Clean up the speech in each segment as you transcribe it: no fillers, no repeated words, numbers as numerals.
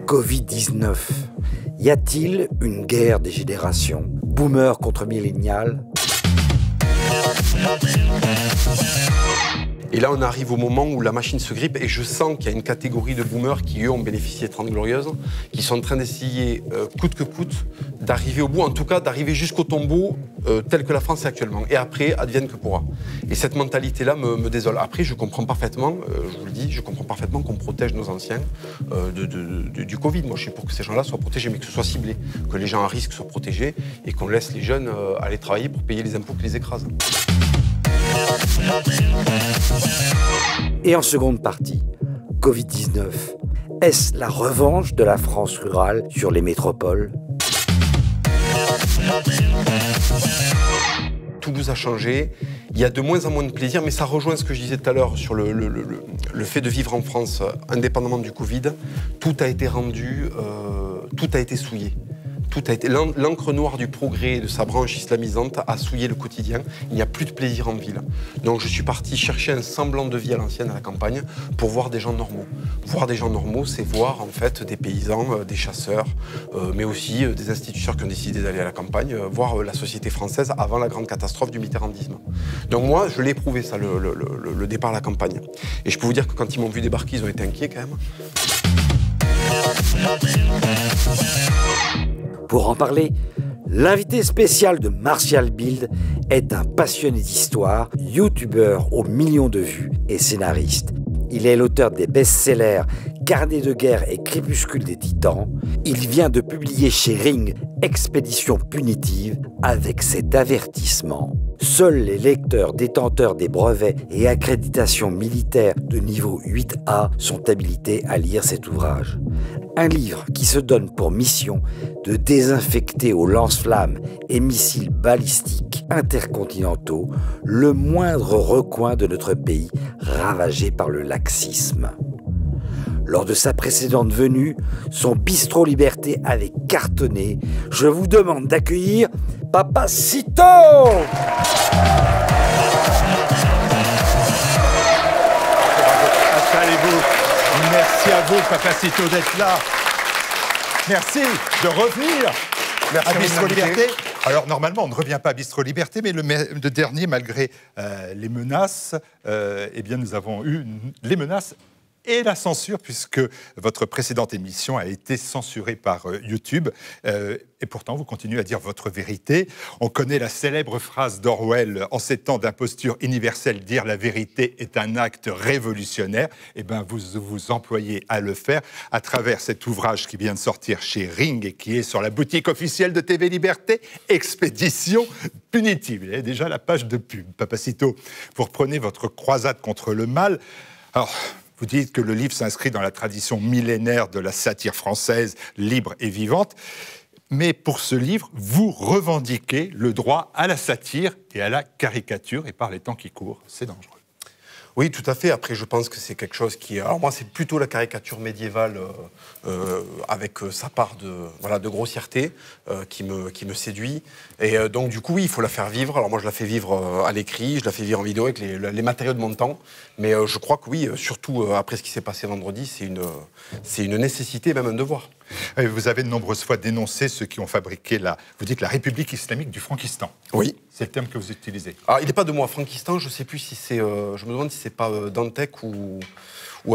Covid-19. Y a-t-il une guerre des générations? Boomer contre millénial? Et là, on arrive au moment où la machine se grippe et je sens qu'il y a une catégorie de boomers qui, eux, ont bénéficié de 30 Glorieuses, qui sont en train d'essayer, coûte que coûte, d'arriver au bout, en tout cas d'arriver jusqu'au tombeau tel que la France est actuellement. Et après, advienne que pourra. Et cette mentalité-là me désole. Après, je comprends parfaitement, je vous le dis, je comprends parfaitement qu'on protège nos anciens du Covid. Moi, je suis pour que ces gens-là soient protégés, mais que ce soit ciblé, que les gens à risque soient protégés et qu'on laisse les jeunes aller travailler pour payer les impôts qui les écrasent. Et en seconde partie, Covid-19. Est-ce la revanche de la France rurale sur les métropoles? Toulouse a changé, il y a de moins en moins de plaisir, mais ça rejoint ce que je disais tout à l'heure sur le fait de vivre en France, indépendamment du Covid. Tout a été rendu, tout a été souillé. L'encre noire du progrès et de sa branche islamisante a souillé le quotidien. Il n'y a plus de plaisir en ville. Donc je suis parti chercher un semblant de vie à l'ancienne, à la campagne, pour voir des gens normaux. Voir des gens normaux, c'est voir en fait des paysans, des chasseurs, mais aussi des instituteurs qui ont décidé d'aller à la campagne, voir la société française avant la grande catastrophe du mitterrandisme. Donc moi, je l'ai éprouvé ça, le départ à la campagne. Et je peux vous dire que quand ils m'ont vu débarquer, ils ont été inquiets quand même. Pour en parler, l'invité spécial de Martial Bild est un passionné d'histoire, youtubeur aux millions de vues et scénariste. Il est l'auteur des best-sellers Carnet de guerre et Crépuscule des Titans. Il vient de publier chez Ring Expédition punitive avec cet avertissement. Seuls les lecteurs détenteurs des brevets et accréditations militaires de niveau 8A sont habilités à lire cet ouvrage. Un livre qui se donne pour mission de désinfecter aux lance-flammes et missiles balistiques intercontinentaux le moindre recoin de notre pays ravagé par le laxisme. Lors de sa précédente venue, son bistrot Liberté avait cartonné. Je vous demande d'accueillir Papacito! Installez-vous. Merci à vous, Papacito, d'être là. Merci de revenir à Bistro Liberté. Alors, normalement, on ne revient pas à Bistro Liberté, mais le dernier, malgré les menaces, eh bien, nous avons eu les menaces et la censure, puisque votre précédente émission a été censurée par YouTube. Et pourtant, vous continuez à dire votre vérité. On connaît la célèbre phrase d'Orwell, en ces temps d'imposture universelle, dire la vérité est un acte révolutionnaire. Eh bien, vous vous employez à le faire à travers cet ouvrage qui vient de sortir chez Ring et qui est sur la boutique officielle de TV Liberté, Expédition punitive. Il y a déjà la page de pub. Papacito, vous reprenez votre croisade contre le mal. Alors, vous dites que le livre s'inscrit dans la tradition millénaire de la satire française, libre et vivante. Mais pour ce livre, vous revendiquez le droit à la satire et à la caricature. Et par les temps qui courent, c'est dangereux. Oui, tout à fait. Après, je pense que c'est quelque chose qui... Alors moi, c'est plutôt la caricature médiévale avec sa part de grossièreté qui me séduit. Et donc, du coup, oui, il faut la faire vivre. Alors moi, je la fais vivre à l'écrit, je la fais vivre en vidéo avec les matériaux de mon temps. Mais je crois que oui, surtout après ce qui s'est passé vendredi, c'est une nécessité, même un devoir. Vous avez de nombreuses fois dénoncé ceux qui ont fabriqué vous dites la République islamique du Frankistan. Oui. C'est le terme que vous utilisez. Alors, il n'est pas de moi, Frankistan, je ne sais plus si c'est... je me demande si c'est pas Dantec ou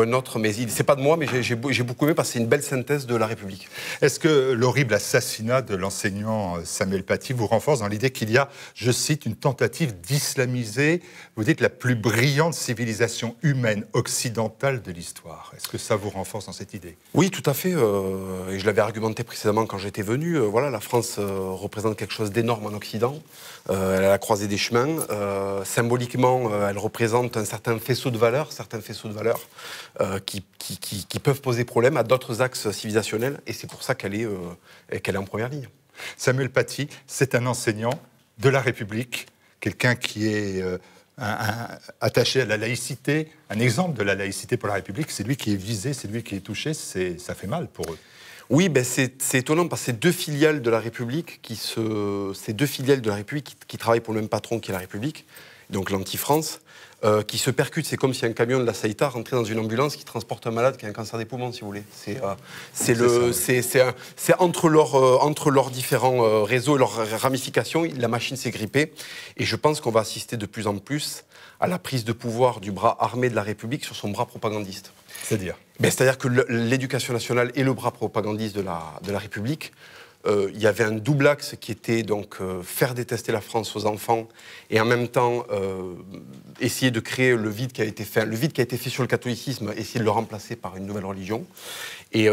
un autre, mais c'est pas de moi, mais j'ai beaucoup aimé parce que c'est une belle synthèse de la République. Est-ce que l'horrible assassinat de l'enseignant Samuel Paty vous renforce dans l'idée qu'il y a, je cite, une tentative d'islamiser, vous dites, la plus brillante civilisation humaine occidentale de l'histoire? Est-ce que ça vous renforce dans cette idée? Oui, tout à fait. Et je l'avais argumenté précédemment quand j'étais venu. Voilà, la France représente quelque chose d'énorme en Occident. Elle est à la croisée des chemins. Symboliquement, elle représente un certain faisceau de valeurs, qui peuvent poser problème à d'autres axes civilisationnels. Et c'est pour ça qu'elle est en première ligne. Samuel Paty, c'est un enseignant de la République quelqu'un qui est attaché à la laïcité, un exemple de la laïcité pour la République, c'est lui qui est visé, c'est lui qui est touché, ça fait mal pour eux. Oui, ben c'est étonnant parce que ces deux filiales de la République qui travaillent pour le même patron qui est la République, donc l'Anti-France, qui se percutent. C'est comme si un camion de la Saïta rentrait dans une ambulance qui transporte un malade qui a un cancer des poumons, si vous voulez. C'est entre leurs différents réseaux et leurs ramifications, la machine s'est grippée. Et je pense qu'on va assister de plus en plus à la prise de pouvoir du bras armé de la République sur son bras propagandiste. C'est-à-dire c'est-à-dire que l'éducation nationale est le bras propagandiste de la République. Il y avait un double axe qui était donc faire détester la France aux enfants et en même temps essayer de créer le vide qui a été fait sur le catholicisme, essayer de le remplacer par une nouvelle religion. Et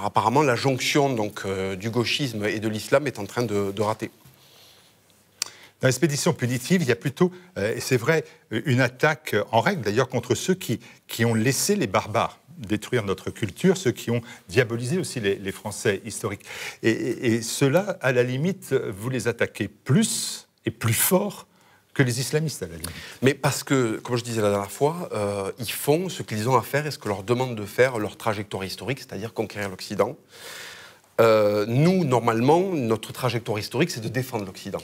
apparemment la jonction donc, du gauchisme et de l'islam est en train de rater. Dans l'expédition punitive, il y a plutôt, et c'est vrai, une attaque en règle d'ailleurs contre ceux qui ont laissé les barbares détruire notre culture, ceux qui ont diabolisé aussi les Français historiques. Et ceux-là, à la limite, vous les attaquez plus et plus fort que les islamistes, à la limite. Mais parce que, comme je disais la dernière fois, ils font ce qu'ils ont à faire et ce que leur demande de faire leur trajectoire historique, c'est-à-dire conquérir l'Occident. Nous, normalement, notre trajectoire historique, c'est de défendre l'Occident.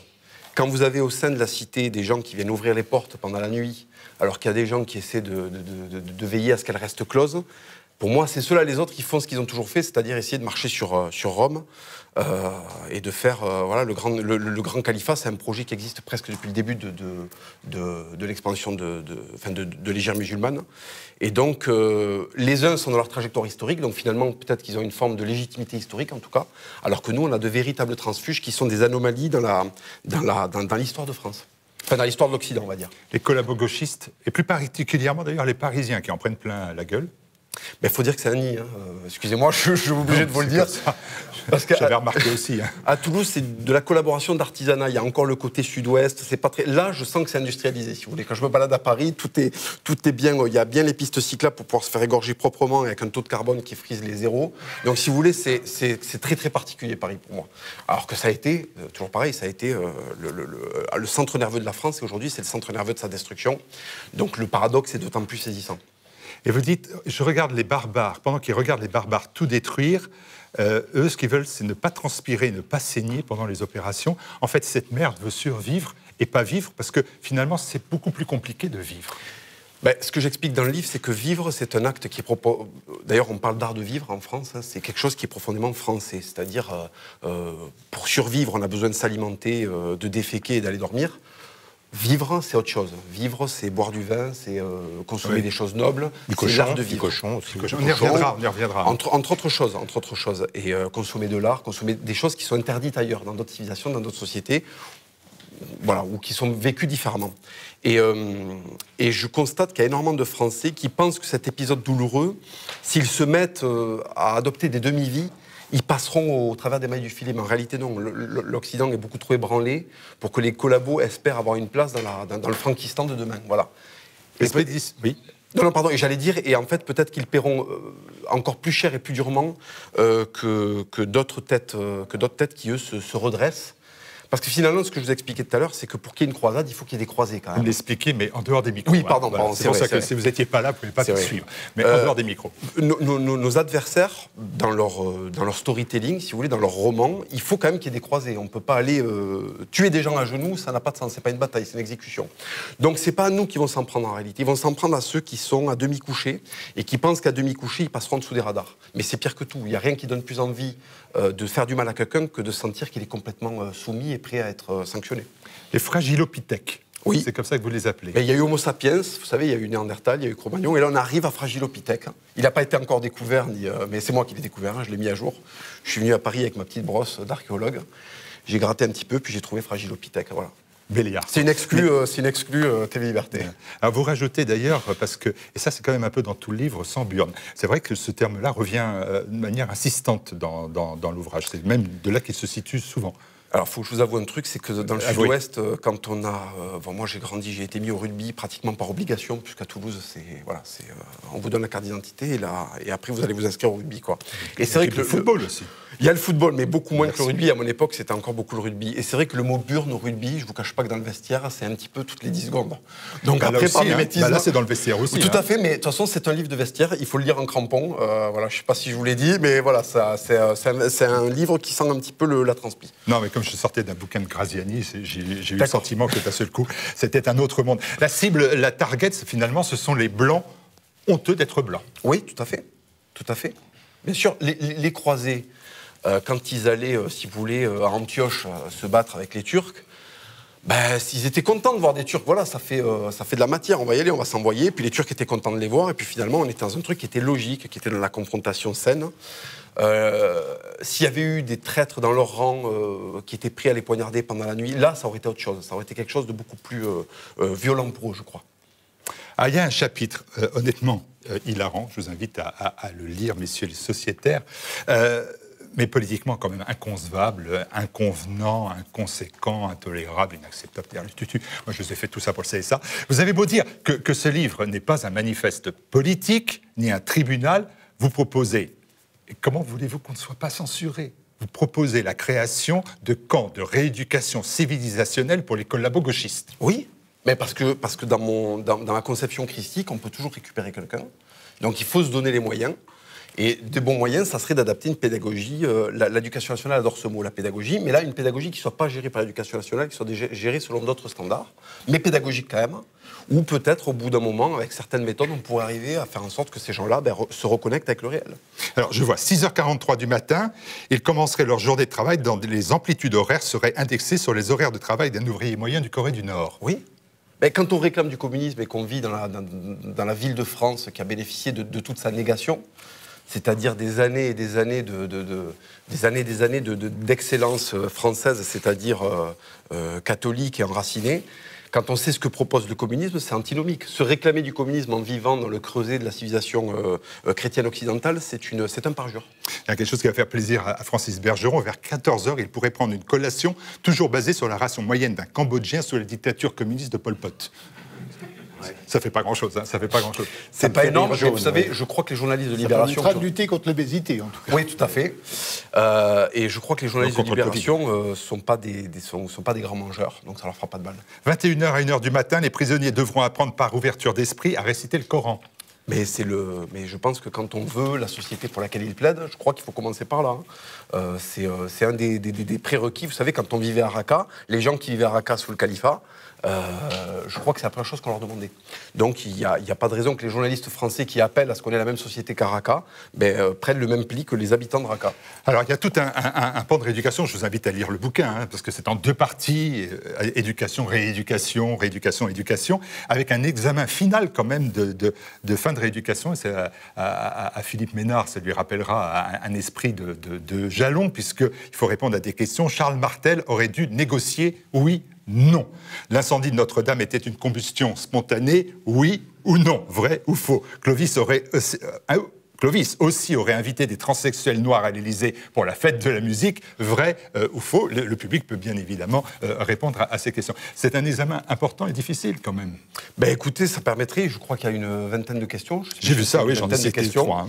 Quand vous avez au sein de la cité des gens qui viennent ouvrir les portes pendant la nuit, alors qu'il y a des gens qui essaient de veiller à ce qu'elles restent closes, pour moi, c'est ceux-là, les autres, qui font ce qu'ils ont toujours fait, c'est-à-dire essayer de marcher sur Rome et de faire voilà, le grand califat. C'est un projet qui existe presque depuis le début de l'expansion de l'Hégire musulmane. Et donc, les uns sont dans leur trajectoire historique, donc finalement, peut-être qu'ils ont une forme de légitimité historique, en tout cas, alors que nous, on a de véritables transfuges qui sont des anomalies dans l'histoire de France. Enfin, dans l'histoire de l'Occident, on va dire. Les collabo-gauchistes, et plus particulièrement d'ailleurs les Parisiens qui en prennent plein la gueule. Il faut dire que c'est un nid. Hein. Excusez-moi, je suis obligé de vous le dire. Parce que j'avais remarqué aussi. Hein. À Toulouse, c'est de la collaboration d'artisanat. Il y a encore le côté sud-ouest. C'est pas très. Là, je sens que c'est industrialisé. Si vous voulez, quand je me balade à Paris, tout est bien. Il y a bien les pistes cyclables pour pouvoir se faire égorger proprement avec un taux de carbone qui frise les zéros. Donc, si vous voulez, c'est très très particulier Paris pour moi. Alors que ça a été toujours pareil. Ça a été le centre nerveux de la France et aujourd'hui, c'est le centre nerveux de sa destruction. Donc, le paradoxe est d'autant plus saisissant. Et vous dites, je regarde les barbares, pendant qu'ils regardent les barbares tout détruire, eux, ce qu'ils veulent, c'est ne pas transpirer, ne pas saigner pendant les opérations. En fait, cette merde veut survivre et pas vivre, parce que finalement, c'est beaucoup plus compliqué de vivre. Ce que j'explique dans le livre, c'est que vivre, c'est un acte qui est... D'ailleurs, on parle d'art de vivre en France, hein, c'est quelque chose qui est profondément français. C'est-à-dire, pour survivre, on a besoin de s'alimenter, de déféquer et d'aller dormir. Vivre, c'est autre chose. Vivre, c'est boire du vin, c'est consommer des choses nobles. C'est l'art de vivre. Du cochon aussi. On y reviendra. Entre autres choses. Et consommer de l'art, consommer des choses qui sont interdites ailleurs, dans d'autres civilisations, dans d'autres sociétés, voilà, ou qui sont vécues différemment. Et je constate qu'il y a énormément de Français qui pensent que cet épisode douloureux, s'ils se mettent à adopter des demi-vies, ils passeront au travers des mailles du filet. Mais en réalité, non. L'Occident est beaucoup trop ébranlé pour que les collabos espèrent avoir une place dans le Frankistan de demain. Voilà. Oui. Non, pardon. Et j'allais dire, et en fait, peut-être qu'ils paieront encore plus cher et plus durement que d'autres têtes qui, eux, se redressent. Parce que finalement, ce que je vous expliquais tout à l'heure, c'est que pour qu'il y ait une croisade, il faut qu'il y ait des croisés quand même. Vous l'expliquez, mais en dehors des micros. Oui, pardon. Voilà. C'est pour ça que si vous n'étiez pas là, vous ne pouvez pas tout suivre. Mais en dehors des micros. Nos adversaires, dans leur storytelling, si vous voulez, dans leur roman, il faut quand même qu'il y ait des croisés. On ne peut pas aller tuer des gens à genoux, ça n'a pas de sens. C'est pas une bataille, c'est une exécution. Donc c'est pas à nous qui vont s'en prendre en réalité. Ils vont s'en prendre à ceux qui sont à demi couchés et qui pensent qu'à demi couchés, ils passeront dessous des radars. Mais c'est pire que tout. Il n'y a rien qui donne plus envie de faire du mal à quelqu'un que de sentir qu'il est complètement soumis et prêt à être sanctionné. Les fragilopithèques. Oui. C'est comme ça que vous les appelez. Mais il y a eu Homo sapiens, vous savez, il y a eu Néandertal, il y a eu Cro-Magnon, et là on arrive à Fragilopithèque. Il n'a pas été encore découvert, mais c'est moi qui l'ai découvert, hein, je l'ai mis à jour. Je suis venu à Paris avec ma petite brosse d'archéologue. J'ai gratté un petit peu, puis j'ai trouvé Fragilopithèque. Voilà. Béliard. C'est une exclue TV Liberté. Alors vous rajoutez d'ailleurs, parce que, et ça c'est quand même un peu dans tout le livre, sans burne. C'est vrai que ce terme-là revient de manière insistante dans l'ouvrage. C'est même de là qu'il se situe souvent. Alors, il faut que je vous avoue un truc, c'est que dans le sud-ouest, quand on a... moi, j'ai grandi, j'ai été mis au rugby pratiquement par obligation, puisqu'à Toulouse, on vous donne la carte d'identité, et après, vous allez vous inscrire au rugby, quoi. Et c'est vrai que le football aussi. Il y a le football, mais beaucoup moins que le rugby. À mon époque, c'était encore beaucoup le rugby. Et c'est vrai que le mot burn au rugby, je vous cache pas que dans le vestiaire, c'est un petit peu toutes les 10 secondes. Donc après, aussi, par mimétisme... là, c'est dans le vestiaire aussi. Tout à fait, mais de toute façon, c'est un livre de vestiaire. Il faut le lire en crampon. Voilà, je sais pas si je vous l'ai dit, mais voilà, c'est un livre qui sent un petit peu la transpi. Non, mais comme je sortais d'un bouquin de Graziani, j'ai eu le sentiment que d'un seul coup, c'était un autre monde. La cible, la target, finalement, ce sont les blancs honteux d'être blancs. Oui, tout à fait. Tout à fait. Bien sûr, les croisés, quand ils allaient, si vous voulez, à Antioche, se battre avec les Turcs, ils étaient contents de voir des Turcs. Voilà, ça fait de la matière, on va y aller, on va s'envoyer. Puis les Turcs étaient contents de les voir. Et puis finalement, on était dans un truc qui était logique, qui était dans la confrontation saine. S'il y avait eu des traîtres dans leur rang qui étaient pris à les poignarder pendant la nuit, là, ça aurait été autre chose. Ça aurait été quelque chose de beaucoup plus violent pour eux, je crois. Ah, il y a un chapitre, honnêtement, hilarant. Je vous invite à le lire, messieurs les sociétaires. Mais politiquement, quand même, inconcevable, inconvenant, inconséquent, intolérable, inacceptable. Moi, je vous ai fait tout ça pour le CSA. Vous avez beau dire que ce livre n'est pas un manifeste politique, ni un tribunal, vous proposez, et comment voulez-vous qu'on ne soit pas censuré ? Vous proposez la création de camps de rééducation civilisationnelle pour les collabo-gauchistes. Oui, mais parce que dans ma conception christique, on peut toujours récupérer quelqu'un. Donc il faut se donner les moyens. Et des bons moyens, ça serait d'adapter une pédagogie. L'éducation nationale adore ce mot, la pédagogie, mais là, une pédagogie qui ne soit pas gérée par l'éducation nationale, qui soit gérée selon d'autres standards, mais pédagogique quand même, ou peut-être, au bout d'un moment, avec certaines méthodes, on pourrait arriver à faire en sorte que ces gens-là se reconnectent avec le réel. Alors, je vois, 6h43 du matin, ils commenceraient leur journée de travail dans les amplitudes horaires seraient indexées sur les horaires de travail d'un ouvrier moyen du Corée du Nord. Oui. Mais quand on réclame du communisme et qu'on vit dans la ville de France qui a bénéficié de toute sa négation, c'est-à-dire des années et des années d'excellence française, c'est-à-dire catholique et enracinée. Quand on sait ce que propose le communisme, c'est antinomique. Se réclamer du communisme en vivant dans le creuset de la civilisation chrétienne occidentale, c'est un parjure. Il y a quelque chose qui va faire plaisir à Francis Bergeron. Vers 14h, il pourrait prendre une collation toujours basée sur la ration moyenne d'un Cambodgien sous la dictature communiste de Pol Pot. Ouais. Ça fait pas grand-chose, hein, ça fait pas grand-chose. C'est pas énorme, vous savez, je crois que les journalistes de Libération... Ça permettra de lutter contre l'obésité, en tout cas. Oui, tout à fait. Et je crois que les journalistes de Libération sont pas des grands mangeurs, donc ça leur fera pas de mal. 21h à 1h du matin, les prisonniers devront apprendre par ouverture d'esprit à réciter le Coran. Mais je pense que quand on veut la société pour laquelle ils plaident, je crois qu'il faut commencer par là. C'est un des prérequis. Vous savez, quand on vivait à Raqqa, les gens qui vivaient à Raqqa sous le califat, je crois que c'est la première chose qu'on leur demandait. Donc il n'y a pas de raison que les journalistes français qui appellent à ce qu'on ait la même société qu'à Raqqa prennent le même pli que les habitants de Raqqa. Alors il y a tout un pan de rééducation, je vous invite à lire le bouquin, hein, parce que c'est en 2 parties, éducation, rééducation, rééducation, éducation, avec un examen final quand même de fin de rééducation. Et c'est à Philippe Ménard, ça lui rappellera un esprit de jalon, puisqu'il faut répondre à des questions. Charles Martel aurait dû négocier, oui, non. L'incendie de Notre-Dame était une combustion spontanée, oui ou non, vrai ou faux. Clovis aussi aurait invité des transsexuels noirs à l'Élysée pour la fête de la musique, vrai ou faux. Le public peut bien évidemment répondre à ces questions. C'est un examen important et difficile quand même. Écoutez, ça permettrait, je crois qu'il y a une vingtaine de questions. J'ai vu ça, oui, j'en ai cité 3.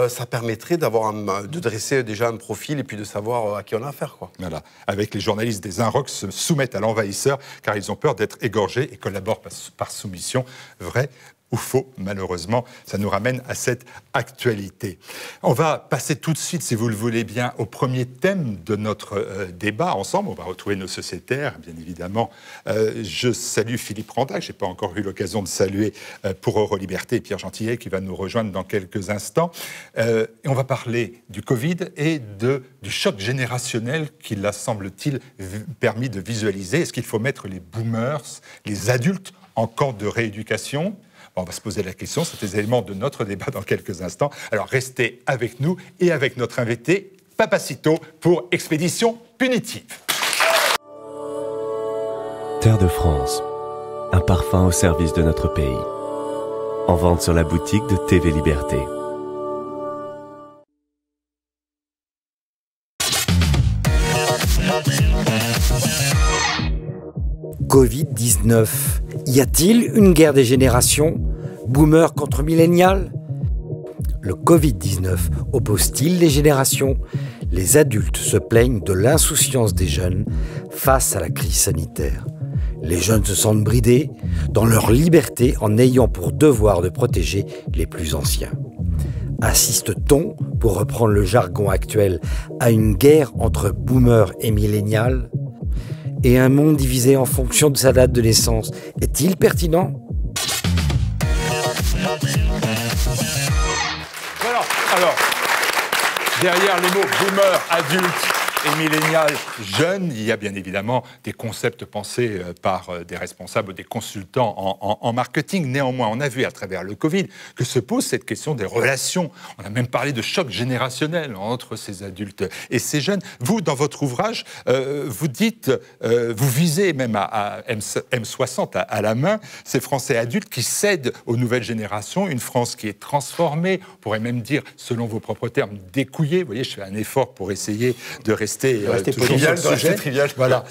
Ça permettrait de dresser déjà un profil et puis de savoir à qui on a affaire, quoi. Voilà. Avec les journalistes des Inrocks se soumettent à l'envahisseur car ils ont peur d'être égorgés et collaborent par soumission, vrai ou faux, malheureusement, ça nous ramène à cette actualité. On va passer tout de suite, si vous le voulez bien, au premier thème de notre débat ensemble. On va retrouver nos sociétaires, bien évidemment. Je salue Philippe Randac, je n'ai pas encore eu l'occasion de saluer pour Euroliberté Pierre Gentillet, qui va nous rejoindre dans quelques instants. Et on va parler du Covid et du choc générationnel qu'il a, semble-t-il, permis de visualiser. Est-ce qu'il faut mettre les boomers, les adultes, en camp de rééducation ? On va se poser la question, c'est des éléments de notre débat dans quelques instants. Alors restez avec nous et avec notre invité, Papacito, pour Expédition Punitive. Terre de France, un parfum au service de notre pays. En vente sur la boutique de TV Liberté. Covid-19. Y a-t-il une guerre des générations? Boomer contre millénial? Le Covid-19 oppose-t-il les générations? Les adultes se plaignent de l'insouciance des jeunes face à la crise sanitaire. Les jeunes se sentent bridés dans leur liberté en ayant pour devoir de protéger les plus anciens. Assiste-t-on, pour reprendre le jargon actuel, à une guerre entre boomers et millénial? Et un monde divisé en fonction de sa date de naissance, est-il pertinent? Voilà. Alors, derrière les mots boomer, adulte et millénial, jeune, il y a bien évidemment des concepts pensés par des responsables ou des consultants en marketing. Néanmoins, on a vu à travers le Covid que se pose cette question des relations. On a même parlé de choc générationnel entre ces adultes et ces jeunes. Vous, dans votre ouvrage, vous dites, vous visez même à M60 à la main, ces Français adultes qui cèdent aux nouvelles générations, une France qui est transformée, on pourrait même dire, selon vos propres termes, découillée. Vous voyez, je fais un effort pour essayer de rester trivial, sur le sujet. trivial. Voilà.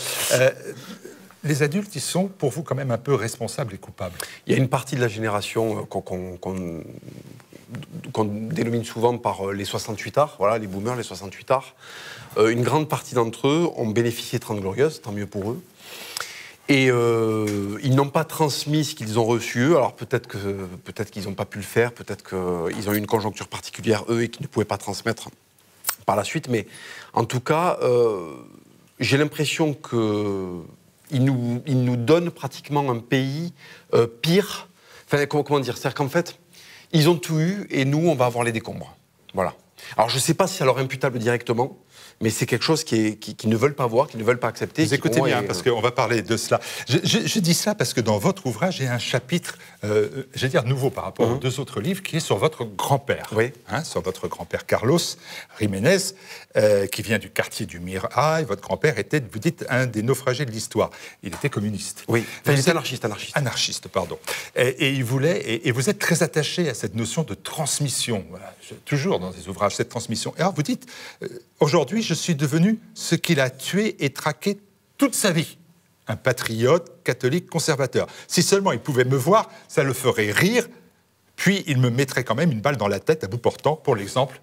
Les adultes, ils sont pour vous quand même un peu responsables et coupables. Il y a une partie de la génération qu'on dénomine souvent par les 68ards, voilà, les boomers, les 68ards. Une grande partie d'entre eux ont bénéficié de 30 Glorieuses, tant mieux pour eux. Et ils n'ont pas transmis ce qu'ils ont reçu. Alors peut-être qu'ils n'ont pas pu le faire, peut-être qu'ils ont eu une conjoncture particulière, eux, et qu'ils ne pouvaient pas transmettre par la suite. Mais en tout cas, j'ai l'impression qu'ils nous donnent pratiquement un pays pire. Enfin, comment dire? C'est-à-dire qu'en fait, ils ont tout eu et nous, on va avoir les décombres. Voilà. Alors je ne sais pas si ça leur est imputable directement, mais c'est quelque chose qu'ils ne veulent pas voir, qu'ils ne veulent pas accepter. Vous écoutez bien, parce qu'on va parler de cela. Je dis ça parce que dans votre ouvrage, il y a un chapitre, je vais dire nouveau par rapport aux deux autres livres, qui est sur votre grand-père. Oui. Sur votre grand-père Carlos Jiménez, qui vient du quartier du Mirail. Votre grand-père était, vous dites, un des naufragés de l'histoire. Il était communiste. Oui, enfin, il était anarchiste. Anarchiste, pardon. Et il voulait, et vous êtes très attaché à cette notion de transmission. Voilà, toujours dans des ouvrages, cette transmission. Et alors vous dites, aujourd'hui, je suis devenu ce qu'il a tué et traqué toute sa vie. Un patriote catholique conservateur. Si seulement il pouvait me voir, ça le ferait rire, puis il me mettrait quand même une balle dans la tête à bout portant, pour l'exemple,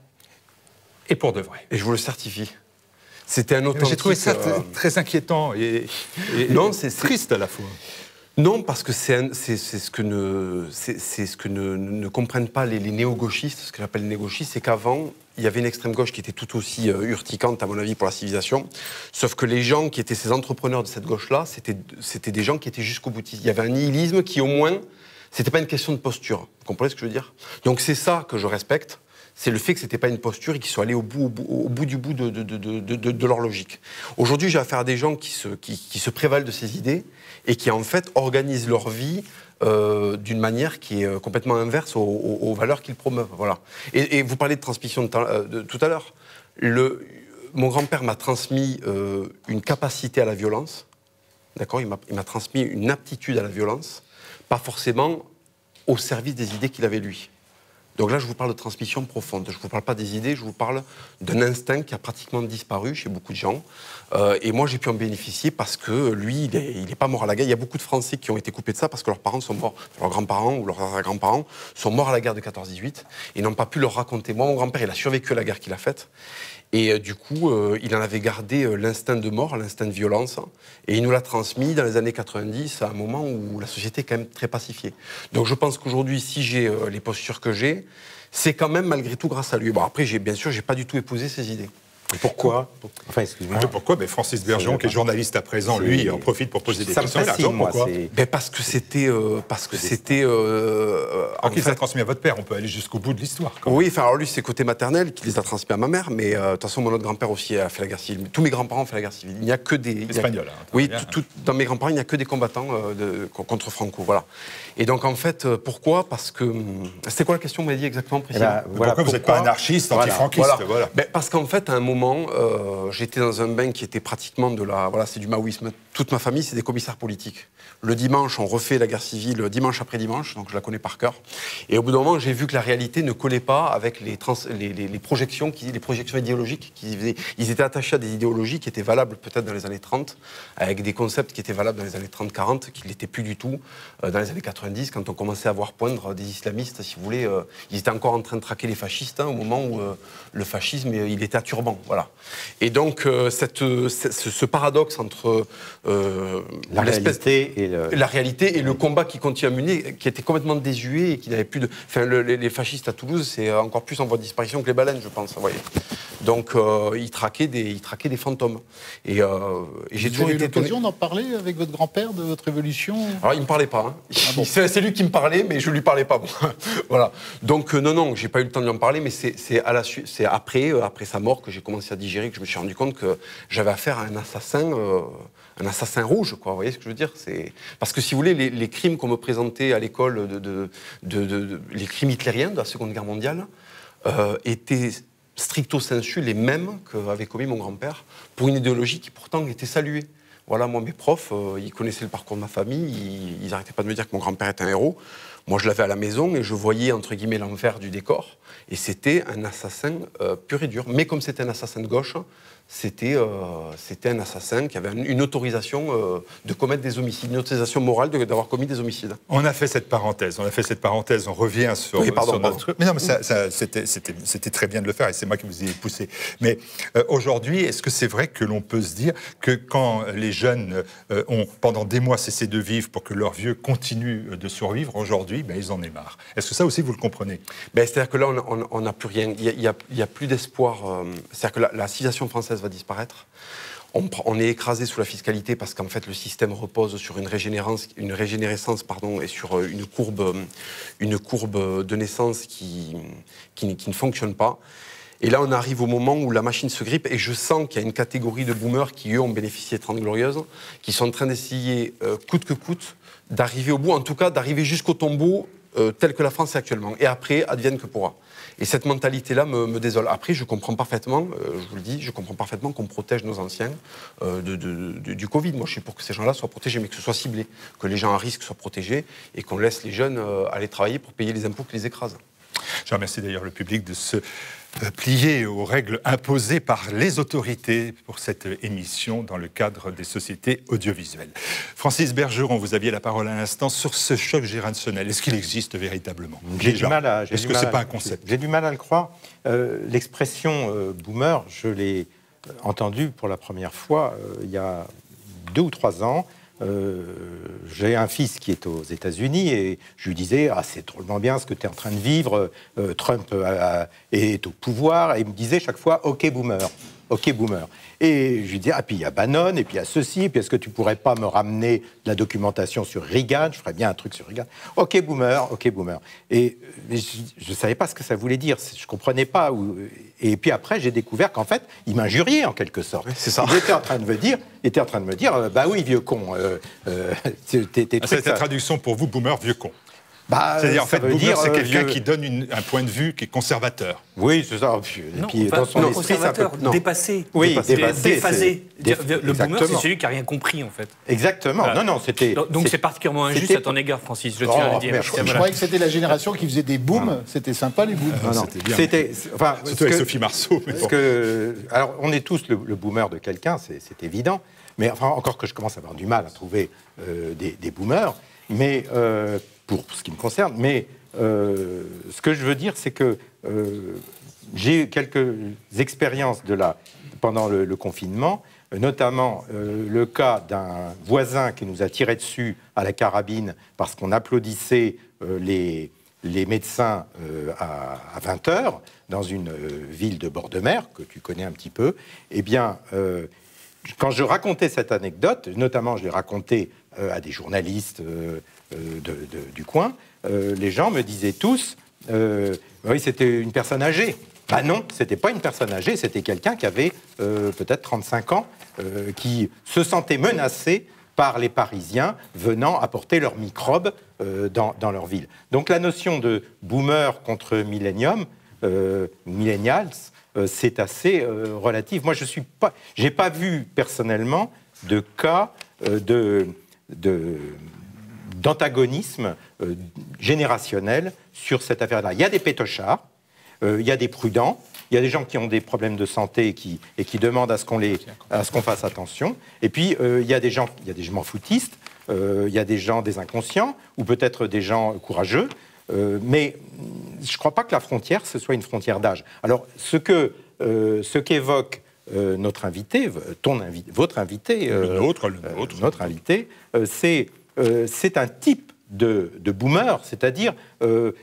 et pour de vrai. Et je vous le certifie. C'était un authentique... J'ai trouvé ça très inquiétant et non, c'est triste à la fois. Non, parce que c'est ce que ne comprennent pas les néo-gauchistes, ce que j'appelle les néo-gauchistes, c'est qu'avant, il y avait une extrême gauche qui était tout aussi urticante, à mon avis, pour la civilisation, sauf que les gens qui étaient ces entrepreneurs de cette gauche-là, c'était des gens qui étaient jusqu'au boutiste. Il y avait un nihilisme qui, au moins, c'était pas une question de posture. Vous comprenez ce que je veux dire? Donc c'est ça que je respecte, c'est le fait que c'était pas une posture et qu'ils soient allés au bout de leur logique. Aujourd'hui, j'ai affaire à des gens qui se prévalent de ces idées et qui, en fait, organisent leur vie d'une manière qui est complètement inverse aux valeurs qu'ils promeuvent. Voilà. Et vous parlez de transmission de tout à l'heure. Mon grand-père m'a transmis une capacité à la violence. D'accord ? Il m'a transmis une aptitude à la violence, pas forcément au service des idées qu'il avait lui. Donc là, je vous parle de transmission profonde. Je ne vous parle pas des idées, je vous parle d'un instinct qui a pratiquement disparu chez beaucoup de gens. Et moi, j'ai pu en bénéficier parce que lui, il n'est pas mort à la guerre. Il y a beaucoup de Français qui ont été coupés de ça parce que leurs parents sont morts, leurs grands-parents ou leurs grands-parents sont morts à la guerre de 14-18 et n'ont pas pu leur raconter. Moi, mon grand-père, il a survécu à la guerre qu'il a faite. Et du coup, il en avait gardé l'instinct de mort, l'instinct de violence. Et il nous l'a transmis dans les années 90, à un moment où la société est quand même très pacifiée. Donc je pense qu'aujourd'hui, si j'ai les postures que j'ai, c'est quand même malgré tout grâce à lui. Bon, après, bien sûr, j'ai pas du tout épousé ses idées. Pourquoi? Enfin, excusez-moi. Pourquoi? Mais Francis Bergeon, qui est journaliste à présent, lui, en profite pour poser des questions. Pourquoi? Parce que c'était... qu'il a transmis à votre père, on peut aller jusqu'au bout de l'histoire. Oui, enfin, alors lui, c'est côté maternel qui les a transmis à ma mère, mais de toute façon, mon autre grand-père aussi a fait la guerre civile. Tous mes grands-parents ont fait la guerre civile. Il n'y a que des... Espagnols. Oui, dans mes grands-parents, il n'y a que des combattants contre Franco, voilà. Et donc, en fait, pourquoi? Parce que... C'était quoi la question, vous m'avez dit exactement, précisément? Pourquoi vous n'êtes pas anarchiste, anti-franquiste? Parce qu'en fait, à un moment, moment, j'étais dans un bain qui était pratiquement voilà, c'est du maoïsme. Toute ma famille, c'est des commissaires politiques. Le dimanche, on refait la guerre civile dimanche après dimanche, donc je la connais par cœur. Et au bout d'un moment, j'ai vu que la réalité ne collait pas avec les projections idéologiques. Ils étaient attachés à des idéologies qui étaient valables peut-être dans les années 30, avec des concepts qui étaient valables dans les années 30-40, qui ne l'étaient plus du tout dans les années 90, quand on commençait à voir poindre des islamistes, si vous voulez. Ils étaient encore en train de traquer les fascistes, au moment où le fascisme, il était à turban. Voilà. Et donc, ce paradoxe entre la réalité et le combat qui continue à mener, qui était complètement désuet et qui n'avait plus de... Enfin, les fascistes à Toulouse, c'est encore plus en voie de disparition que les baleines, je pense. Vous voyez. Donc, ils traquaient des fantômes. Et j'ai toujours été étonné. Vous avez eu l'occasion d'en parler avec votre grand-père de votre évolution? Alors, il ne me parlait pas. Hein. Bon. C'est lui qui me parlait, mais je ne lui parlais pas. Bon. Voilà. Donc, non, je n'ai pas eu le temps de lui en parler, mais c'est après sa mort que j'ai commencé à digérer, que je me suis rendu compte que j'avais affaire à un assassin rouge, quoi. Vous voyez ce que je veux dire? Parce que, si vous voulez, les crimes qu'on me présentait à l'école, les crimes hitlériens de la Seconde Guerre mondiale, étaient stricto sensu les mêmes qu'avait commis mon grand-père, pour une idéologie qui pourtant était saluée. Voilà, moi, mes profs, ils connaissaient le parcours de ma famille, ils n'arrêtaient pas de me dire que mon grand-père était un héros. Moi, je l'avais à la maison et je voyais, entre guillemets, l'envers du décor. Et c'était un assassin pur et dur. Mais comme c'était un assassin de gauche, c'était un assassin qui avait une autorisation de commettre des homicides, une autorisation morale d'avoir commis des homicides. On a fait cette parenthèse, on revient sur, oui, pardon, sur notre truc. Mais non, mais c'était très bien de le faire et c'est moi qui vous ai poussé. Mais aujourd'hui, est-ce que c'est vrai que l'on peut se dire que quand les jeunes ont pendant des mois cessé de vivre pour que leurs vieux continuent de survivre, aujourd'hui, ben, ils en aient marre? Est-ce que ça aussi vous le comprenez? C'est-à-dire que là, on n'a plus rien. Il n'y a plus d'espoir. C'est-à-dire que la civilisation française va disparaître. On est écrasé sous la fiscalité parce qu'en fait le système repose sur une régénérescence et sur une courbe de naissance qui ne fonctionne pas. Et là, on arrive au moment où la machine se grippe et je sens qu'il y a une catégorie de boomers qui, eux, ont bénéficié de 30 Glorieuses, qui sont en train d'essayer, coûte que coûte, d'arriver au bout, en tout cas d'arriver jusqu'au tombeau tel que la France est actuellement. Et après, advienne que pourra. Et cette mentalité-là me désole. Après, je comprends parfaitement, je vous le dis, je comprends parfaitement qu'on protège nos anciens du Covid. Moi, je suis pour que ces gens-là soient protégés, mais que ce soit ciblé, que les gens à risque soient protégés et qu'on laisse les jeunes aller travailler pour payer les impôts qui les écrasent. Je remercie d'ailleurs le public de se plier aux règles imposées par les autorités pour cette émission dans le cadre des sociétés audiovisuelles. Francis Bergeron, vous aviez la parole à l'instant sur ce choc générationnel. Est-ce qu'il existe véritablement? Est-ce que ce n'est pas un concept? J'ai du mal à le croire. L'expression boomer, je l'ai entendue pour la première fois il y a 2 ou 3 ans. J'ai un fils qui est aux États-Unis et je lui disais « Ah, c'est drôlement bien ce que tu es en train de vivre, Trump est au pouvoir » et il me disait chaque fois « Ok, boomer, ok, boomer ». Et je lui disais « Ah, puis il y a Bannon, et puis il y a ceci, et puis est-ce que tu pourrais pas me ramener de la documentation sur Reagan? Je ferais bien un truc sur Reagan. Ok, boomer, ok, boomer ». Et je ne savais pas ce que ça voulait dire, je ne comprenais pas. Et puis après, j'ai découvert qu'en fait, il m'injuriait en quelque sorte. Oui, c'est ça. Il était en train de me dire, bah oui, vieux con. C'est la traduction pour vous, boomer, vieux con. C'est-à-dire, en fait, boomer, c'est quelqu'un qui donne un point de vue qui est conservateur. Oui, c'est ça. Et puis, dans son esprit, conservateur, dépassé. Oui, déphasé. Le boomer, c'est celui qui n'a rien compris, en fait. Exactement. Voilà. Non, c'était... Donc c'est particulièrement injuste à ton égard, Francis, je tiens à le dire. Je croyais que c'était la génération qui faisait des booms. C'était sympa, les booms. C'était bien. Surtout avec Sophie Marceau. Alors, on est tous le boomer de quelqu'un, c'est évident. Mais enfin, encore que je commence à avoir du mal à trouver des boomers. Mais... pour ce qui me concerne, mais ce que je veux dire, c'est que j'ai eu quelques expériences pendant le confinement, notamment le cas d'un voisin qui nous a tiré dessus à la carabine parce qu'on applaudissait les médecins à 20h dans une ville de bord de mer, que tu connais un petit peu. Eh bien, quand je racontais cette anecdote, notamment je l'ai racontée à des journalistes du coin, les gens me disaient tous oui, c'était une personne âgée. Bah non, c'était pas une personne âgée, c'était quelqu'un qui avait peut-être 35 ans, qui se sentait menacé par les Parisiens venant apporter leurs microbes dans leur ville. Donc la notion de boomer contre millennials, c'est assez relatif. Moi, j'ai pas vu personnellement de cas d'antagonisme générationnel sur cette affaire-là. Il y a des pétochards, il y a des prudents, il y a des gens qui ont des problèmes de santé et qui demandent à ce qu'on fasse attention. Et puis, il y a des gens m'en foutistes, il y a des gens, des inconscients, ou peut-être des gens courageux. Mais je ne crois pas que la frontière, ce soit une frontière d'âge. Alors, ce qu'évoque notre invité, votre invité, notre invité, c'est un type de boomer, c'est-à-dire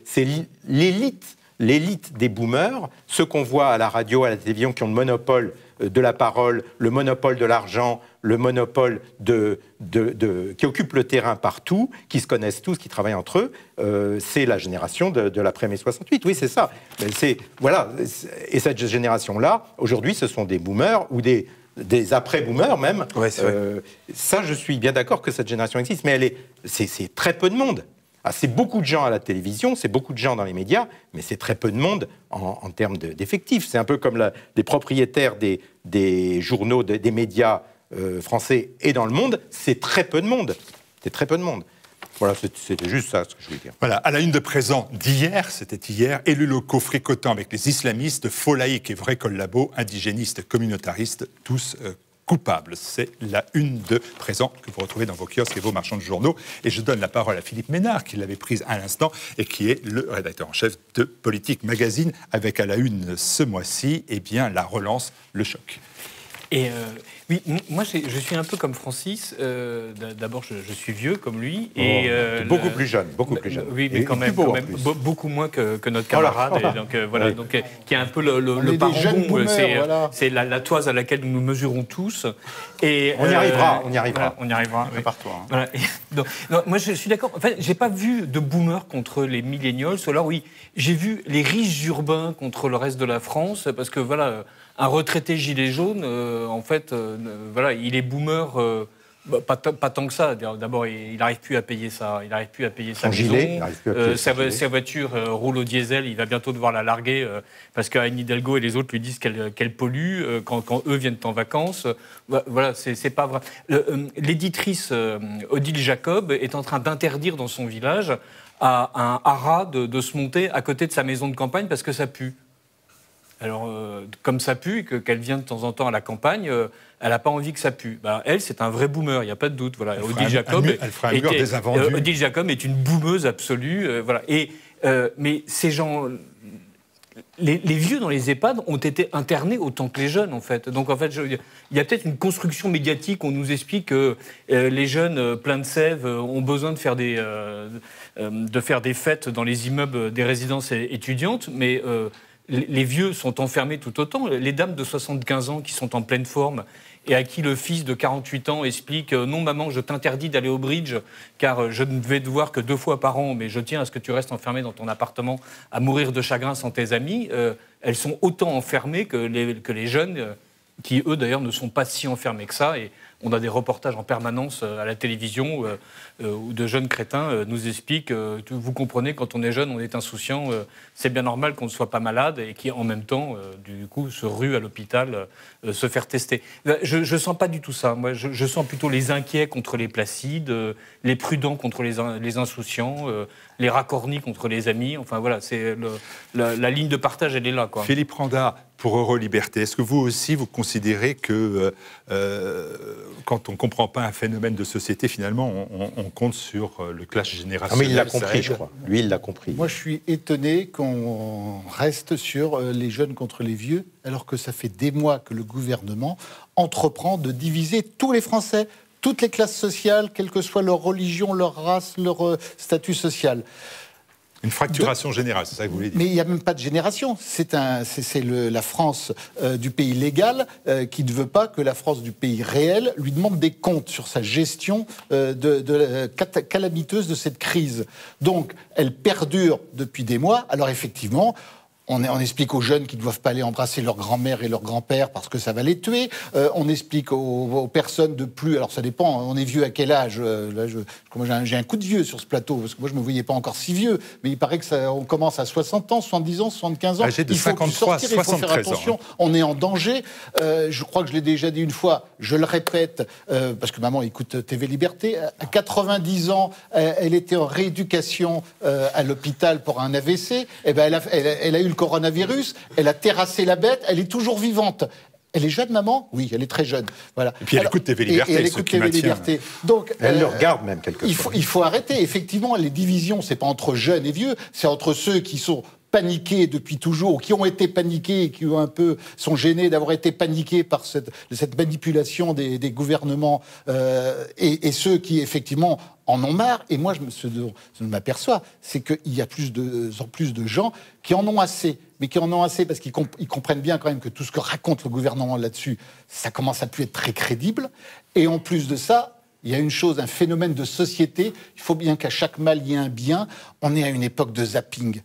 c'est l'élite des boomers, ceux qu'on voit à la radio, à la télévision, qui ont le monopole de la parole, le monopole de l'argent, le monopole qui occupe le terrain partout, qui se connaissent tous, qui travaillent entre eux. C'est la génération de l'après-mai 68. Oui, c'est ça. Voilà. Et cette génération-là, aujourd'hui, ce sont des boomers ou des après-boomers même. Ouais, ça, je suis bien d'accord que cette génération existe, mais c'est très peu de monde. C'est beaucoup de gens à la télévision, c'est beaucoup de gens dans les médias, mais c'est très peu de monde en termes d'effectifs. C'est un peu comme les propriétaires des journaux, des médias français et dans le monde, c'est très peu de monde. C'est très peu de monde. Voilà, c'était juste ça ce que je voulais dire. Voilà, à la une de Présent d'hier, c'était hier, élus locaux fricotant avec les islamistes, faux laïcs et vrais collabos, indigénistes, communautaristes, tous coupables. C'est la une de Présent que vous retrouvez dans vos kiosques et vos marchands de journaux. Et je donne la parole à Philippe Ménard, qui l'avait prise à l'instant, et qui est le rédacteur en chef de Politique Magazine, avec à la une ce mois-ci, eh bien, la relance, le choc. Et oui, moi je suis un peu comme Francis. D'abord, je suis vieux comme lui. Et, beaucoup plus jeune, beaucoup plus jeune. Oui, mais quand même beaucoup moins que notre camarade. Voilà. Et donc, voilà, oui. Donc, qui est un peu le parangon. C'est la toise à laquelle nous mesurons tous. Et, on y arrivera. On y arrivera. Voilà, on y arrivera. Oui. Par toi. Hein. Voilà. Donc, non, moi, je suis d'accord. Enfin, j'ai pas vu de boomers contre les millennials. Alors oui, j'ai vu les riches urbains contre le reste de la France, parce que voilà. Un retraité gilet jaune, en fait, voilà, il est boomer, pas tant que ça. D'abord, il n'arrive plus à payer ça. Il n'arrive plus à payer sa maison. Sa voiture roule au diesel. Il va bientôt devoir la larguer parce qu'Anne Hidalgo et les autres lui disent qu'elle pollue quand eux viennent en vacances. Voilà, c'est pas vrai. L'éditrice Odile Jacob est en train d'interdire dans son village à un haras de se monter à côté de sa maison de campagne parce que ça pue. Alors, comme ça pue, qu'elle vient de temps en temps à la campagne, elle n'a pas envie que ça pue. Elle, c'est un vrai boomer, il n'y a pas de doute. Voilà. Odile Jacob est une boomeuse absolue. Voilà. Mais ces gens... Les vieux dans les EHPAD ont été internés autant que les jeunes, en fait. Donc, en fait, il y a peut-être une construction médiatique. On nous explique que les jeunes pleins de sève ont besoin de faire des fêtes dans les immeubles des résidences étudiantes, mais... Les vieux sont enfermés tout autant. Les dames de 75 ans qui sont en pleine forme et à qui le fils de 48 ans explique « Non, maman, je t'interdis d'aller au bridge car je ne vais te voir que 2 fois par an, mais je tiens à ce que tu restes enfermé dans ton appartement à mourir de chagrin sans tes amis. » Elles sont autant enfermées que les jeunes qui, eux, d'ailleurs, ne sont pas si enfermés que ça. Et on a des reportages en permanence à la télévision où de jeunes crétins nous expliquent vous comprenez, quand on est jeune, on est insouciant, c'est bien normal qu'on ne soit pas malade et qui, en même temps, du coup, se rue à l'hôpital se faire tester. Je ne sens pas du tout ça. Moi, je sens plutôt les inquiets contre les placides, les prudents contre les insouciants, les racornis contre les amis. Enfin, voilà, c'est la ligne de partage, elle est là, quoi. Philippe Randa, pour Euroliberté, est-ce que vous aussi, vous considérez que quand on ne comprend pas un phénomène de société, finalement, on compte sur le clash générationnel? Mais il l'a compris, je crois. Lui, il l'a compris. Moi, je suis étonné qu'on reste sur les jeunes contre les vieux, alors que ça fait des mois que le gouvernement entreprend de diviser tous les Français, toutes les classes sociales, quelle que soit leur religion, leur race, leur statut social. Une fracturation générale, c'est ça que vous voulez dire? Mais il n'y a même pas de génération. C'est la France du pays légal qui ne veut pas que la France du pays réel lui demande des comptes sur sa gestion calamiteuse de cette crise. Donc, elle perdure depuis des mois. Alors effectivement, On explique aux jeunes qu'ils ne doivent pas aller embrasser leur grand-mère et leur grand-père parce que ça va les tuer. On explique aux personnes de plus... Alors ça dépend, on est vieux à quel âge? Là, j'ai un coup de vieux sur ce plateau, parce que moi je ne me voyais pas encore si vieux, mais il paraît qu'on commence à 60 ans, 70 ans, 75 ans. Âgé de il faut 53 sortir, il faut faire 73 attention, ans. on est en danger. Je crois que je l'ai déjà dit une fois, je le répète, parce que maman écoute TV Liberté. À 90 ans, elle était en rééducation à l'hôpital pour un AVC. Eh ben, elle a eu le coronavirus, elle a terrassé la bête, elle est toujours vivante. Elle est jeune, maman? Oui, elle est très jeune. Voilà. Et puis elle écoute TV Liberté, et elle ce écoute qui TV maintient. Liberté. Donc, Elle le regarde même quelquefois. il faut arrêter. Effectivement, les divisions, c'est pas entre jeunes et vieux, c'est entre ceux qui sont paniqués depuis toujours, ou qui ont été paniqués et qui ont sont gênés d'avoir été paniqués par cette manipulation des gouvernements, et ceux qui, effectivement, en ont marre. Et moi, ce dont je m'aperçois, c'est qu'il y a en plus de gens qui en ont assez. Mais qui en ont assez parce qu'ils comprennent bien quand même que tout ce que raconte le gouvernement là-dessus, ça commence à plus être très crédible. Et en plus de ça, il y a une chose, un phénomène de société. Il faut bien qu'à chaque mal, il y ait un bien. On est à une époque de zapping.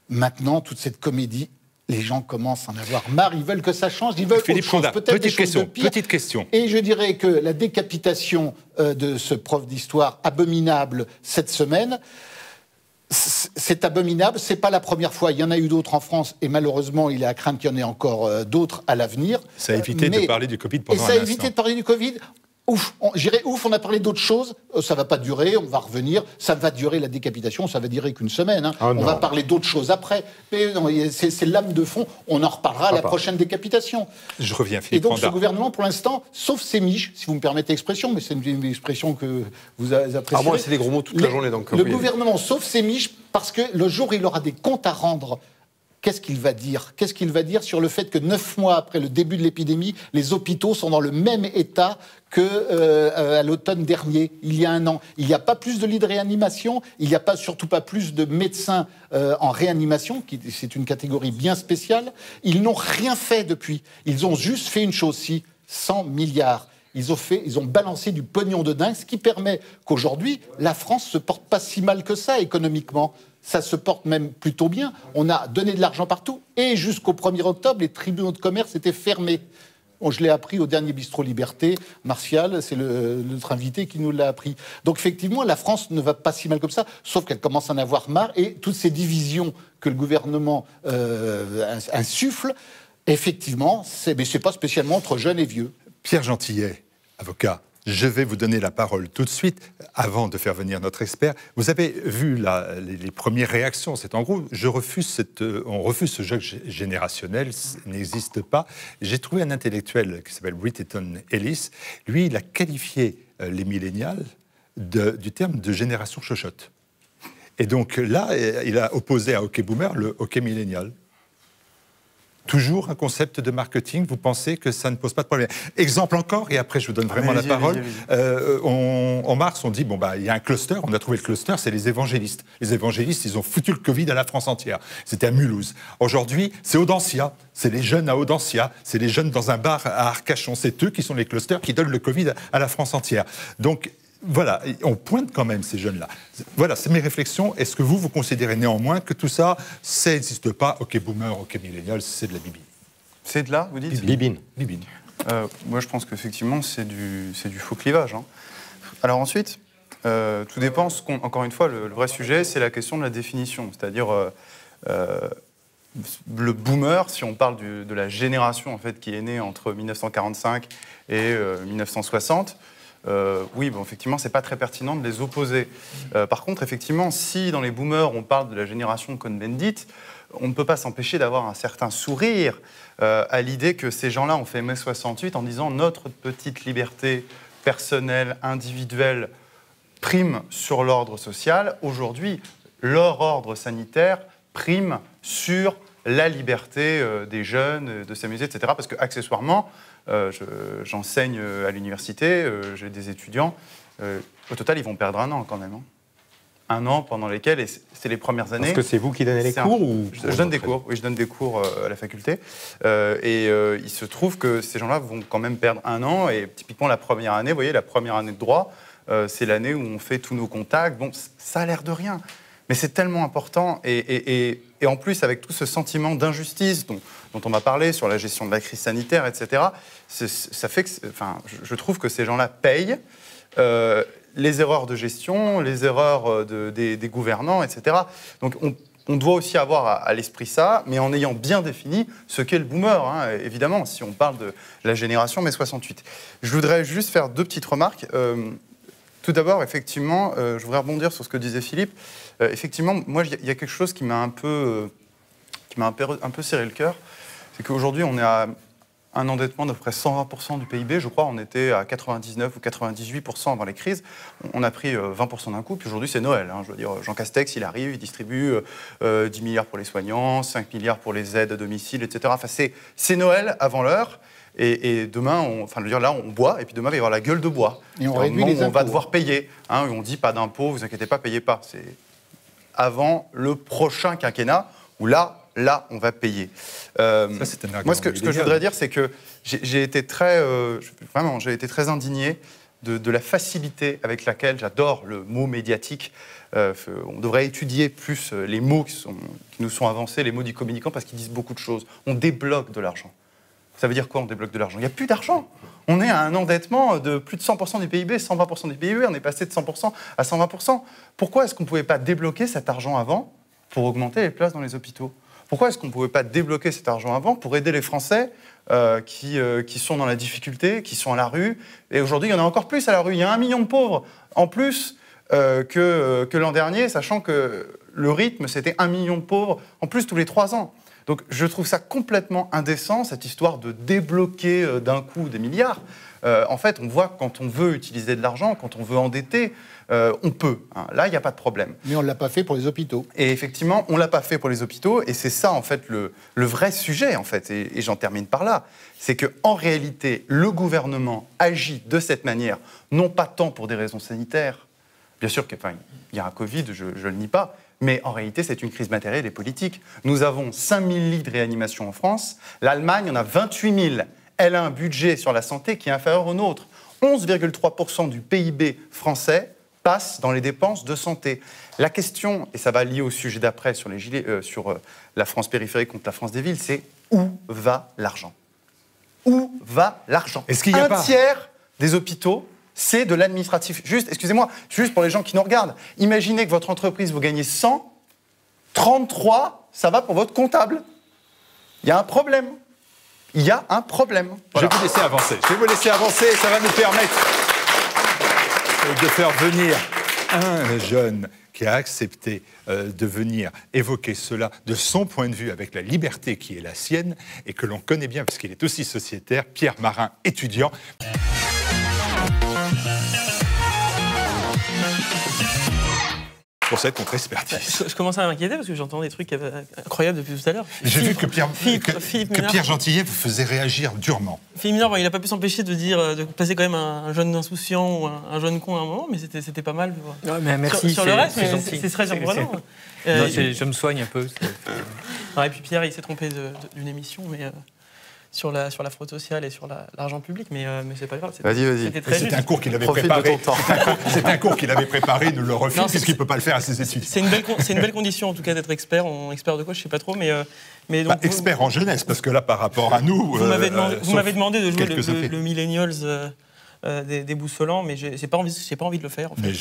Maintenant, toute cette comédie, les gens commencent à en avoir marre. Ils veulent que ça change. Ils veulent Philippe autre chose. Condat, Peut-être des choses de pire. petite question. Et je dirais que la décapitation de ce prof d'histoire abominable cette semaine, c'est abominable. C'est pas la première fois. Il y en a eu d'autres en France, et malheureusement, il est à craindre qu'il y en ait encore d'autres à l'avenir. Ça a évité de parler du Covid pendant un instant. Et ça a évité de parler du Covid. Ouf, on a parlé d'autres choses, ça va pas durer, on va revenir, ça va durer la décapitation, ça va durer qu'une semaine, hein. On va parler d'autres choses après, mais non, c'est l'âme de fond, on en reparlera à la prochaine décapitation. Je reviens, Philippe Et donc Condat. ce gouvernement, pour l'instant, sauf ses miches, si vous me permettez l'expression, mais c'est une expression que vous appréciez. Ah, moi, c'est des gros mots toute la journée, donc. Le gouvernement sauve ses miches parce que le jour où il aura des comptes à rendre, qu'est-ce qu'il va dire? Qu'est-ce qu'il va dire sur le fait que 9 mois après le début de l'épidémie, les hôpitaux sont dans le même état qu'à l'automne dernier, il y a un an? Il n'y a pas plus de lits de réanimation, il n'y a surtout pas plus de médecins en réanimation, c'est une catégorie bien spéciale. Ils n'ont rien fait depuis. Ils ont juste fait une chose, 100 milliards. Ils ont balancé du pognon de dingue, ce qui permet qu'aujourd'hui, la France se porte pas si mal que ça économiquement. Ça se porte même plutôt bien. On a donné de l'argent partout. Et jusqu'au 1er octobre, les tribunaux de commerce étaient fermés. Bon, je l'ai appris au dernier Bistrot Liberté. Martial, c'est notre invité qui nous l'a appris. Donc effectivement, la France ne va pas si mal comme ça, sauf qu'elle commence à en avoir marre. Et toutes ces divisions que le gouvernement insuffle, effectivement, mais c'est pas spécialement entre jeunes et vieux. Pierre Gentillet, avocat, je vais vous donner la parole tout de suite, avant de faire venir notre expert. Vous avez vu les premières réactions, c'est en gros, on refuse ce jeu générationnel, ça n'existe pas. J'ai trouvé un intellectuel qui s'appelle Britton Ellis, lui, il a qualifié les millénials du terme de génération chochotte. Et donc là, il a opposé à Hockey Boomer le hockey millénial. Toujours un concept de marketing, vous pensez que ça ne pose pas de problème. Exemple encore, et après je vous donne vraiment la parole. En mars, on dit, il y a un cluster, on a trouvé le cluster, c'est les évangélistes. Les évangélistes, ils ont foutu le Covid à la France entière. C'était à Mulhouse. Aujourd'hui, c'est Audencia, c'est les jeunes à Audencia, c'est les jeunes dans un bar à Arcachon. C'est eux qui sont les clusters qui donnent le Covid à la France entière. Donc, voilà, on pointe quand même ces jeunes-là. Voilà, c'est mes réflexions. Est-ce que vous considérez néanmoins que tout ça, ça n'existe pas? Ok, boomer, ok, millénial, c'est de la bibine. C'est de là, vous dites? Bibine. Moi, je pense qu'effectivement, c'est du faux clivage. Hein. Alors ensuite, tout dépend. Encore une fois, le vrai sujet, c'est la question de la définition. C'est-à-dire, le boomer, si on parle de la génération en fait, qui est née entre 1945 et 1960, oui, effectivement, c'est pas très pertinent de les opposer. Par contre, effectivement, si dans les boomers, on parle de la génération Cohn-Bendit, on ne peut pas s'empêcher d'avoir un certain sourire à l'idée que ces gens-là ont fait mai 68 en disant notre petite liberté personnelle, individuelle, prime sur l'ordre social. Aujourd'hui, leur ordre sanitaire prime sur la liberté des jeunes, de s'amuser, etc. Parce que, accessoirement, j'enseigne à l'université, j'ai des étudiants. Au total, ils vont perdre un an quand même. Hein. Un an pendant lesquels, et c'est les premières années... Est-ce que c'est vous qui donnez les cours ou... Je donne des cours, oui, je donne des cours à la faculté. Il se trouve que ces gens-là vont quand même perdre un an. Et typiquement, la première année, vous voyez, la première année de droit, c'est l'année où on fait tous nos contacts. Bon, ça a l'air de rien. Mais c'est tellement important, et en plus, avec tout ce sentiment d'injustice dont on va parler sur la gestion de la crise sanitaire, etc., ça fait que, je trouve que ces gens-là payent les erreurs de gestion, les erreurs des gouvernants, etc. Donc on doit aussi avoir à l'esprit ça, mais en ayant bien défini ce qu'est le boomer, hein, évidemment, si on parle de la génération mai 68. Je voudrais juste faire 2 petites remarques. Tout d'abord, effectivement, je voudrais rebondir sur ce que disait Philippe. Effectivement, moi, il y a quelque chose qui m'a un peu serré le cœur. C'est qu'aujourd'hui, on est à un endettement d'à peu près 120% du PIB. Je crois on était à 99 ou 98% avant les crises. On a pris 20% d'un coup, puis aujourd'hui, c'est Noël. Hein. Je veux dire, Jean Castex, il arrive, il distribue 10 milliards pour les soignants, 5 milliards pour les aides à domicile, etc. Enfin, c'est Noël avant l'heure. Et demain, là, on boit, et puis demain, il va y avoir la gueule de bois. Et on réduit les impôts. On va devoir payer. Hein, on dit pas d'impôts, vous inquiétez pas, payez pas. C'est avant le prochain quinquennat, où là, on va payer. Moi, ce que je voudrais dire, c'est que j'ai été très indigné de la facilité avec laquelle, j'adore le mot médiatique, on devrait étudier plus les mots qui nous sont avancés, les mots du communicant, parce qu'ils disent beaucoup de choses. On débloque de l'argent. Ça veut dire quoi, on débloque de l'argent? Il n'y a plus d'argent. On est à un endettement de plus de 100% du PIB, 120% du PIB, on est passé de 100% à 120%. Pourquoi est-ce qu'on ne pouvait pas débloquer cet argent avant pour augmenter les places dans les hôpitaux? Pourquoi est-ce qu'on ne pouvait pas débloquer cet argent avant pour aider les Français qui sont dans la difficulté, qui sont à la rue? Et aujourd'hui, il y en a encore plus à la rue. Il y a 1 million de pauvres en plus que l'an dernier, sachant que le rythme, c'était 1 million de pauvres en plus tous les 3 ans. Donc je trouve ça complètement indécent, cette histoire de débloquer d'un coup des milliards. En fait, on voit que quand on veut utiliser de l'argent, quand on veut endetter, on peut. Hein. Là, il n'y a pas de problème. Mais on ne l'a pas fait pour les hôpitaux. Et effectivement, on ne l'a pas fait pour les hôpitaux. Et c'est ça, en fait, le vrai sujet, en fait. Et j'en termine par là. C'est qu'en réalité, le gouvernement agit de cette manière, non pas tant pour des raisons sanitaires. Bien sûr qu'il y a un Covid, je ne le nie pas. Mais en réalité, c'est une crise matérielle et politique. Nous avons 5 000 lits de réanimation en France. L'Allemagne en a 28 000. Elle a un budget sur la santé qui est inférieur au nôtre. 11,3% du PIB français passe dans les dépenses de santé. La question, et ça va lier au sujet d'après sur la France périphérique contre la France des villes, c'est où va l'argent? Où va l'argent? Est-ce qu'il y a un tiers des hôpitaux, c'est de l'administratif. Excusez-moi, juste pour les gens qui nous regardent, imaginez que votre entreprise, vous gagnez 100, 33, ça va pour votre comptable. Il y a un problème. Il y a un problème. Voilà. Je vais vous laisser avancer. Ça va nous permettre de faire venir un jeune qui a accepté de venir évoquer cela de son point de vue avec la liberté qui est la sienne et que l'on connaît bien parce qu'il est aussi sociétaire, Pierre Marin, étudiant. Pour cette contre-expertise. Je commence à m'inquiéter parce que j'entends des trucs incroyables depuis tout à l'heure. J'ai vu que Pierre Gentillet vous faisait réagir durement. Philippe Mineur, il n'a pas pu s'empêcher de placer quand même un jeune insouciant ou un jeune con à un moment, mais c'était pas mal. Ouais, mais merci. Sur le reste, c'est très surprenant. Je me soigne un peu. Et puis Pierre, il s'est trompé d'une émission, mais... Sur la fraude sociale et sur l'argent public, mais c'est pas grave. Vas-y. C'était un cours qu'il avait préparé. C'est un cours qu'il avait préparé, il nous le refuse, puisqu'il ne peut pas le faire à ses études. C'est une belle condition, en tout cas, d'être expert. Expert de quoi, je ne sais pas trop, mais donc, expert en jeunesse, parce que là, par rapport à nous... Vous m'avez demandé de jouer le Millennials... des boussolants, mais j'ai pas envie de le faire. En fait.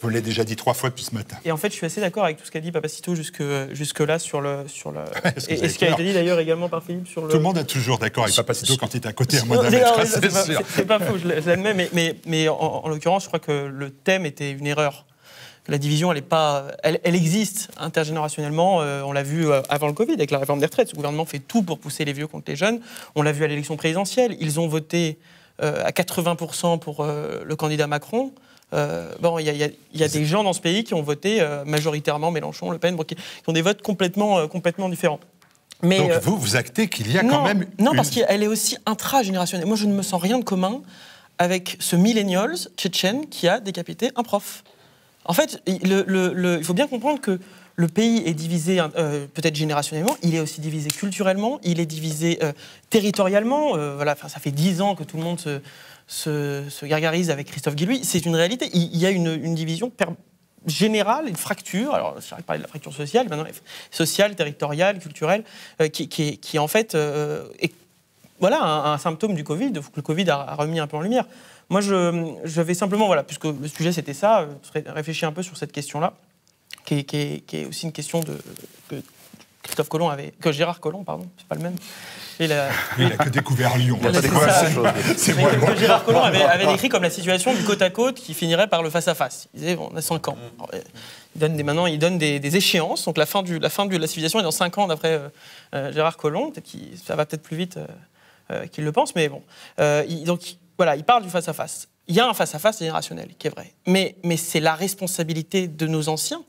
Vous l'avez déjà dit 3 fois depuis ce matin. Et en fait, je suis assez d'accord avec tout ce qu'a dit Papacito jusque là sur le et ce qui a été dit d'ailleurs également par Philippe sur le. Tout le monde est toujours d'accord avec Papacito quand il est à côté à moi d'un mètre. C'est pas faux, je l'admets, mais en l'occurrence, je crois que le thème était une erreur. La division, elle existe intergénérationnellement. On l'a vu avant le Covid avec la réforme des retraites. Ce gouvernement fait tout pour pousser les vieux contre les jeunes. On l'a vu à l'élection présidentielle. Ils ont voté à 80% pour le candidat Macron. Il y a des gens dans ce pays qui ont voté majoritairement Mélenchon, Le Pen, qui ont des votes complètement différents. Mais, donc vous actez qu'il y a quand même... Non, parce qu'elle est aussi intragénérationnelle. Moi, je ne me sens rien de commun avec ce millennials tchétchène qui a décapité un prof. En fait, il faut bien comprendre que le pays est divisé peut-être générationnellement, il est aussi divisé culturellement, il est divisé territorialement. Ça fait 10 ans que tout le monde se gargarise avec Christophe Guilluy. C'est une réalité. Il y a une division générale, une fracture, alors je vais parler de la fracture sociale, maintenant sociale, territoriale, culturelle, qui en fait est voilà, un symptôme du Covid, que le Covid a remis un peu en lumière. Moi, je vais simplement, voilà, puisque le sujet c'était ça, réfléchir un peu sur cette question-là, qui est aussi une question que Christophe Colomb que Gérard Collomb, pardon, c'est pas le même. Il a que découvert Lyon. C'est moi. Que Gérard Collomb avait décrit comme la situation du côte à côte qui finirait par le face-à-face. Il disait, on a 5 ans. Alors, maintenant, il donne des échéances. Donc la fin de la civilisation est dans 5 ans, d'après Gérard Collomb. Ça va peut-être plus vite qu'il le pense, mais bon. Voilà, il parle du face-à-face. Il y a un face-à-face générationnel qui est vrai. Mais c'est la responsabilité de nos anciens.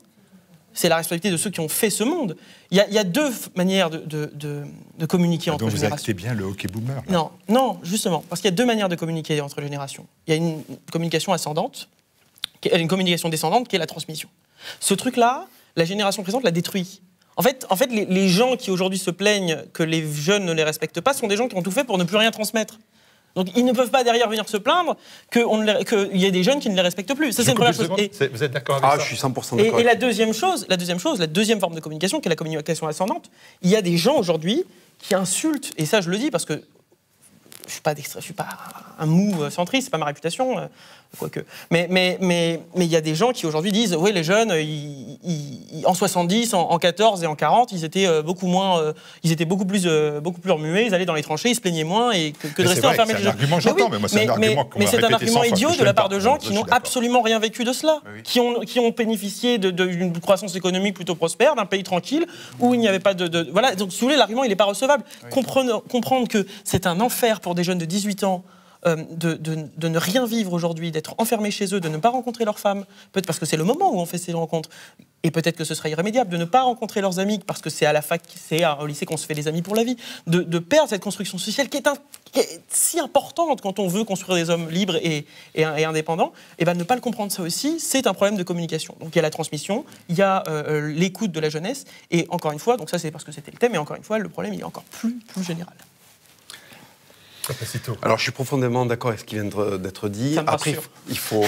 C'est la responsabilité de ceux qui ont fait ce monde. Il y a 2 manières de communiquer entre générations. Vous actez bien le hockey boomer. Non, justement, parce qu'il y a 2 manières de communiquer entre générations. Il y a une communication ascendante, une communication descendante, qui est la transmission. Ce truc-là, la génération présente l'a détruit. En fait, les gens qui aujourd'hui se plaignent que les jeunes ne les respectent pas sont des gens qui ont tout fait pour ne plus rien transmettre. Donc ils ne peuvent pas derrière venir se plaindre qu'il y ait des jeunes qui ne les respectent plus. Ça, c'est une première chose. Vous êtes d'accord avec ça? Je suis 100% d'accord. Et la deuxième forme de communication, qui est la communication ascendante, il y a des gens aujourd'hui qui insultent, et ça je le dis parce que je suis pas un mou centriste, c'est pas ma réputation, quoique. Mais il y a des gens qui aujourd'hui disent, oui, les jeunes, en 70, en 14 et en 40, ils étaient beaucoup plus remués, ils allaient dans les tranchées, ils se plaignaient moins et que de rester enfermés. C'est un argument, j'entends, mais moi c'est un argument qu'on mais c'est un argument idiot de la part de gens qui n'ont absolument rien vécu de cela, qui ont bénéficié d'une croissance économique plutôt prospère, d'un pays tranquille où il n'y avait pas de voilà. Donc si vous voulez, l'argument il n'est pas recevable. Comprendre que c'est un enfer pour des jeunes de 18 ans de ne rien vivre aujourd'hui, d'être enfermés chez eux, de ne pas rencontrer leurs femmes, peut-être parce que c'est le moment où on fait ces rencontres, et peut-être que ce sera irrémédiable, de ne pas rencontrer leurs amis, parce que c'est à la fac, c'est au lycée qu'on se fait des amis pour la vie, de perdre cette construction sociale qui est si importante quand on veut construire des hommes libres et indépendants, et ne pas le comprendre, ça aussi, c'est un problème de communication. Donc il y a la transmission, il y a l'écoute de la jeunesse, et encore une fois, donc ça c'est parce que c'était le thème, et encore une fois, le problème il est encore plus général. Alors, je suis profondément d'accord avec ce qui vient d'être dit. Après, il faut...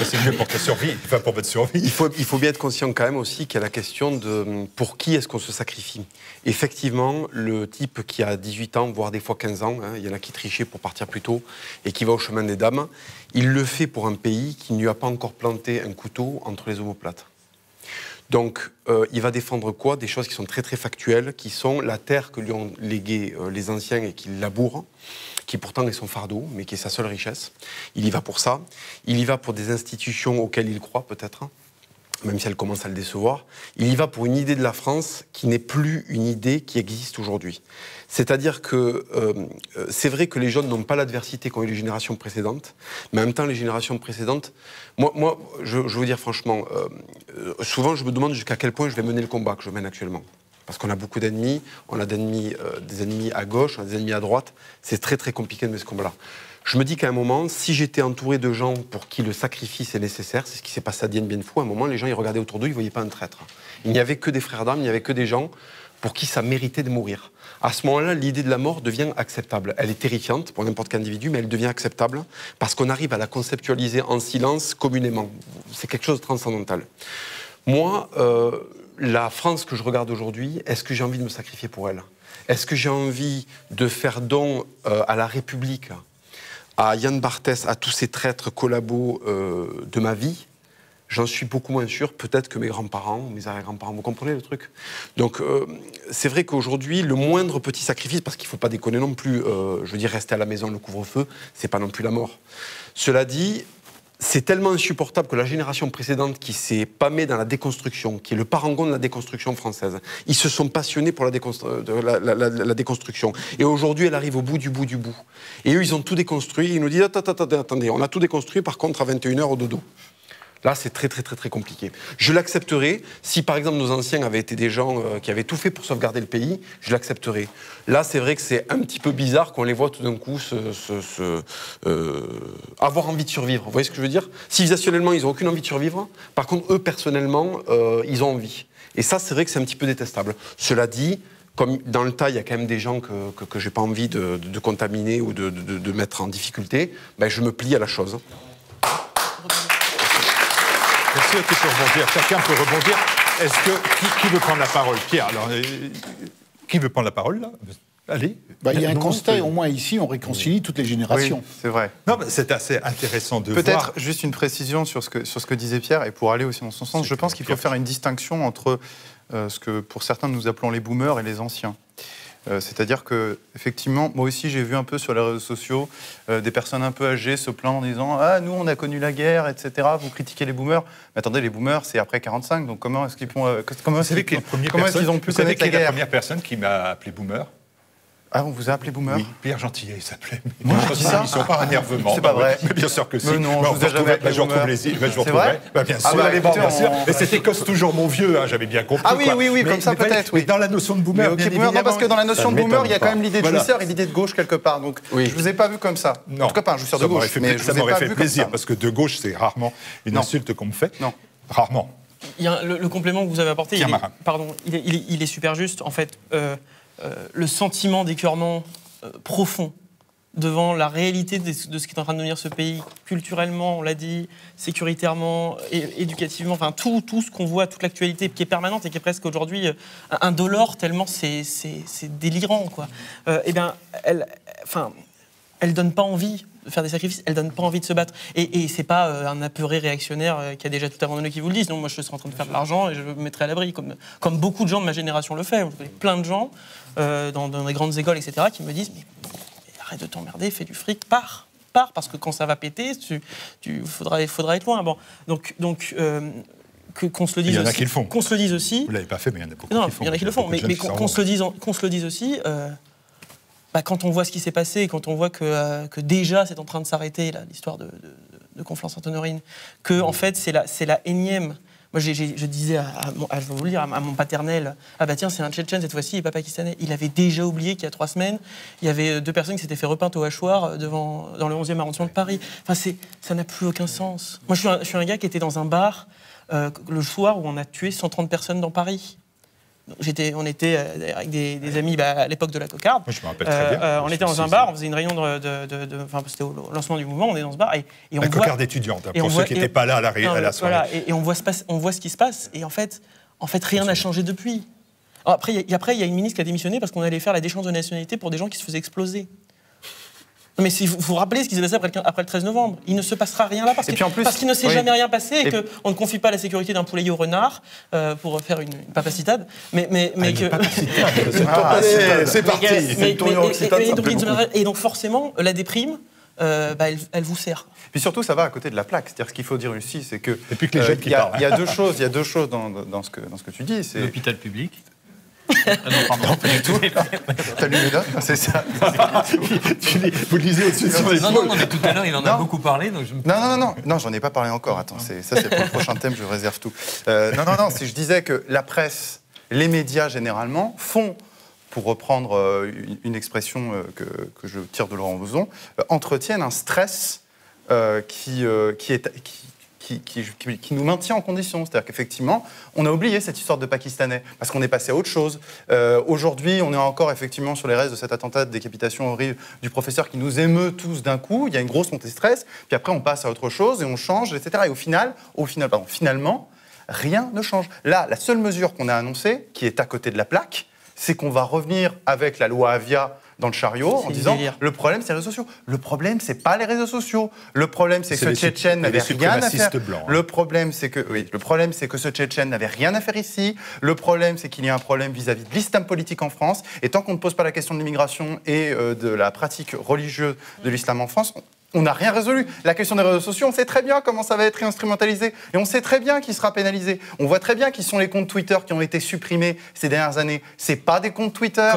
C'est mieux pour ta survie, enfin pour votre survie. Il faut bien être conscient quand même aussi qu'il y a la question de pour qui est-ce qu'on se sacrifie. Effectivement, le type qui a 18 ans, voire des fois 15 ans, il y en a qui trichaient pour partir plus tôt et qui va au chemin des dames, il le fait pour un pays qui ne lui a pas encore planté un couteau entre les omoplates. Donc, il va défendre quoi? Des choses qui sont très très factuelles, qui sont la terre que lui ont léguée les anciens et qu'il laboure, qui pourtant est son fardeau, mais qui est sa seule richesse. Il y va pour ça. Il y va pour des institutions auxquelles il croit, peut-être, même si elle commence à le décevoir. Il y va pour une idée de la France qui n'est plus une idée qui existe aujourd'hui. C'est-à-dire que c'est vrai que les jeunes n'ont pas l'adversité qu'ont eu les générations précédentes, mais en même temps, les générations précédentes... Moi je veux vous dire franchement, souvent je me demande jusqu'à quel point je vais mener le combat que je mène actuellement. Parce qu'on a beaucoup d'ennemis, on a des ennemis à gauche, on a des ennemis à droite. C'est très très compliqué de mener ce combat-là. Je me dis qu'à un moment, si j'étais entouré de gens pour qui le sacrifice est nécessaire, c'est ce qui s'est passé à Dien Bien Phu, à un moment, les gens ils regardaient autour d'eux, ils ne voyaient pas un traître. Il n'y avait que des frères d'armes, il n'y avait que des gens pour qui ça méritait de mourir. À ce moment-là, l'idée de la mort devient acceptable. Elle est terrifiante pour n'importe quel individu, mais elle devient acceptable parce qu'on arrive à la conceptualiser en silence, communément. C'est quelque chose de transcendantal. Moi, la France que je regarde aujourd'hui, est-ce que j'ai envie de me sacrifier pour elle? Est-ce que j'ai envie de faire don à la République, à Yann Barthès, à tous ces traîtres collabos de ma vie? J'en suis beaucoup moins sûr, peut-être que mes grands-parents, mes arrière-grands-parents, vous comprenez le truc? Donc c'est vrai qu'aujourd'hui, le moindre petit sacrifice, parce qu'il ne faut pas déconner non plus, je veux dire, rester à la maison, le couvre-feu, c'est pas non plus la mort. Cela dit, c'est tellement insupportable que la génération précédente qui s'est pâmée dans la déconstruction, qui est le parangon de la déconstruction française, ils se sont passionnés pour la déconstruction. Et aujourd'hui, elle arrive au bout du bout du bout. Et eux, ils ont tout déconstruit. Ils nous disent, attendez, on a tout déconstruit, par contre, à 21h au dodo. Là, c'est très, très, très, très compliqué. Je l'accepterai si, par exemple, nos anciens avaient été des gens qui avaient tout fait pour sauvegarder le pays, je l'accepterai. Là, c'est vrai que c'est un petit peu bizarre qu'on les voit tout d'un coup avoir envie de survivre. Vous voyez ce que je veux dire? Civilisationnellement, ils n'ont aucune envie de survivre. Par contre, eux, personnellement, ils ont envie. Et ça, c'est vrai que c'est un petit peu détestable. Cela dit, comme dans le tas, il y a quand même des gens que je n'ai pas envie de contaminer ou de mettre en difficulté, ben, je me plie à la chose. Merci. sûr, qui peut rebondir. Chacun peut rebondir. Est-ce que qui veut prendre la parole? Pierre, alors, qui veut prendre la parole là? Allez. Il y a un constat, au moins ici, on réconcilie toutes les générations. Oui, c'est vrai. Non, mais c'est assez intéressant de voir. Peut-être juste une précision sur ce que disait Pierre, et pour aller aussi dans son sens, je pense qu'il faut faire une distinction entre ce que pour certains nous appelons les boomers et les anciens. C'est-à-dire que, effectivement, moi aussi j'ai vu un peu sur les réseaux sociaux des personnes un peu âgées se plaindre en disant « Ah, nous on a connu la guerre, etc. Vous critiquez les boomers. » Mais attendez, les boomers c'est après 45, donc comment est-ce qu'ils ont pu connaître la guerre? La première personne qui m'a appelé boomer. Ah, on vous a appelé boomer? Oui, Pierre Gentillet, il s'appelait. Moi, je dis ça. Ils sont pas un énervement. C'est pas vrai. Mais bien sûr que si. Mais non, je vous ai jamais appelé je retrouve boomer. les îles. Je C'est vrai? Bien sûr. Bien sûr. Mais c'était cause toujours mon vieux, j'avais bien compris. Ah oui, oui, comme ça peut-être. Mais dans la notion de boomer, mais boomer, non, parce que dans la notion de boomer, il y a quand même l'idée de jouisseur et l'idée de gauche quelque part. Donc, je vous ai pas vu comme ça. En tout cas, pas un jouisseur de gauche. Ça m'aurait fait plaisir, parce que de gauche, c'est rarement une insulte qu'on me fait. Non. Rarement. Il y a le complément que vous avez apporté, il est super juste. En fait, le sentiment d'écœurement profond devant la réalité de ce qui est en train de devenir ce pays, culturellement, on l'a dit, sécuritairement, éducativement, enfin tout ce qu'on voit, toute l'actualité qui est permanente et qui est presque aujourd'hui indolore, tellement c'est délirant, quoi. Elle donne pas envie de faire des sacrifices, elle donne pas envie de se battre. Et c'est pas un apeuré réactionnaire qui a déjà tout abandonné qui vous le dise. Non, moi je serais en train de faire de l'argent et je me mettrai à l'abri, comme beaucoup de gens de ma génération le fait. Je connais plein de gens dans des grandes écoles, etc., qui me disent mais arrête de t'emmerder, fais du fric, pars, parce que quand ça va péter, faudra être loin. Bon, donc qu'on se le dise. Il y en a qui le font. Qu'on se le dise aussi. Vous l'avez pas fait, mais il y en a beaucoup qui le font. Il y en a qui le font, mais qu'on se le dise aussi. Quand on voit ce qui s'est passé, et quand on voit que déjà c'est en train de s'arrêter, l'histoire de Conflans-Sainte-Honorine, que en fait c'est la énième. Moi je disais je vais vous le dire, à mon paternel, ah bah tiens c'est un Tchétchène cette fois-ci, il n'est pas pakistanais. Il avait déjà oublié qu'il y a 3 semaines, il y avait 2 personnes qui s'étaient fait repeindre au hachoir dans le 11e arrondissement de Paris. Enfin ça n'a plus aucun sens. Moi je suis un gars qui était dans un bar le soir où on a tué 130 personnes dans Paris. On était avec des amis à l'époque de la cocarde. Moi, je me rappelle très bien. On était dans un bar, on faisait une réunion c'était au lancement du mouvement, on est dans ce bar et on la voit... cocarde étudiante, pour ceux qui n'étaient pas là à la soirée. Voilà, et on voit ce qui se passe, et en fait rien n'a changé depuis. Après, il y a une ministre qui a démissionné parce qu'on allait faire la déchéance de nationalité pour des gens qui se faisaient exploser. Mais si vous vous rappelez ce qui s'est passé après le 13 novembre, il ne se passera rien là parce qu'il ne s'est jamais rien passé et qu'on ne confie pas la sécurité d'un poulailler au renard pour faire une papacitade. C'est parti. Et donc forcément, la déprime, elle vous sert. Puis surtout, ça va à côté de la plaque. C'est-à-dire ce qu'il faut dire aussi, c'est que depuis que les jeunes qui parlent. Il y a deux choses dans ce que tu dis. C'est l'hôpital public. Ah non, pardon, pas du tout. T'as lu mes notes, c'est ça. Vous lisez au-dessus sur les Non, mais tout à l'heure, il en a beaucoup parlé. Donc Non, j'en ai pas parlé encore. Attends, ça c'est pour le prochain thème, je réserve tout. Non, si je disais que la presse, les médias généralement, font, pour reprendre une expression que je tire de Laurent Bouzon, entretiennent un stress qui nous maintient en condition. C'est-à-dire qu'effectivement, on a oublié cette histoire de Pakistanais, parce qu'on est passé à autre chose. Aujourd'hui, on est encore effectivement sur les restes de cet attentat de décapitation horrible du professeur qui nous émeut tous d'un coup. Il y a une grosse montée de stress, puis après on passe à autre chose et on change, etc. Et finalement, rien ne change. Là, la seule mesure qu'on a annoncée, qui est à côté de la plaque, c'est qu'on va revenir avec la loi Avia dans le chariot en disant le problème c'est les réseaux sociaux. Le problème c'est pas les réseaux sociaux. Le problème c'est que ce Tchétchène n'avait rien à faire. Le problème c'est que ce Tchétchène n'avait rien à faire ici. Le problème c'est qu'il y a un problème vis-à-vis de l'islam politique en France. Et tant qu'on ne pose pas la question de l'immigration et de la pratique religieuse de l'islam en France, on n'a rien résolu. La question des réseaux sociaux, on sait très bien comment ça va être instrumentalisé. Et on sait très bien qui sera pénalisé. On voit très bien qui sont les comptes Twitter qui ont été supprimés ces dernières années. C'est pas des comptes Twitter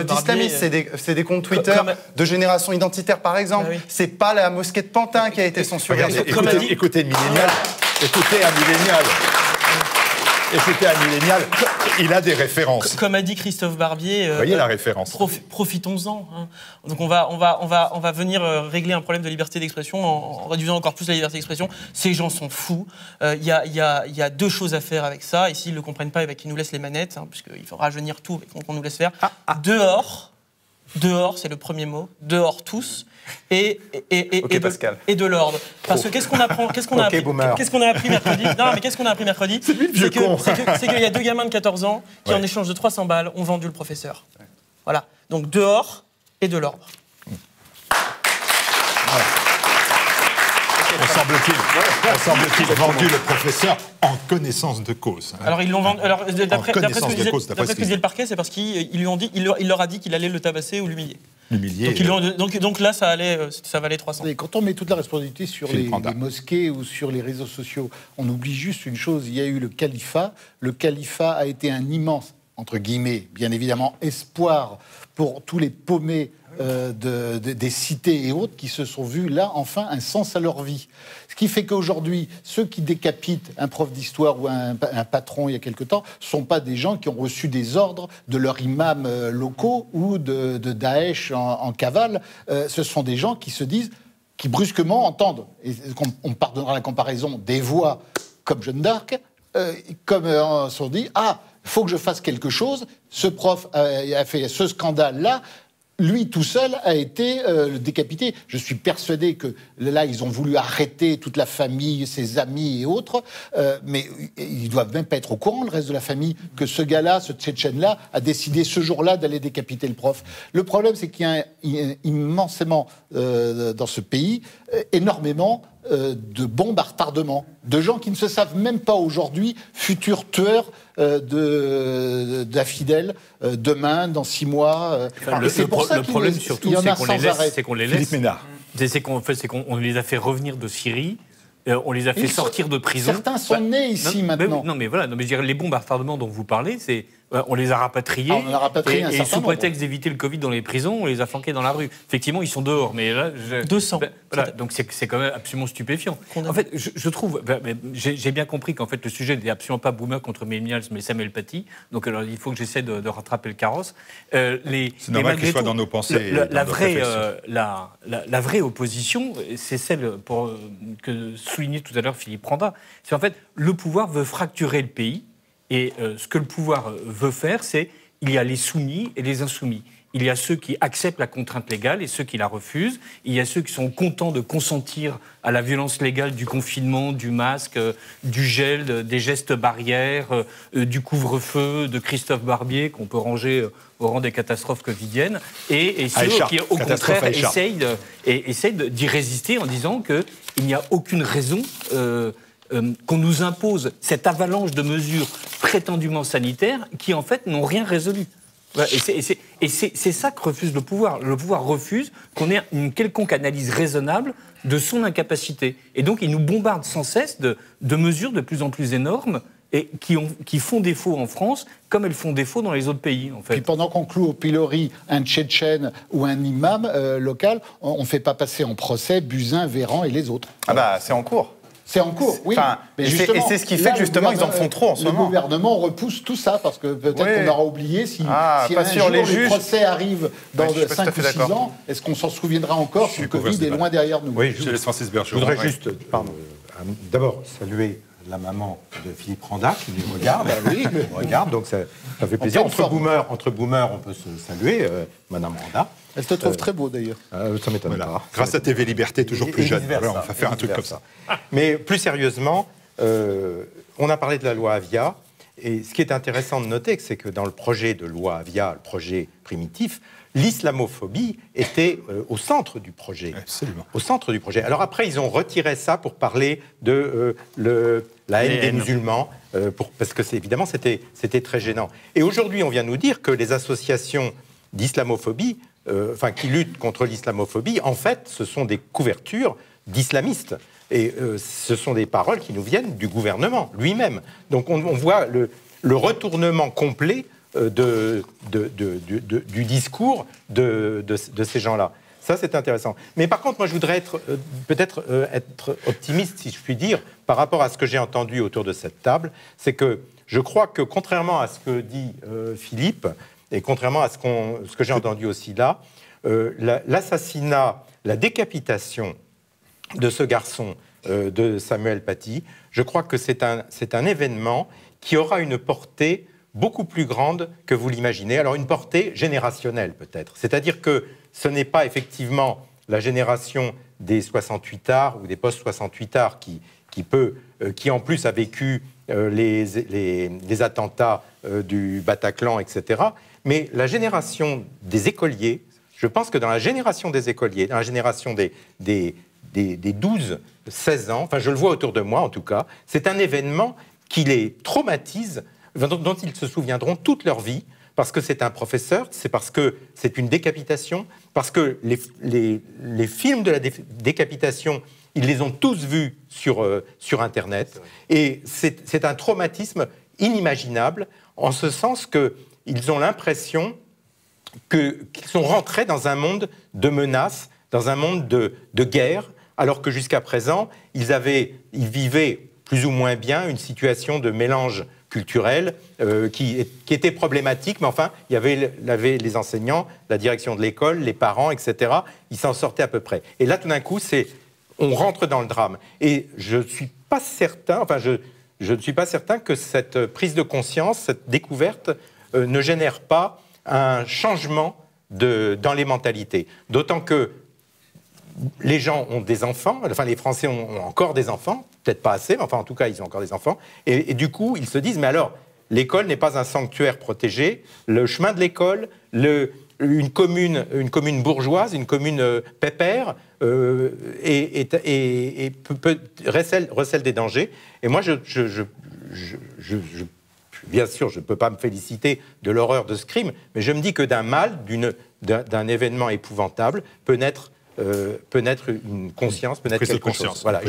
d'islamistes, c'est des comptes Twitter de génération identitaire, par exemple. C'est pas la mosquée de Pantin qui a été censurée. Écoutez un millénial, il a des références. Comme a dit Christophe Barbier, vous voyez la référence. Profitons-en. Hein. Donc on va venir régler un problème de liberté d'expression en réduisant encore plus la liberté d'expression. Ces gens sont fous. Il y a 2 choses à faire avec ça. Et s'ils ne le comprennent pas, qu'ils nous laissent les manettes, puisqu'il faudra rajeunir tout et qu'on nous laisse faire. Dehors, Dehors, c'est le premier mot. Dehors tous. Et de l'ordre. Parce que qu'est-ce qu'on apprend, qu'est-ce qu'on a appris mercredi? Non, mais qu'est-ce qu'on a appris mercedi? C'est qu'il y a 2 gamins de 14 ans qui, en échange de 300 balles, ont vendu le professeur. Voilà. Donc dehors et de l'ordre. Semble-t-il vendu le professeur en connaissance de cause. Alors ils l'ont vendu. Alors d'après ce que disait le parquet, c'est parce qu'ils lui ont dit, il leur a dit qu'il allait le tabasser ou l'humilier. Donc là, ça valait 300. Et quand on met toute la responsabilité sur les mosquées ou sur les réseaux sociaux, on oublie juste une chose. Il y a eu le califat. Le califat a été un immense, entre guillemets, bien évidemment, espoir pour tous les paumés des cités et autres qui se sont vus là, enfin, un sens à leur vie. Ce qui fait qu'aujourd'hui, ceux qui décapitent un prof d'histoire ou un patron il y a quelque temps ne sont pas des gens qui ont reçu des ordres de leurs imams locaux ou de Daesh en cavale. Ce sont des gens qui se disent, qui brusquement entendent, et on pardonnera la comparaison, des voix comme Jeanne d'Arc, comme on se dit, ah, il faut que je fasse quelque chose, ce prof a fait ce scandale-là, lui tout seul a été décapité. Je suis persuadé que là, ils ont voulu arrêter toute la famille, ses amis et autres, mais ils doivent même pas être au courant, le reste de la famille, que ce gars-là, ce Tchétchène-là, a décidé ce jour-là d'aller décapiter le prof. Le problème, c'est qu'il y a immensément, dans ce pays, énormément de bombes à retardement, de gens qui ne se savent même pas aujourd'hui, futurs tueurs d'infidèles, demain, dans 6 mois. Le problème surtout, c'est qu'on les laisse. C'est qu'on les a fait revenir de Syrie. On les a fait sortir de prison. Certains sont nés ici maintenant. Non, mais voilà. Non, mais je dirais, les bombes à retardement dont vous parlez, on les a rapatriés. On a rapatrié un certain nombre. Et sous prétexte d'éviter le Covid dans les prisons, on les a flanqués dans la rue. Effectivement, ils sont dehors. Mais là, 200. Voilà, donc c'est quand même absolument stupéfiant. En fait, je trouve, j'ai bien compris qu'en fait le sujet n'est absolument pas boomer contre millennials, mais Samuel Paty. Donc alors, il faut que j'essaie de rattraper le carrosse. C'est normal qu'il soit dans nos pensées. La vraie opposition, c'est celle que soulignait tout à l'heure Philippe Randa. C'est en fait le pouvoir veut fracturer le pays. Et ce que le pouvoir veut faire, c'est il y a les soumis et les insoumis. Il y a ceux qui acceptent la contrainte légale et ceux qui la refusent. Il y a ceux qui sont contents de consentir à la violence légale du confinement, du masque, du gel, des gestes barrières, du couvre-feu, de Christophe Barbier, qu'on peut ranger au rang des catastrophes covidiennes. Et ceux qui, au contraire, essayent d'y résister en disant qu'il n'y a aucune raison qu'on nous impose cette avalanche de mesures prétendument sanitaires qui, en fait, n'ont rien résolu. Et c'est ça que refuse le pouvoir. Le pouvoir refuse qu'on ait une quelconque analyse raisonnable de son incapacité. Et donc, il nous bombarde sans cesse de mesures de plus en plus énormes et qui font défaut en France comme elles font défaut dans les autres pays, en fait. Puis pendant qu'on cloue au pilori un Tchétchène ou un imam local, on ne fait pas passer en procès Buzyn, Véran et les autres. Ah bah, c'est en cours. C'est en cours, oui. Mais et c'est ce qui fait que justement ils en font trop en ce moment. Le gouvernement repousse tout ça parce que peut-être qu'on aura oublié si un jour les procès arrivent dans 5 ou 6 ans, est-ce qu'on s'en souviendra encore si le Covid est loin derrière nous? Oui, je voudrais juste, d'abord saluer la maman de Philippe Randa qui nous regarde. Regarde, donc ça fait plaisir. Entre boomers, on peut se saluer, Madame Randa. Elle te trouve très beau, d'ailleurs. Ça m'étonne pas. Grâce à TV Liberté, toujours plus jeune. Alors, on va faire un truc comme ça. Mais plus sérieusement, on a parlé de la loi Avia. Et ce qui est intéressant de noter, c'est que dans le projet de loi Avia, le projet primitif, l'islamophobie était au centre du projet. Absolument. Au centre du projet. Alors après, ils ont retiré ça pour parler de la haine des musulmans, parce que évidemment, c'était très gênant. Et aujourd'hui, on vient nous dire que les associations d'islamophobie, qui luttent contre l'islamophobie, en fait, ce sont des couvertures d'islamistes. Et ce sont des paroles qui nous viennent du gouvernement lui-même. Donc on voit le retournement complet du discours de ces gens-là. Ça, c'est intéressant. Mais par contre, moi, je voudrais peut-être être optimiste, si je puis dire, par rapport à ce que j'ai entendu autour de cette table. C'est que je crois que, contrairement à ce que dit Philippe, et contrairement à ce que j'ai entendu aussi là, l'assassinat, la décapitation de ce garçon, de Samuel Paty, je crois que c'est un événement qui aura une portée beaucoup plus grande que vous l'imaginez. Alors une portée générationnelle peut-être. C'est-à-dire que ce n'est pas effectivement la génération des 68ards ou des post-68ards qui en plus a vécu les attentats du Bataclan, etc. Mais la génération des écoliers, je pense que dans la génération des écoliers, dans la génération des 12-16 ans, enfin je le vois autour de moi en tout cas, c'est un événement qui les traumatise, dont ils se souviendront toute leur vie, parce que c'est un professeur, c'est parce que c'est une décapitation, parce que les films de la décapitation, ils les ont tous vus sur Internet, et c'est un traumatisme inimaginable, en ce sens qu'ils ont l'impression qu'ils sont rentrés dans un monde de menaces, dans un monde de guerre, alors que jusqu'à présent, ils vivaient plus ou moins bien une situation de mélange culturel qui était problématique, mais enfin, il y avait les enseignants, la direction de l'école, les parents, etc. Ils s'en sortaient à peu près. Et là, tout d'un coup, on rentre dans le drame. Et je ne suis pas certain, je ne suis pas certain que cette prise de conscience, cette découverte, ne génère pas un changement dans les mentalités. D'autant que les gens ont des enfants, enfin les Français ont encore des enfants, peut-être pas assez, mais enfin en tout cas ils ont encore des enfants, et du coup ils se disent, mais alors, l'école n'est pas un sanctuaire protégé, le chemin de l'école, une commune bourgeoise, une commune pépère, recèle des dangers. Et moi, bien sûr, je ne peux pas me féliciter de l'horreur de ce crime, mais je me dis que d'un mal, d'un événement épouvantable, peut naître une conscience, peut naître quelque chose. Voilà.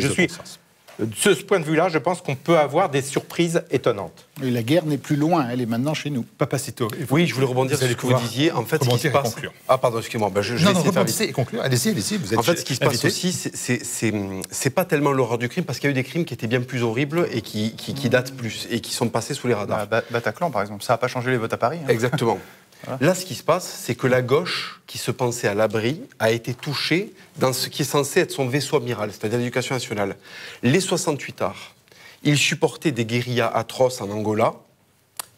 De ce point de vue-là, je pense qu'on peut avoir des surprises étonnantes. Et la guerre n'est plus loin, elle est maintenant chez nous. Papacito. Oui, je voulais rebondir sur ce que vous disiez. En fait, ce qui se passe... Ah, pardon, excusez-moi. Je vais essayer de faire vite. Et conclure. Allez-y, vous êtes en fait, ce qui se passe aussi, c'est pas tellement l'horreur du crime, parce qu'il y a eu des crimes qui étaient bien plus horribles et qui datent plus, et qui sont passés sous les radars. Bataclan, par exemple, ça n'a pas changé les votes à Paris. Hein. Exactement. Voilà. Là, ce qui se passe, c'est que la gauche, qui se pensait à l'abri, a été touchée dans ce qui est censé être son vaisseau amiral, c'est-à-dire l'éducation nationale. Les 68ards, ils supportaient des guérillas atroces en Angola,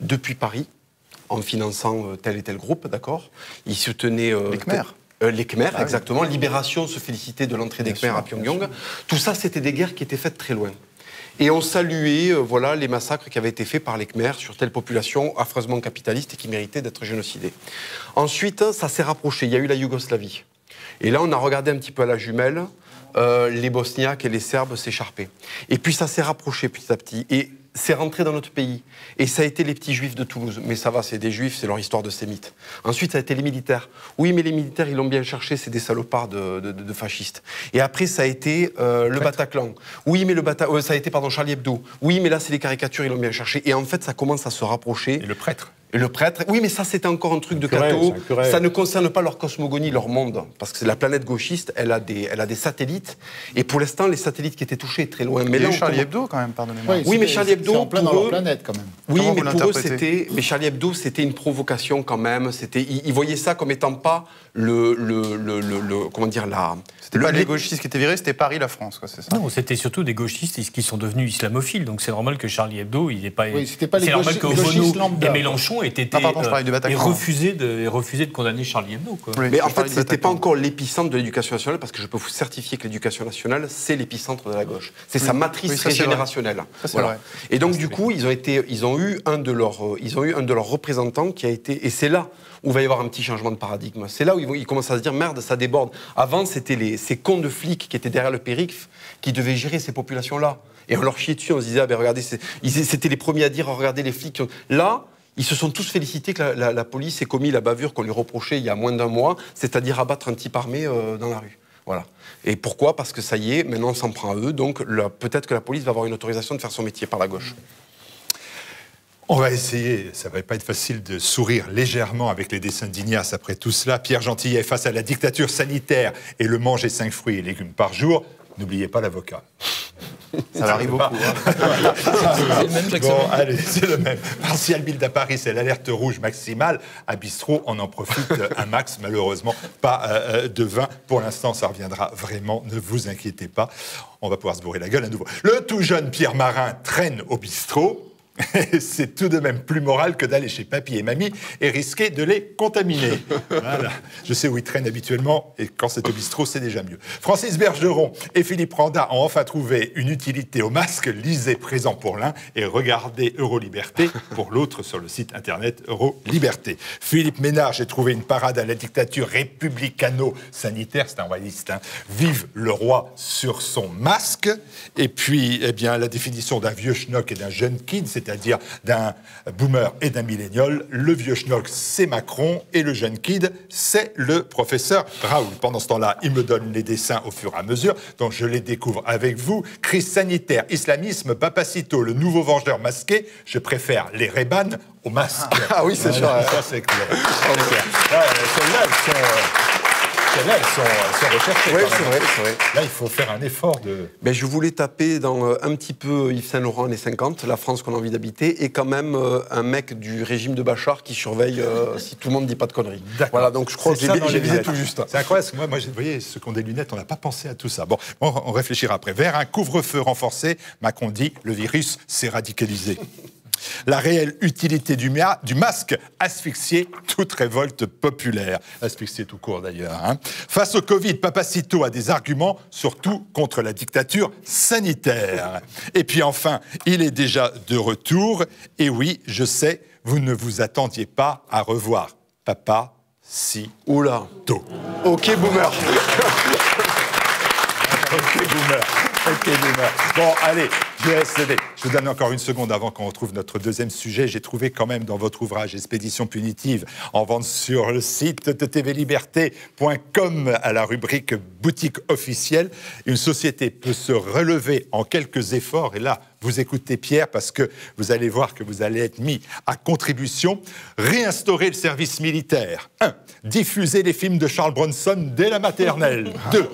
depuis Paris, en finançant tel et tel groupe, d'accord. Ils soutenaient... les Khmer. Les Khmer, exactement. Libération se félicitait de l'entrée des Khmer à Pyongyang. Tout ça, c'était des guerres qui étaient faites très loin. Et on saluait les massacres qui avaient été faits par les Khmers sur telle population affreusement capitaliste et qui méritait d'être génocidée. Ensuite, ça s'est rapproché. Il y a eu la Yougoslavie. Et là, on a regardé un petit peu à la jumelle, les Bosniaques et les Serbes s'écharper. Et puis ça s'est rapproché petit à petit. Et c'est rentré dans notre pays. Et ça a été les petits juifs de Toulouse. Mais ça va, c'est des juifs, c'est leur histoire de sémites. Ensuite, ça a été les militaires. Oui, mais les militaires, ils l'ont bien cherché, c'est des salopards de fascistes. Et après, ça a été le Bataclan. Oui, mais ça a été, Charlie Hebdo. Oui, mais là, c'est les caricatures, ils l'ont bien cherché. Et en fait, ça commence à se rapprocher. Et le prêtre. Et le prêtre, oui, mais ça, c'était encore un truc de catho. Ça ne concerne pas leur cosmogonie, leur monde. Parce que la planète gauchiste, elle a des satellites. Et pour l'instant, les satellites qui étaient touchés très loin. Mais là, Charlie Hebdo, quand même, pardonnez-moi. Oui, mais Charlie Hebdo, en plein dans leur planète, quand même. Oui, mais pour eux, c'était... Mais Charlie Hebdo, c'était une provocation, quand même. Ils voyaient ça comme étant pas comment dire, C'était pas les gauchistes qui étaient virés, c'était Paris, la France, quoi, c'est ça. Non, c'était surtout des gauchistes qui sont devenus islamophiles. Donc c'est normal que Charlie Hebdo, il n'est pas... Oui, c'était pas les gauchistes lambda. Et Mélenchon ait été refusé de condamner Charlie Hebdo. Quoi. Oui, mais en fait, c'était pas encore l'épicentre de l'éducation nationale, parce que je peux vous certifier que l'éducation nationale, c'est l'épicentre de la gauche. C'est sa matrice régénérationnelle. Voilà. Et donc, du coup, ils ont eu un de leurs représentants qui a été... Et c'est là où il va y avoir un petit changement de paradigme. C'est là où ils commencent à se dire, merde, ça déborde. Avant, c'était ces cons de flics qui étaient derrière le périph' qui devaient gérer ces populations-là. Et on leur chiait dessus, on se disait, regardez, c'était les premiers à dire, regardez les flics. Là, ils se sont tous félicités que la police ait commis la bavure qu'on lui reprochait il y a moins d'un mois, c'est-à-dire abattre un type armé dans la rue. Voilà. Et pourquoi ? Parce que ça y est, maintenant on s'en prend à eux, donc peut-être que la police va avoir une autorisation de faire son métier par la gauche. On va essayer, ça ne va pas être facile de sourire légèrement avec les dessins d'Ignace après tout cela. Pierre Gentillet, face à la dictature sanitaire et le manger 5 fruits et légumes par jour, n'oubliez pas l'avocat. Ça arrive beaucoup. C'est le même chaque semaine. Allez, c'est le même. Martial Bild à Paris, c'est l'alerte rouge maximale. À Bistrot, on en profite un max, malheureusement. Pas de vin. Pour l'instant, ça reviendra vraiment. Ne vous inquiétez pas. On va pouvoir se bourrer la gueule à nouveau. Le tout jeune Pierre Marin traîne au bistrot. C'est tout de même plus moral que d'aller chez papy et mamie et risquer de les contaminer. Voilà. Je sais où ils traînent habituellement et quand c'est au bistrot, c'est déjà mieux. Francis Bergeron et Philippe Randa ont enfin trouvé une utilité au masque. Lisez Présent pour l'un et regardez Euroliberté pour l'autre sur le site internet Euroliberté. Philippe Ménard, j'ai trouvé une parade à la dictature républicano-sanitaire. C'est un royaliste. Hein. Vive le roi sur son masque. Et puis, eh bien, la définition d'un vieux schnock et d'un jeune kid, c'est-à-dire d'un boomer et d'un millénial. Le vieux schnock, c'est Macron, et le jeune kid, c'est le professeur Raoul. Pendant ce temps-là, il me donne les dessins au fur et à mesure, donc je les découvre avec vous. Crise sanitaire, islamisme, Papacito, le nouveau vengeur masqué. Je préfère les Reban au masque. Ah oui, c'est sûr. Ça, c'est clair. Celles-là, elles sont recherchées. Oui, c'est vrai. Là, il faut faire un effort de... Ben, je voulais taper dans un petit peu Yves Saint-Laurent années 50, la France qu'on a envie d'habiter, et quand même un mec du régime de Bachar qui surveille si tout le monde ne dit pas de conneries. Voilà, donc je crois que j'ai visé tout juste. C'est incroyable, parce que moi, vous voyez, ceux qui ont des lunettes, on n'a pas pensé à tout ça. Bon, on réfléchira après. Vers un couvre-feu renforcé, Macron dit, le virus s'est radicalisé. La réelle utilité du masque, asphyxier toute révolte populaire. Asphyxier tout court d'ailleurs. Hein. Face au Covid, Papacito a des arguments, surtout contre la dictature sanitaire. Et puis enfin, il est déjà de retour. Et oui, je sais, vous ne vous attendiez pas à revoir Papa si Oula. tôt. Ok, boomer. Ok, boomer. Ok, boomer. Bon, allez, je vais céder. Je vous donne encore une seconde avant qu'on retrouve notre deuxième sujet. J'ai trouvé quand même dans votre ouvrage Expédition punitive, en vente sur le site de tvliberté.com à la rubrique boutique officielle. Une société peut se relever en quelques efforts. Et là, vous écoutez Pierre parce que vous allez voir que vous allez être mis à contribution. Réinstaurer le service militaire. 1. Diffuser les films de Charles Bronson dès la maternelle. 2.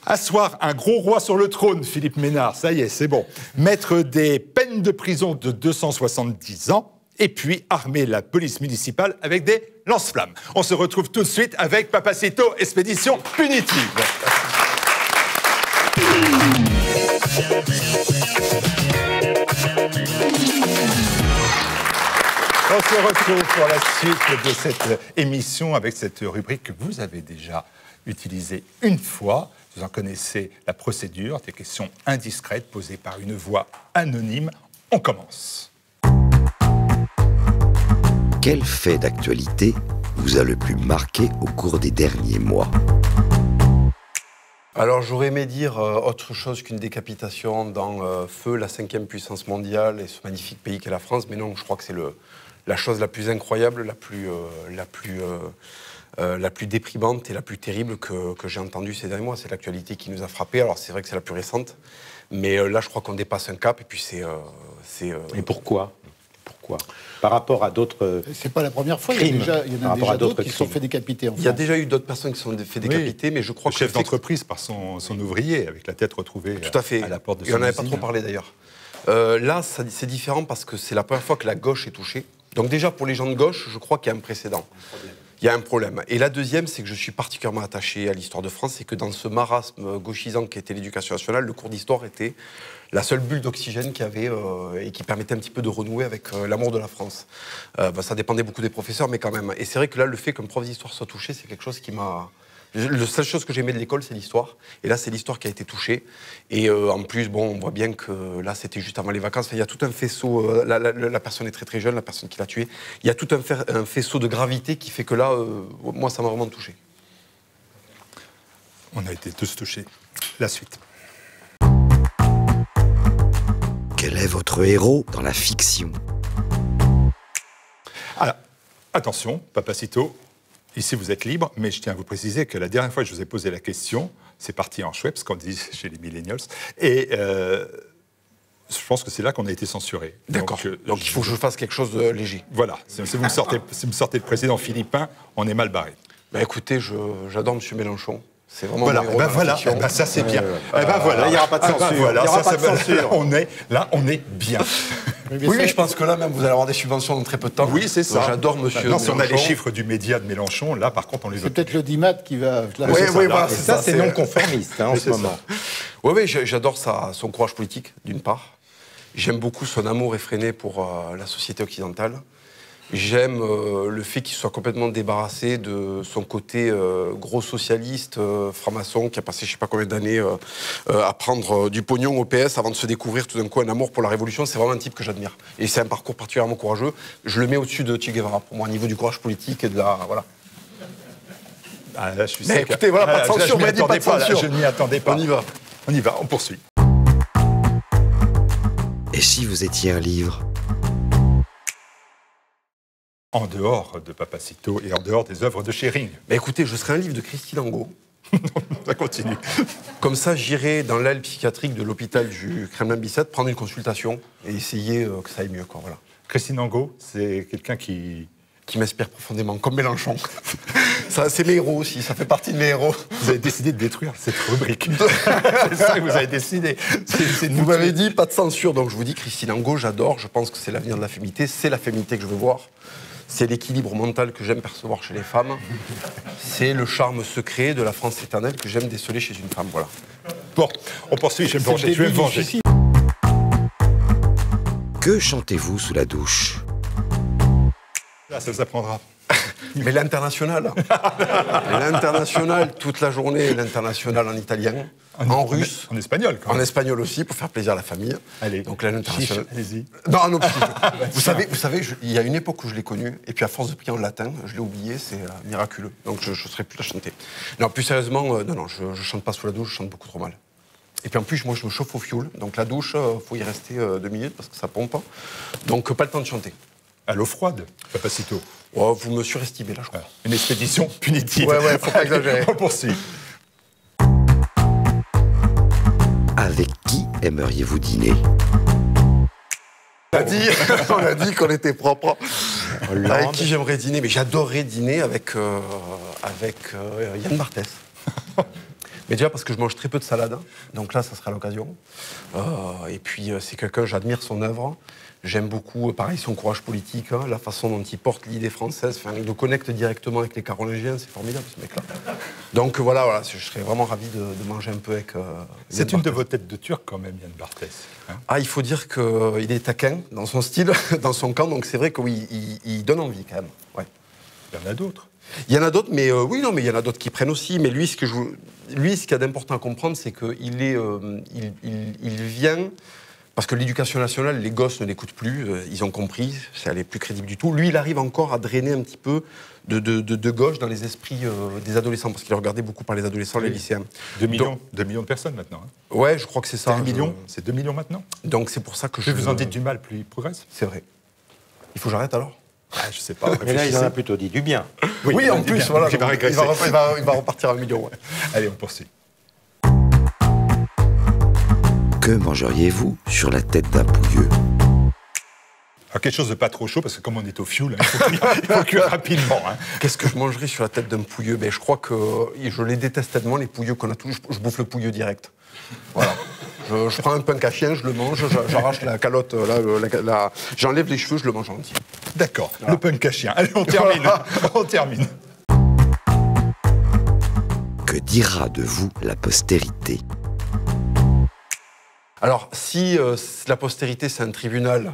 Asseoir un gros roi sur le trône, Philippe Ménard, ça y est, c'est bon. Mettre des peines de prison de 270 ans, et puis armer la police municipale avec des lance-flammes. On se retrouve tout de suite avec Papacito, Expédition punitive. On se retrouve pour la suite de cette émission avec cette rubrique que vous avez déjà utilisée une fois. Vous en connaissez la procédure, des questions indiscrètes posées par une voix anonyme. On commence. Quel fait d'actualité vous a le plus marqué au cours des derniers mois ? Alors j'aurais aimé dire autre chose qu'une décapitation dans Feu, la 5e puissance mondiale et ce magnifique pays qu'est la France, mais non, je crois que c'est la chose la plus incroyable, la plus déprimante et la plus terrible que j'ai entendue ces derniers mois. C'est l'actualité qui nous a frappés. Alors c'est vrai que c'est la plus récente, mais là je crois qu'on dépasse un cap et puis c'est... Et pourquoi par rapport à d'autres C'est pas la première fois, crimes, il y en a déjà d'autres qui se sont fait décapiter en France. Il y a déjà eu d'autres personnes qui se sont fait décapiter, mais je crois le que... chef d'entreprise par son ouvrier, avec la tête retrouvée Tout à fait. à la porte de son Il n'en avait usine. pas trop parlé d'ailleurs. Là, c'est différent parce que c'est la première fois que la gauche est touchée. Donc déjà, pour les gens de gauche, je crois qu'il y a un précédent. Il y a un problème. Et la deuxième, c'est que je suis particulièrement attaché à l'histoire de France, c'est que dans ce marasme gauchisant qui était l'éducation nationale, le cours d'histoire était la seule bulle d'oxygène qu'il y avait et qui permettait un petit peu de renouer avec l'amour de la France. Ça dépendait beaucoup des professeurs, mais quand même. Et c'est vrai que là, le fait qu'un prof d'histoire soit touché, c'est quelque chose qui m'a... La seule chose que j'aimais de l'école, c'est l'histoire. Et là, c'est l'histoire qui a été touchée. Et en plus, bon, on voit bien que là, c'était juste avant les vacances. Enfin, il y a tout un faisceau. La personne est très très jeune, la personne qui l'a tué. Il y a tout un faisceau de gravité qui fait que là, moi, ça m'a vraiment touché. On a été tous touchés. La suite. Quel est votre héros dans la fiction ? Alors, attention, Papacito, ici vous êtes libre, mais je tiens à vous préciser que la dernière fois que je vous ai posé la question, c'est parti en Schweppes, comme on dit chez les millennials, et je pense que c'est là qu'on a été censuré. D'accord. Donc il faut que je fasse quelque chose de léger. Voilà. Si vous me sortez le président philippin, on est mal barré. Bah écoutez, j'adore M. Mélenchon. C'est vraiment voilà, mon héros de la fiction. Ça c'est bien. Voilà, il n'y aura pas de censure. Là, on est bien. Oui, mais je pense que là même, vous allez avoir des subventions dans très peu de temps. Oui, c'est ça. J'adore monsieur Maintenant, si on a les Mélenchon. chiffres du média de Mélenchon, là, par contre, on les a. C'est peut-être le DIMAT qui va... Oui, voilà, Et ça, c'est non conformiste en ce moment. Oui, j'adore son courage politique, d'une part. J'aime beaucoup son amour effréné pour la société occidentale. J'aime le fait qu'il soit complètement débarrassé de son côté gros socialiste, franc-maçon, qui a passé je ne sais pas combien d'années à prendre du pognon au PS avant de se découvrir tout d'un coup un amour pour la révolution. C'est vraiment un type que j'admire. Et c'est un parcours particulièrement courageux. Je le mets au-dessus de Che Guevara, pour moi, au niveau du courage politique et de la... Voilà. Ah, là, je suis Mais sec. écoutez, voilà, pas de censure, je je ne m'y attendais pas. On y va. On y va, on poursuit. Et si vous étiez un livre? En dehors de Papacito et en dehors des œuvres de Schering. Mais écoutez, je serais un livre de Christine Angot. Ça continue. Comme ça, j'irai dans l'aile psychiatrique de l'hôpital du Kremlin-Bicêtre prendre une consultation et essayer que ça aille mieux, quoi, voilà. Christine Angot, c'est quelqu'un qui m'inspire profondément, comme Mélenchon. Ça, c'est mes héros aussi, ça fait partie de mes héros. Vous avez décidé de détruire cette rubrique. C'est ça que vous avez décidé. Vous m'avez dit pas de censure, donc je vous dis Christine Angot, j'adore, je pense que c'est l'avenir de la féminité, c'est la féminité que je veux voir. C'est l'équilibre mental que j'aime percevoir chez les femmes. C'est le charme secret de la France éternelle que j'aime déceler chez une femme, voilà. Bon, on poursuit, je vais me venger. Que chantez-vous sous la douche? Là, ça vous apprendra. Mais l'international. L'international toute la journée, l'international en italien, en russe. En espagnol, quand même. En espagnol aussi, pour faire plaisir à la famille. Allez. Donc là, l'international. Allez-y. Non, vous savez, il y a une époque où je l'ai connu, et puis à force de prier en latin, je l'ai oublié, c'est miraculeux. Donc je ne serais plus la chanter. Non, plus sérieusement, non, je ne chante pas sous la douche, je chante beaucoup trop mal. Et puis en plus, moi, je me chauffe au fioul. Donc la douche, il faut y rester 2 minutes parce que ça pompe. Donc pas le temps de chanter. À l'eau froide, Papacito. Oh, vous me surestimez là, je crois. Une expédition punitive. Ouais, faut pas exagérer. On poursuit. Avec qui aimeriez-vous dîner? On a dit qu'on était propre. Avec qui j'aimerais dîner? Mais j'adorerais dîner avec Yann Barthès. Mais déjà parce que je mange très peu de salade, donc là, ça sera l'occasion. Et puis, c'est quelqu'un, j'admire son œuvre. J'aime beaucoup, pareil, son courage politique, la façon dont il porte l'idée française. Enfin, il nous connecte directement avec les Carolingiens, c'est formidable, ce mec-là. Donc voilà, je serais vraiment ravi de manger un peu avec C'est une de vos têtes de Turc, quand même, Yann Barthès. Hein? Ah, il faut dire qu'il est taquin dans son style, dans son camp, donc c'est vrai que oui, il donne envie, quand même. Ouais. Il y en a d'autres. Il y en a d'autres, mais oui, non, mais il y en a d'autres qui prennent aussi. Mais lui, ce qu'il y a d'important à comprendre, c'est qu'il vient... Parce que l'éducation nationale, les gosses ne l'écoutent plus, ils ont compris, ça n'est plus crédible du tout. Lui, il arrive encore à drainer un petit peu de gauche dans les esprits des adolescents, parce qu'il regardait beaucoup par les adolescents, les lycéens. 2 millions de personnes maintenant. Hein. Ouais, je crois que c'est ça. 1 million, c'est 2 millions maintenant. Donc c'est pour ça que je vous en dites du mal, plus il progresse. C'est vrai. Il faut que j'arrête alors? Je sais pas. Mais là, il en a plutôt dit du bien. Oui, en plus, voilà. Il va repartir à 1 million. Ouais. Allez, on poursuit. Que mangeriez-vous sur la tête d'un pouilleux? Alors, quelque chose de pas trop chaud, parce que comme on est au fioul, il faut cuire rapidement. Hein. Qu'est-ce que je mangerais sur la tête d'un pouilleux? Je crois que je les déteste tellement, les pouilleux qu'on a tous. Je bouffe le pouilleux direct. Voilà. Je prends un punk à chien, je le mange, j'arrache la calotte, j'enlève les cheveux, je le mange entier. D'accord, voilà. Le punk à chien. Allez, on termine. On termine. Que dira de vous la postérité? Alors, si la postérité, c'est un tribunal,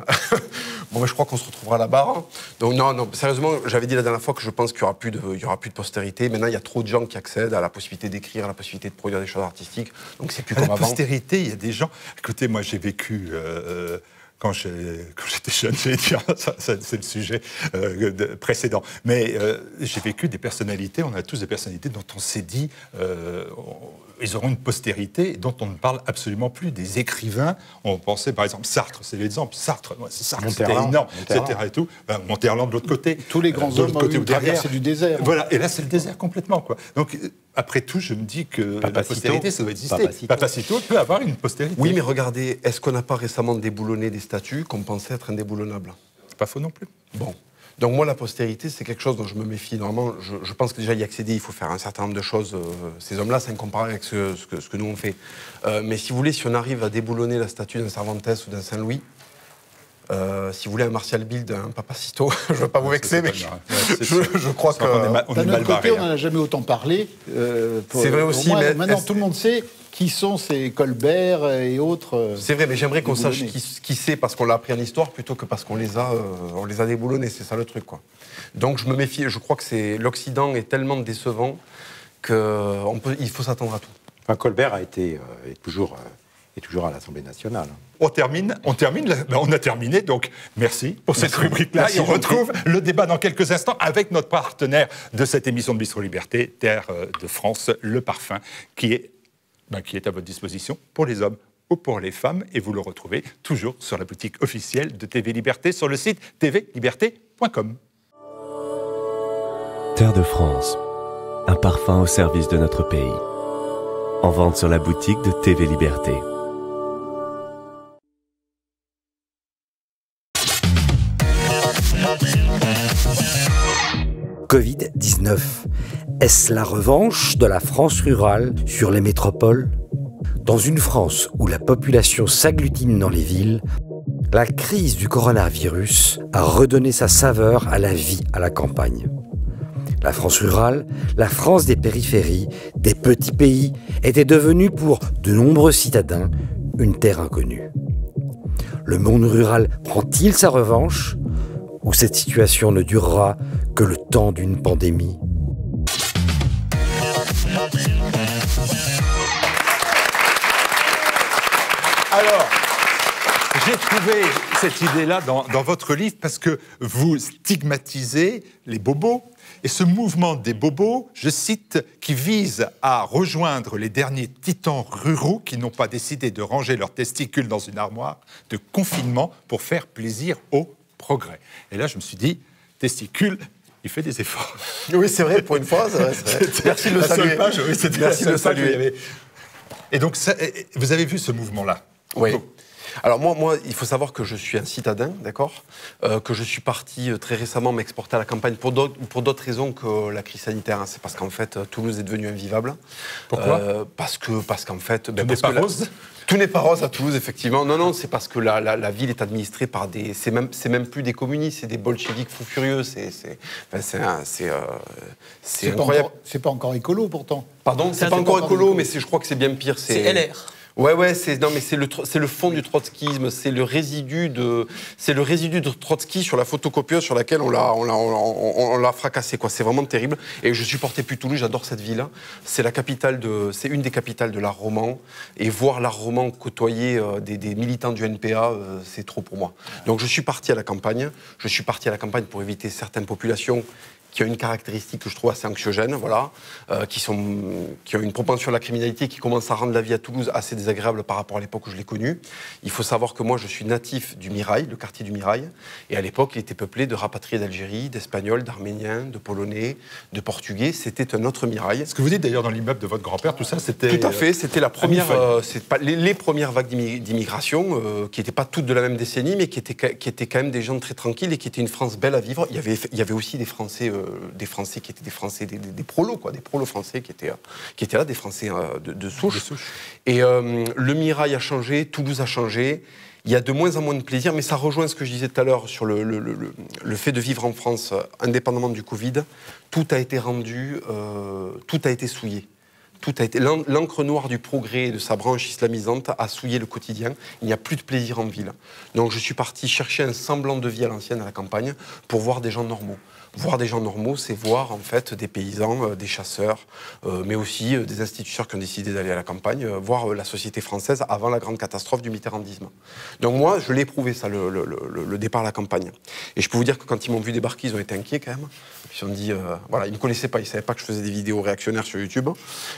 je crois qu'on se retrouvera à la barre. Donc non, sérieusement, j'avais dit la dernière fois que je pense qu'il n'y aura plus de postérité. Maintenant, il y a trop de gens qui accèdent à la possibilité d'écrire, à la possibilité de produire des choses artistiques. Donc c'est plus comme avant. La postérité, il y a des gens... Écoutez, moi, j'ai vécu... Quand j'étais jeune, j'allais dire, c'est le sujet précédent. Mais j'ai vécu des personnalités, on a tous des personnalités dont on s'est dit, ils auront une postérité dont on ne parle absolument plus. Des écrivains, on pensait par exemple Sartre, c'est l'exemple. Sartre, c'était énorme, etc. Et tout. Monterland de l'autre côté. Tous les grands hommes ont eu traversé du désert. Voilà, et là c'est le désert complètement, quoi. Donc après tout, je me dis que la postérité, ça doit exister. Papacito peut avoir une postérité. Oui, mais regardez, est-ce qu'on n'a pas récemment déboulonné des statues qu'on pensait être indéboulonnables? C'est pas faux non plus. Bon. Donc moi, la postérité, c'est quelque chose dont je me méfie. Normalement, je pense que déjà y accéder, il faut faire un certain nombre de choses. Ces hommes-là, c'est incomparable avec ce que nous on fait. Mais si vous voulez, si on arrive à déboulonner la statue d'un Cervantes ou d'un Saint-Louis, Si vous voulez un Martial Bild, un Papacito, je ne veux pas vous vexer, mais je crois que... On est D'un mal autre côté, barré. on n'en a jamais autant parlé. C'est vrai aussi, mais maintenant, tout le monde sait qui sont ces Colbert et autres. C'est vrai, mais j'aimerais qu'on sache déboulonnés. qui c'est parce qu'on l'a appris en histoire plutôt que parce qu'on les a déboulonnés. C'est ça le truc, quoi. Donc je me méfie. Je crois que l'Occident est tellement décevant qu'il faut s'attendre à tout. Enfin, Colbert est toujours à l'Assemblée nationale. On a terminé, donc merci pour cette rubrique-là. Merci, Et on retrouve le débat dans quelques instants avec notre partenaire de cette émission de Bistro Liberté, Terre de France, Le Parfum, qui est à votre disposition pour les hommes ou pour les femmes. Et vous le retrouvez toujours sur la boutique officielle de TV Liberté sur le site tvliberté.com. Terre de France, un parfum au service de notre pays. En vente sur la boutique de TV Liberté. Covid-19. Est-ce la revanche de la France rurale sur les métropoles ? Dans une France où la population s'agglutine dans les villes, la crise du coronavirus a redonné sa saveur à la vie à la campagne. La France rurale, la France des périphéries, des petits pays, était devenue pour de nombreux citadins une terre inconnue. Le monde rural prend-il sa revanche ? Ou cette situation ne durera que le temps d'une pandémie ? Alors, j'ai trouvé cette idée-là dans votre livre parce que vous stigmatisez les bobos. Et ce mouvement des bobos, je cite, qui vise à rejoindre les derniers titans ruraux qui n'ont pas décidé de ranger leurs testicules dans une armoire de confinement pour faire plaisir au progrès. Et là, je me suis dit, testicules, il fait des efforts. Oui, c'est vrai, pour une fois, c'est vrai. Merci de le saluer. Merci de le saluer. Et donc, vous avez vu ce mouvement-là ? Oui. Donc, alors moi, il faut savoir que je suis un citadin, d'accord, que je suis parti très récemment m'exporter à la campagne pour d'autres raisons que la crise sanitaire. Hein. C'est parce qu'en fait, Toulouse est devenue invivable. Pourquoi ? Parce qu'en fait... Tout n'est pas rose ? Tout n'est pas rose à Toulouse, effectivement. Non, c'est parce que la ville est administrée par des... C'est même plus des communistes, c'est des bolcheviks fous furieux. C'est incroyable. C'est pas encore écolo, pourtant. Pardon, c'est pas encore écolo, mais je crois que c'est bien pire. C'est LR. Ouais, c'est le fond du trotskisme, c'est le résidu de Trotsky sur la photocopieuse sur laquelle on l'a fracassé, quoi. C'est vraiment terrible. Et je supportais plus Toulouse, j'adore cette ville. C'est une des capitales de l'art roman. Et voir l'art roman côtoyer des militants du NPA, c'est trop pour moi. Donc je suis parti à la campagne. Je suis parti à la campagne pour éviter certaines populations qui ont une caractéristique que je trouve assez anxiogène, voilà, qui ont une propension à la criminalité qui commence à rendre la vie à Toulouse assez désagréable par rapport à l'époque où je l'ai connue. Il faut savoir que moi, je suis natif du Mirail, le quartier du Mirail, et à l'époque, il était peuplé de rapatriés d'Algérie, d'Espagnols, d'Arméniens, de Polonais, de Portugais. C'était un autre Mirail. Ce que vous dites d'ailleurs dans l'immeuble de votre grand-père, tout ça, c'était... Tout à fait, c'était la première, les premières vagues d'immigration, qui n'étaient pas toutes de la même décennie, mais qui étaient quand même des gens très tranquilles et qui étaient une France belle à vivre. Il y avait aussi des Français qui étaient des Français, des prolos, quoi, des prolos français qui étaient là, des Français de souche. Et le Mirail a changé, Toulouse a changé. Il y a de moins en moins de plaisir, mais ça rejoint ce que je disais tout à l'heure sur le fait de vivre en France, indépendamment du Covid. Tout a été rendu, tout a été souillé. L'encre noire du progrès et de sa branche islamisante a souillé le quotidien. Il n'y a plus de plaisir en ville. Donc je suis parti chercher un semblant de vie à l'ancienne, à la campagne, pour voir des gens normaux. Voir des gens normaux, c'est voir en fait des paysans, des chasseurs, mais aussi des instituteurs qui ont décidé d'aller à la campagne, voir la société française avant la grande catastrophe du mitterrandisme. Donc moi, je l'ai éprouvé ça, le départ à la campagne. Et je peux vous dire que quand ils m'ont vu débarquer, ils ont été inquiets quand même. Ils se sont dit, voilà, ils ne me connaissaient pas, ils ne savaient pas que je faisais des vidéos réactionnaires sur YouTube.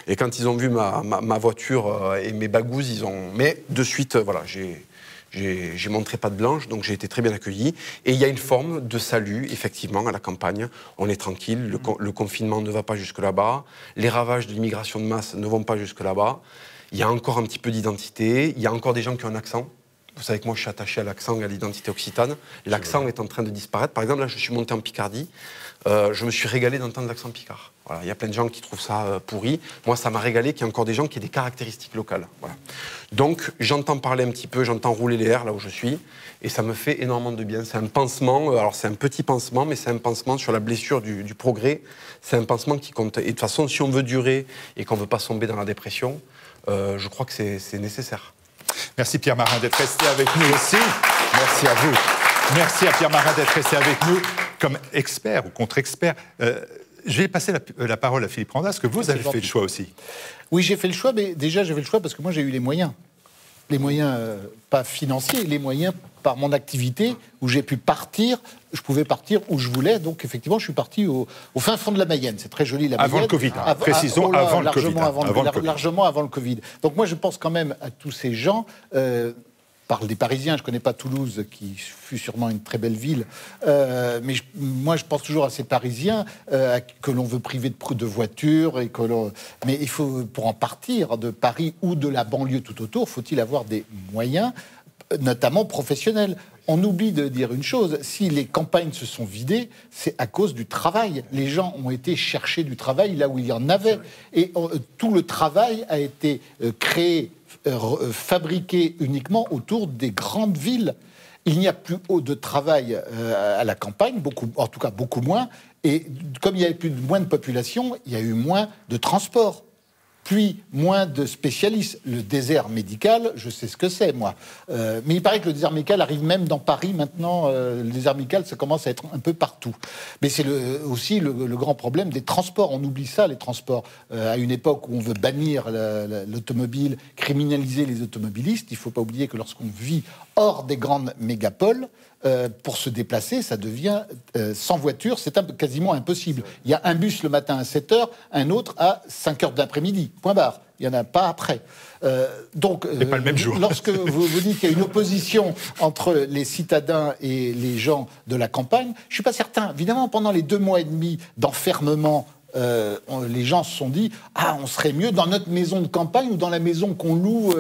Et quand ils ont vu ma voiture et mes bagouses, Mais de suite, voilà, j'ai montré patte blanche, donc j'ai été très bien accueilli. Et il y a une forme de salut, effectivement, à la campagne. On est tranquille, le confinement ne va pas jusque là-bas, les ravages de l'immigration de masse ne vont pas jusque là-bas. Il y a encore un petit peu d'identité, il y a encore des gens qui ont un accent. Vous savez que moi, je suis attaché à l'accent et à l'identité occitane. L'accent est en train de disparaître. Par exemple, là, je suis monté en Picardie. Je me suis régalé d'entendre l'accent picard. Voilà, il y a plein de gens qui trouvent ça pourri. Moi, ça m'a régalé qu'il y ait encore des gens qui aient des caractéristiques locales. Voilà. Donc, j'entends parler un petit peu, j'entends rouler les airs là où je suis, et ça me fait énormément de bien. C'est un pansement, alors c'est un petit pansement, mais c'est un pansement sur la blessure du progrès. C'est un pansement qui compte. Et de toute façon, si on veut durer et qu'on ne veut pas tomber dans la dépression, je crois que c'est nécessaire. Merci Pierre Marin d'être resté avec nous aussi. Merci à vous. Merci à Pierre Marin d'être resté avec nous comme expert ou contre-expert. Je vais passer la parole à Philippe Randa. Est-ce que vous avez fait le choix aussi? Oui, j'ai fait le choix, mais déjà j'ai fait le choix parce que moi j'ai eu les moyens. Les moyens, pas financiers, les moyens par mon activité où j'ai pu partir. Je pouvais partir où je voulais. Donc effectivement, je suis parti au fin fond de la Mayenne. C'est très joli la Mayenne. Avant le Covid, précisons avant le Covid. Largement avant le Covid. Donc moi je pense quand même à tous ces gens... parle des Parisiens, je ne connais pas Toulouse, qui fut sûrement une très belle ville, mais moi je pense toujours à ces Parisiens que l'on veut priver de voitures, mais il faut, pour en partir de Paris ou de la banlieue tout autour, faut-il avoir des moyens, notamment professionnels. On oublie de dire une chose, si les campagnes se sont vidées, c'est à cause du travail. Les gens ont été chercher du travail là où il y en avait, et tout le travail a été créé, fabriqué uniquement autour des grandes villes. Il n'y a plus de travail à la campagne, en tout cas beaucoup moins, et comme il y avait moins de population, il y a eu moins de transport. Puis moins de spécialistes. Le désert médical, je sais ce que c'est, moi. Mais il paraît que le désert médical arrive même dans Paris maintenant. Le désert médical, ça commence à être un peu partout. Mais c'est aussi le grand problème des transports. On oublie ça, les transports. À une époque où on veut bannir l'automobile, criminaliser les automobilistes, il ne faut pas oublier que lorsqu'on vit hors des grandes mégapoles, pour se déplacer, ça devient sans voiture, c'est quasiment impossible. Il y a un bus le matin à 7h, un autre à 5h de l'après-midi, point barre. Il n'y en a pas après. Donc, pas le même jour. Lorsque vous dites qu'il y a une opposition entre les citadins et les gens de la campagne, je ne suis pas certain. Évidemment, pendant les 2 mois et demi d'enfermement, les gens se sont dit on serait mieux dans notre maison de campagne ou dans la maison qu'on loue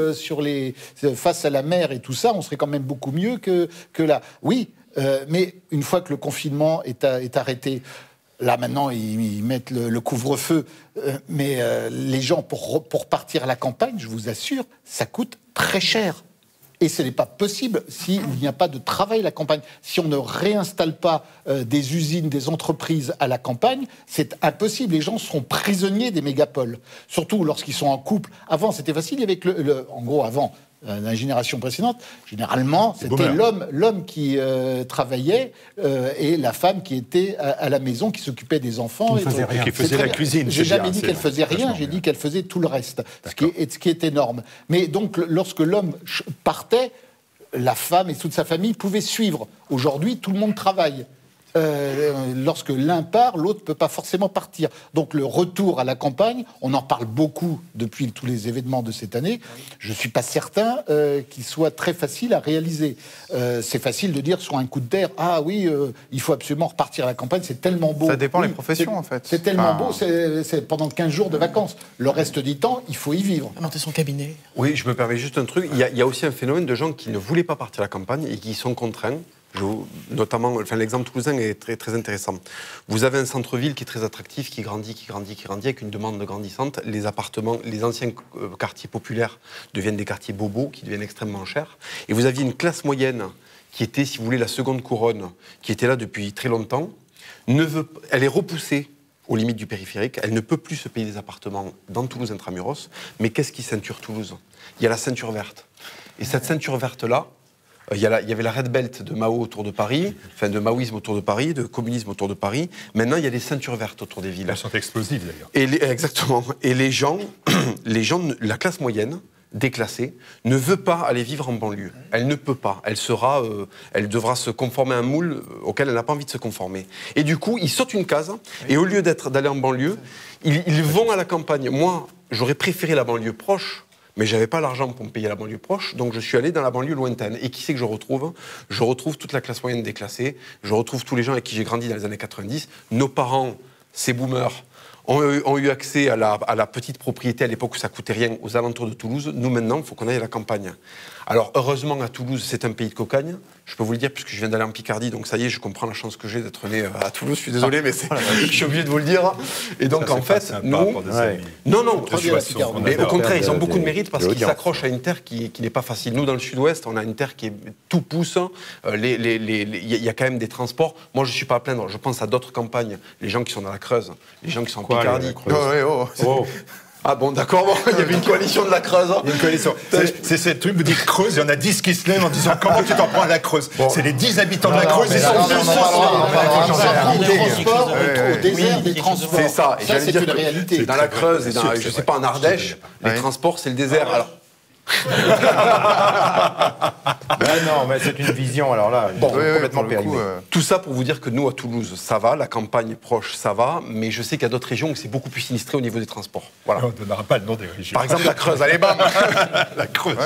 face à la mer et tout ça, on serait quand même beaucoup mieux que là. Oui, mais une fois que le confinement est arrêté, là maintenant ils mettent le couvre-feu, mais les gens pour partir à la campagne, je vous assure, ça coûte très cher. Et ce n'est pas possible s'il n'y a pas de travail à la campagne. Si on ne réinstalle pas des usines, des entreprises à la campagne, c'est impossible. Les gens seront prisonniers des mégapoles. Surtout lorsqu'ils sont en couple. Avant, c'était facile. Avec en gros, avant, la génération précédente, généralement, c'était l'homme qui travaillait et la femme qui était à la maison, qui s'occupait des enfants. Qui faisait la cuisine. J'ai jamais dit qu'elle faisait rien, j'ai dit qu'elle faisait tout le reste, ce qui est énorme. Mais donc, lorsque l'homme partait, la femme et toute sa famille pouvaient suivre. Aujourd'hui, tout le monde travaille. Lorsque l'un part, l'autre ne peut pas forcément partir. Donc le retour à la campagne, on en parle beaucoup depuis tous les événements de cette année. Je ne suis pas certain qu'il soit très facile à réaliser. C'est facile de dire sur un coup de terre, il faut absolument repartir à la campagne, c'est tellement beau. Ça dépend des professions en fait. C'est tellement beau, c'est pendant 15 jours de vacances. Le reste du temps, il faut y vivre. Monter son cabinet. Oui, je me permets juste un truc. Il y a aussi un phénomène de gens qui ne voulaient pas partir à la campagne et qui sont contraints. Notamment, l'exemple toulousain est très, très intéressant. Vous avez un centre-ville qui est très attractif, qui grandit, avec une demande grandissante. Les appartements, les anciens quartiers populaires deviennent des quartiers bobos, qui deviennent extrêmement chers. Et vous aviez une classe moyenne qui était, si vous voulez, la seconde couronne, qui était là depuis très longtemps. Elle est repoussée aux limites du périphérique. Elle ne peut plus se payer des appartements dans Toulouse intramuros. Mais qu'est-ce qui ceinture Toulouse? Il y a la ceinture verte. Et cette ceinture verte-là, il y avait la Red Belt de Mao autour de Paris, de maoïsme autour de Paris, de communisme autour de Paris. Maintenant, il y a des ceintures vertes autour des villes. Elles sont explosives, d'ailleurs. Exactement. Et les gens, la classe moyenne, déclassée, ne veut pas aller vivre en banlieue. Elle ne peut pas. Elle devra se conformer à un moule auquel elle n'a pas envie de se conformer. Et du coup, ils sautent une case, et au lieu d'aller en banlieue, ils vont à la campagne. Moi, j'aurais préféré la banlieue proche, mais je n'avais pas l'argent pour me payer la banlieue proche, donc je suis allé dans la banlieue lointaine. Et qui c'est que je retrouve? Je retrouve toute la classe moyenne déclassée, je retrouve tous les gens avec qui j'ai grandi dans les années 90. Nos parents, ces boomers, ont eu accès à la petite propriété à l'époque où ça coûtait rien aux alentours de Toulouse. Nous, maintenant, il faut qu'on aille à la campagne. Alors, heureusement, à Toulouse, c'est un pays de cocagne. Je peux vous le dire, puisque je viens d'aller en Picardie, donc ça y est, je comprends la chance que j'ai d'être né à Toulouse. Je suis désolé, mais je suis obligé de vous le dire. Et donc, ça, en fait, nous... Non, mais au contraire, ils ont beaucoup de mérite parce qu'ils s'accrochent à une terre qui n'est pas facile. Nous, dans le sud-ouest, on a une terre qui est tout pousse. Il y a quand même des transports. Moi, je ne suis pas à plaindre. Je pense à d'autres campagnes. Les gens qui sont dans la Creuse, les gens qui sont en Picardie. Ah bon, d'accord, il y avait une coalition de la Creuse. Il y a une coalition. C'est ce truc, vous dites Creuse, il y en a 10 qui se lèvent en disant comment tu t'en prends à la Creuse. C'est les 10 habitants de la Creuse, ils sont au désert des transports. C'est ça, et ça c'est une réalité. Dans la Creuse, et dans, je ne sais pas, en Ardèche, les transports, c'est le désert. Alors, non, mais c'est une vision, alors là, complètement périmée. Tout ça pour vous dire que nous, à Toulouse, ça va, la campagne est proche, ça va, mais je sais qu'il y a d'autres régions où c'est beaucoup plus sinistré au niveau des transports. Voilà. On ne donnera pas le nom des régions. Par exemple, la Creuse, allez, bam. La Creuse.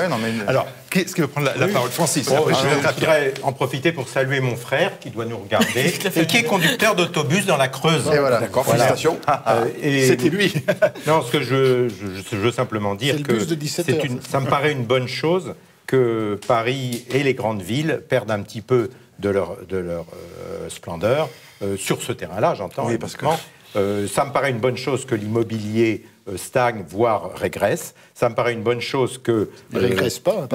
Alors, qui veut prendre la parole? Francis. Je voudrais en profiter pour saluer mon frère, qui doit nous regarder, et qui est conducteur d'autobus dans la Creuse. Et voilà, d'accord, félicitations. C'était lui. Non, ce que je veux simplement dire que ça me paraît une bonne chose que Paris et les grandes villes perdent un petit peu de leur splendeur sur ce terrain-là, j'entends. Oui, parce que ça me paraît une bonne chose que l'immobilier stagne, voire régresse. Ça me paraît une bonne chose que... Il ne régresse pas,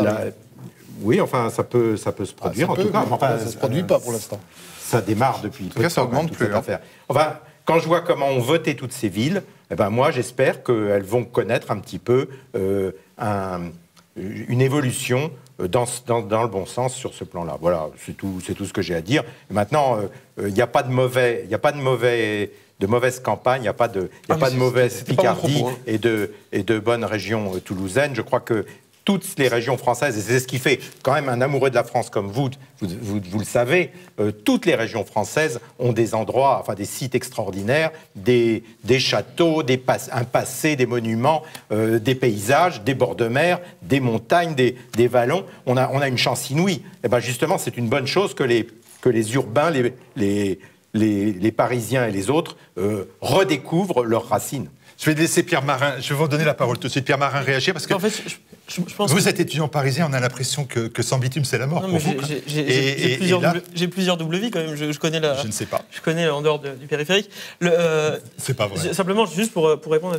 oui, enfin, ça peut se produire, en tout cas. Enfin, ça ne se produit pas pour l'instant. Ça démarre depuis peu de temps. Ça augmente plus. Enfin, quand je vois comment ont voté toutes ces villes, eh ben moi, j'espère qu'elles vont connaître un petit peu une évolution dans le bon sens sur ce plan-là. Voilà, c'est tout ce que j'ai à dire. Et maintenant, il n'y a pas de mauvaise campagne, il n'y a pas de mauvaise Picardie et de bonnes régions toulousaines. Je crois que toutes les régions françaises, et c'est ce qui fait quand même un amoureux de la France comme vous le savez, toutes les régions françaises ont des endroits, enfin des sites extraordinaires, des châteaux, un passé, des monuments, des paysages, des bords de mer, des montagnes, des vallons. On a une chance inouïe. Et ben justement, c'est une bonne chose que les urbains, les Parisiens et les autres redécouvrent leurs racines. Je vais laisser Pierre Marin, je vais vous donner la parole tout de suite. Pierre Marin, réagir parce que en fait, je pense vous êtes étudiant parisien, on a l'impression que sans bitume c'est la mort. Non, pour vous. J'ai plusieurs double vies quand même. Je connais je ne sais pas. Je connais en dehors du périphérique. C'est pas vrai. Simplement, juste pour répondre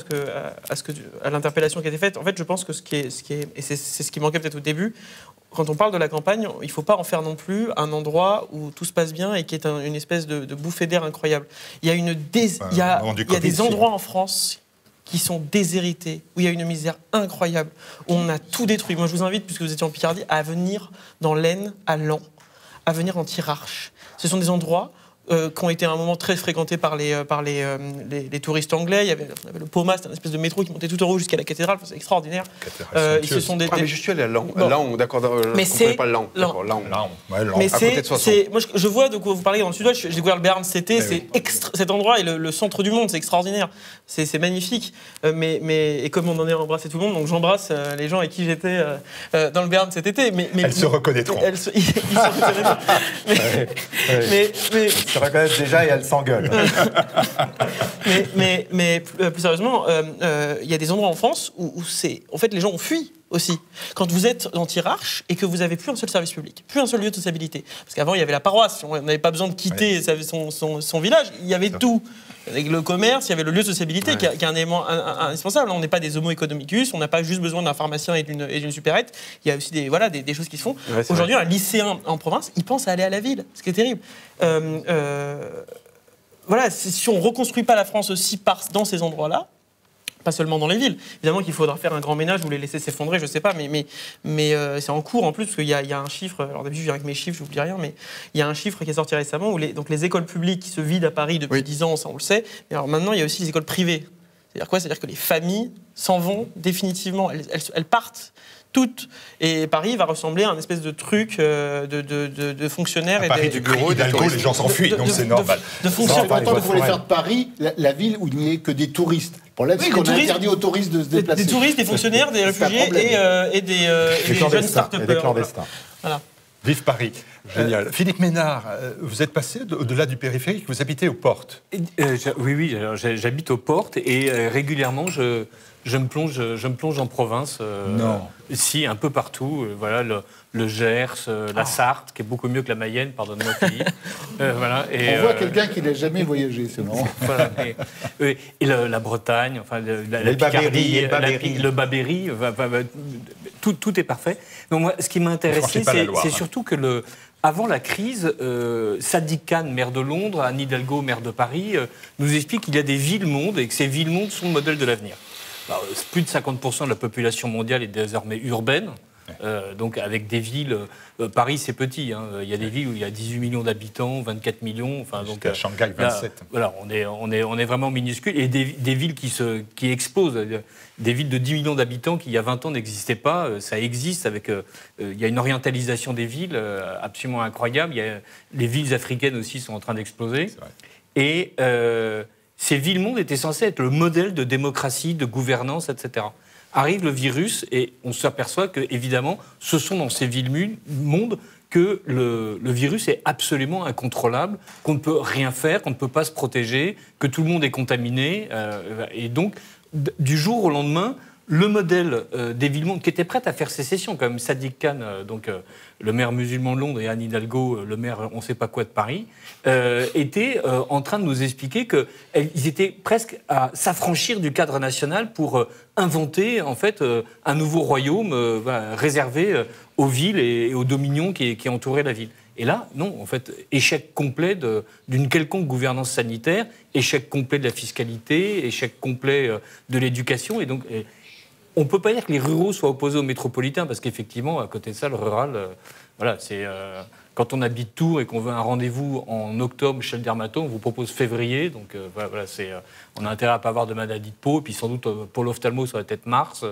à l'interpellation qui a été faite. En fait, je pense que ce qui est et c'est ce qui manquait peut-être au début. Quand on parle de la campagne, il ne faut pas en faire non plus un endroit où tout se passe bien et qui est une espèce de bouffée d'air incroyable. Il y a des endroits en France qui sont déshérités, où il y a une misère incroyable, où on a tout détruit. Moi, je vous invite, puisque vous étiez en Picardie, à venir dans l'Aisne, à Laon, à venir en Thiérache. Ce sont des endroits qui ont été à un moment très fréquentés par les touristes anglais. Il y avait le Poma, c'était une espèce de métro qui montait tout en haut jusqu'à la cathédrale, c'est extraordinaire. Mais je suis allé à Laon. Laon, d'accord, je ne connais pas Laon. Mais moi, je vois de quoi vous parlez dans le sud-ouest, j'ai découvert le Béarn cet été, cet endroit est le centre du monde, c'est extraordinaire, c'est magnifique. Et comme on en est embrassé tout le monde, donc j'embrasse les gens avec qui j'étais dans le Béarn cet été. Elles se reconnaîtront. Ils se reconnaîtront. Se reconnaissent déjà et elles s'engueulent. mais plus sérieusement, il y a des endroits en France où en fait, les gens ont fui aussi. Quand vous êtes dans Thiérache et que vous n'avez plus un seul service public, plus un seul lieu de sociabilité. Parce qu'avant, il y avait la paroisse, on n'avait pas besoin de quitter son village, il y avait tout. Avec le commerce, il y avait le lieu de sociabilité qui est un élément indispensable. On n'est pas des homo economicus, on n'a pas juste besoin d'un pharmacien et d'une supérette. Il y a aussi des choses qui se font. Ouais, aujourd'hui, un lycéen en province, il pense à aller à la ville, ce qui est terrible. Si on ne reconstruit pas la France aussi dans ces endroits-là, pas seulement dans les villes. Évidemment qu'il faudra faire un grand ménage ou les laisser s'effondrer, je ne sais pas, mais c'est en cours en plus, parce qu'il y a un chiffre, alors d'habitude je viens avec mes chiffres, je n'oublie rien, mais il y a un chiffre qui est sorti récemment où les écoles publiques qui se vident à Paris depuis 10 ans, ça on le sait, mais alors maintenant il y a aussi les écoles privées. C'est-à-dire quoi ? C'est-à-dire que les familles s'en vont définitivement, elles partent toutes. Et Paris va ressembler à un espèce de truc de fonctionnaires. Paris du bureau et d'alcool, les gens s'enfuient, donc c'est normal. De fonctionnaires. Il faut les faire de Paris la ville où il n'y ait que des touristes. Le problème, c'est qu'on a interdit aux touristes de se déplacer. Des touristes, des fonctionnaires, des réfugiés et des jeunes start-upers. Des clandestins. Voilà. Vive Paris. Génial. Philippe Ménard, vous êtes passé au-delà du périphérique, vous habitez aux Portes. Oui, j'habite aux Portes et régulièrement je me plonge en province. Non. Si, un peu partout. Voilà, le Gers, la Sarthe, qui est beaucoup mieux que la Mayenne, pardonne-moi Philippe. Voilà, et, on voit quelqu'un qui n'a jamais voyagé, c'est marrant. Voilà, et la Bretagne, enfin, la Picardie, le Babéry, tout est parfait. Donc moi, ce qui m'a intéressé, c'est surtout que avant la crise, Sadiq Khan, maire de Londres, Anne Hidalgo, maire de Paris, nous explique qu'il y a des villes-mondes et que ces villes-mondes sont le modèle de l'avenir. Alors, plus de 50% de la population mondiale est désormais urbaine. Donc avec des villes, Paris c'est petit, hein. Il y a des villes où il y a 18 millions d'habitants, 24 millions, enfin donc à Shanghai 27. Là, voilà, on est vraiment minuscule et des villes qui explosent, des villes de 10 millions d'habitants qui il y a 20 ans n'existaient pas, ça existe avec il y a une orientalisation des villes absolument incroyable, les villes africaines aussi sont en train d'exploser et ces villes-mondes étaient censées être le modèle de démocratie, de gouvernance, etc. Arrive le virus et on s'aperçoit que, évidemment, ce sont dans ces villes-mondes que le virus est absolument incontrôlable, qu'on ne peut rien faire, qu'on ne peut pas se protéger, que tout le monde est contaminé. Et donc, du jour au lendemain, le modèle des villes-mondes qui étaient prêtes à faire sécession, comme Sadiq Khan, le maire musulman de Londres, et Anne Hidalgo, le maire on ne sait pas quoi de Paris, étaient en train de nous expliquer qu'ils étaient presque à s'affranchir du cadre national pour inventer en fait un nouveau royaume réservé aux villes et aux dominions qui entouraient la ville. Et là, non, en fait, échec complet d'une quelconque gouvernance sanitaire, échec complet de la fiscalité, échec complet de l'éducation, et donc... On ne peut pas dire que les ruraux soient opposés aux métropolitains, parce qu'effectivement, à côté de ça, le rural, voilà, c'est quand on habite Tours et qu'on veut un rendez-vous en octobre chez le dermato, on vous propose février, donc voilà, on a intérêt à ne pas avoir de maladie de peau, et puis sans doute pour l'ophtalmo, ça va être mars.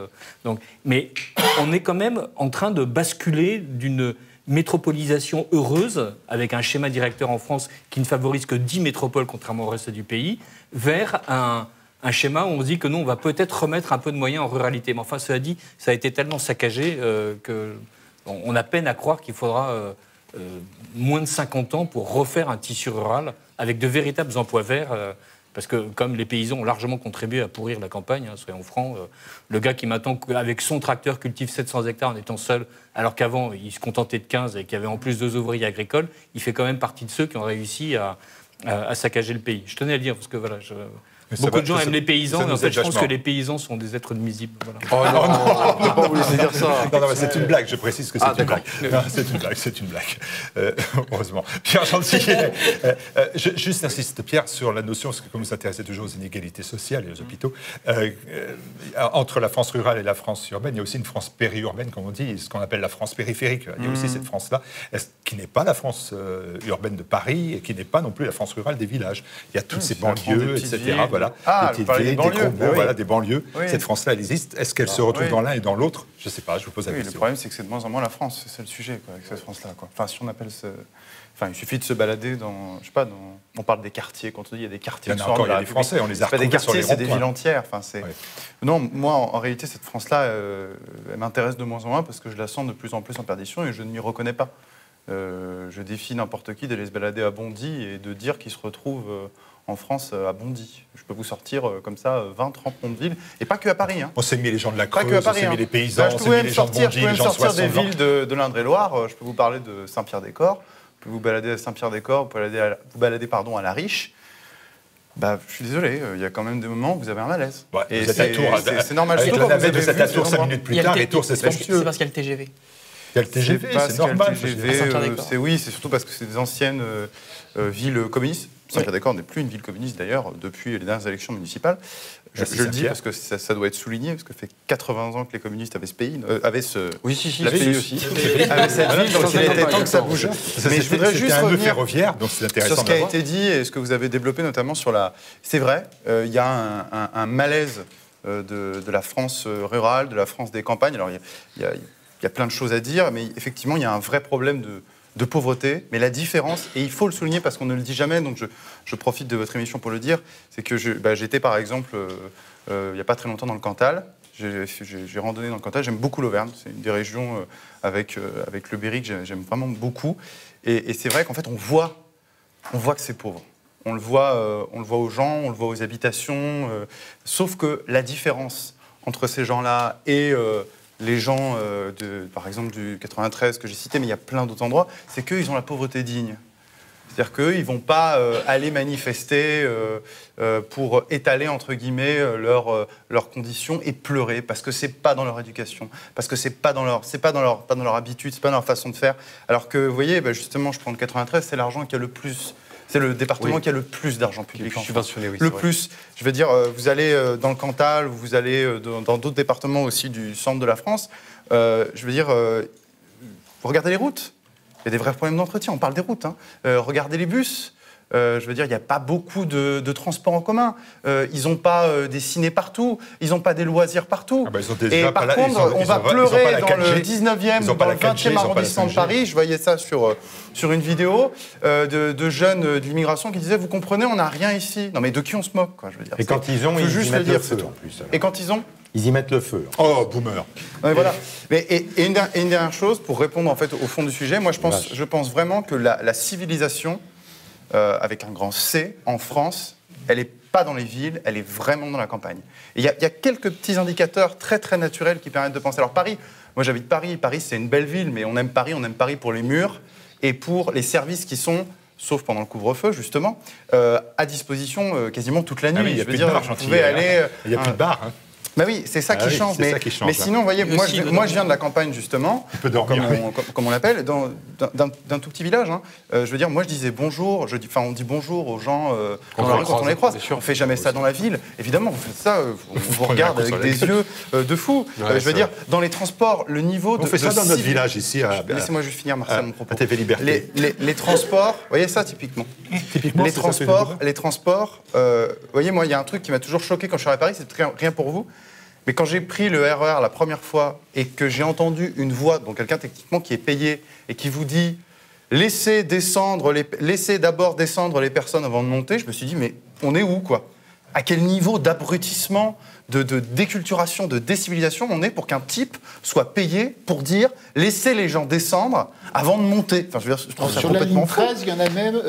Mais on est quand même en train de basculer d'une métropolisation heureuse, avec un schéma directeur en France qui ne favorise que 10 métropoles, contrairement au reste du pays, vers un schéma où on se dit que non, on va peut-être remettre un peu de moyens en ruralité. Mais enfin, cela dit, ça a été tellement saccagé qu'on a peine à croire qu'il faudra moins de 50 ans pour refaire un tissu rural avec de véritables emplois verts. Parce que comme les paysans ont largement contribué à pourrir la campagne, soyons francs, le gars qui maintenant, avec son tracteur, cultive 700 hectares en étant seul, alors qu'avant, il se contentait de 15 et qu'il y avait en plus 2 ouvriers agricoles, il fait quand même partie de ceux qui ont réussi à saccager le pays. Je tenais à le dire, parce que voilà... Beaucoup de gens aiment les paysans, mais en fait, je pense que les paysans sont des êtres nuisibles. Voilà. Oh non, on ne peut pas vous laisser dire ça. Non, c'est une blague, je précise que c'est une blague. Non, c'est une blague. Heureusement. Pierre Gentillet, juste insiste, Pierre, sur la notion, parce que comme vous vous intéressez toujours aux inégalités sociales et aux hôpitaux, entre la France rurale et la France urbaine, il y a aussi une France périurbaine, comme on dit, ce qu'on appelle la France périphérique. Il y a aussi cette France-là, qui n'est pas la France urbaine de Paris et qui n'est pas non plus la France rurale des villages. Il y a toutes ces banlieues, etc. Voilà, des petites villes, des Cromos, voilà, des banlieues. Oui. Cette France-là, elle existe. Est-ce qu'elle se retrouve dans l'un et dans l'autre? Je ne sais pas, je vous pose la question. Le problème, c'est que c'est de moins en moins la France, c'est le sujet, avec cette France-là. Enfin, si on appelle Enfin, il suffit de se balader dans, je sais pas, on parle des quartiers, quand on dit il y a des quartiers. Il y en a encore, il y a des Français, on les a retrouvés des quartiers, sur les c'est des villes entières. Enfin, Non, moi, en réalité, cette France-là, elle m'intéresse de moins en moins parce que je la sens de plus en plus en perdition et je ne m'y reconnais pas. Je défie n'importe qui d'aller se balader à Bondy et de dire qu'il se retrouve en France à Bondy. Je peux vous sortir comme ça 20, 30 noms de villes, et pas que à Paris. Hein. On s'est mis les gens de la Creuse, on s'est mis les paysans, on s'est mis les gens de Bondy, les gens de sortir des villes de l'Indre-et-Loire. Je peux vous parler de Saint-Pierre-des-Corps, je peux vous balader à Saint-Pierre-des-Corps, vous balader à la Riche. Bah, je suis désolé, il y a quand même des moments où vous avez un malaise. Ouais, et c'est normal. Avec la navette, vous êtes à Tours 5 minutes plus tard, et Tours, c'est somptueux. C'est parce qu'il y a le TGV. Il y a le TGV, c'est normal. Oui, c'est surtout parce que c'est des anciennes villes communistes. Saint-Pierre-des-Corps n'est plus une ville communiste d'ailleurs depuis les dernières élections municipales. Je le dis parce que ça doit être souligné, parce que ça fait 80 ans que les communistes avaient ce pays, avaient cette ville, donc il était temps que ça bouge. Mais je voudrais juste revenir ferroviaire, donc c'est intéressant sur ce qui a été dit et ce que vous avez développé notamment sur la... C'est vrai, il y a un malaise de la France rurale, de la France des campagnes. Alors il y a plein de choses à dire, mais effectivement il y a un vrai problème de pauvreté, mais la différence, et il faut le souligner parce qu'on ne le dit jamais, donc je profite de votre émission pour le dire, c'est que j'étais par exemple, il n'y a pas très longtemps dans le Cantal, J'ai randonné dans le Cantal, j'aime beaucoup l'Auvergne, c'est une des régions avec le Berry que j'aime vraiment beaucoup. Et c'est vrai qu'en fait, on voit que c'est pauvre. On le voit aux gens, on le voit aux habitations. Sauf que la différence entre ces gens-là et les gens, par exemple, du 93 que j'ai cité, mais il y a plein d'autres endroits, c'est qu'eux, ils ont la pauvreté digne. C'est-à-dire qu'eux, ils ne vont pas aller manifester pour étaler, entre guillemets, leurs conditions et pleurer, parce que ce n'est pas dans leur éducation, parce que ce n'est pas dans leur habitude, ce n'est pas dans leur façon de faire. Alors que, vous voyez, justement, je prends le 93, c'est l'argent qui a le plus... C'est le département qui a le plus d'argent public. Subventionné, oui. Le plus. Je veux dire, vous allez dans le Cantal, vous allez dans d'autres départements aussi du centre de la France. Je veux dire, vous regardez les routes. Il y a des vrais problèmes d'entretien. On parle des routes. Regardez les bus. Je veux dire, il n'y a pas beaucoup de transports en commun. Ils n'ont pas des ciné partout. Ils n'ont pas des loisirs partout. Et par contre, on va pleurer dans le 19e, dans le 20e arrondissement de Paris. Je voyais ça sur une vidéo de jeunes de l'immigration qui disaient « Vous comprenez, on n'a rien ici. » Non mais de qui on se moque, quoi, je veux dire. Et quand ils ont, ils y mettent le feu en plus. Et quand ils ont ? Ils y mettent le feu. Oh, boomer. Ouais, voilà. Et une dernière chose, pour répondre en fait au fond du sujet, moi je pense vraiment que la civilisation, avec un grand C, en France, elle n'est pas dans les villes, elle est vraiment dans la campagne. Et il y a quelques petits indicateurs très très naturels qui permettent de penser. Alors Paris, moi j'habite Paris, Paris c'est une belle ville, mais on aime Paris pour les murs et pour les services qui sont, sauf pendant le couvre-feu justement, à disposition quasiment toute la nuit. Il n'y a plus de bar, il n'y a plus de bar. Bah oui, c'est ça qui change. Mais sinon, vous voyez, moi je viens de la campagne, justement, comme on l'appelle, d'un tout petit village. Je veux dire, moi je disais bonjour, on dit bonjour aux gens dans la rue quand on les croise. On ne fait jamais ça dans la ville. Évidemment, vous faites ça, on vous regarde avec des yeux de fou. Je veux dire, dans les transports, le niveau de... On fait ça dans notre village ici. Laissez-moi juste finir, Marcel, mon propos. À TV Liberté. Les transports, vous voyez ça typiquement. Les transports, vous voyez, moi il y a un truc qui m'a toujours choqué quand je suis arrivé à Paris, c'est rien pour vous. Mais quand j'ai pris le RER la première fois et que j'ai entendu une voix, donc quelqu'un techniquement qui est payé et qui vous dit « laissez d'abord descendre les personnes avant de monter », je me suis dit « mais on est où, quoi ? À quel niveau d'abrutissement, de déculturation, de décivilisation on est pour qu'un type soit payé pour dire « laissez les gens descendre avant de monter ». Enfin, je veux dire, je trouve ça sur la complètement ligne fou. 13, il y en a même,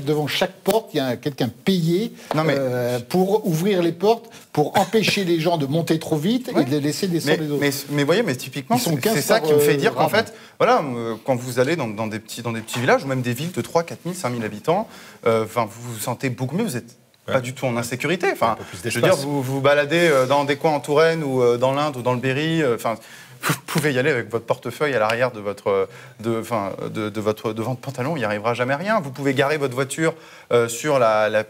devant chaque porte, il y a quelqu'un payé pour ouvrir les portes, pour empêcher les gens de monter trop vite et de les laisser descendre les autres. Mais voyez, typiquement, c'est ça qui me fait dire qu'en fait, voilà, quand vous allez dans des petits villages, ou même des villes de 3 4 000, 5 000 habitants, vous vous sentez beaucoup mieux, vous êtes pas du tout en insécurité. Enfin, je veux dire, vous vous baladez dans des coins en Touraine ou dans l'Inde ou dans le Berry, vous pouvez y aller avec votre portefeuille à l'arrière de votre pantalon, il n'y arrivera jamais rien. Vous pouvez garer votre voiture sur la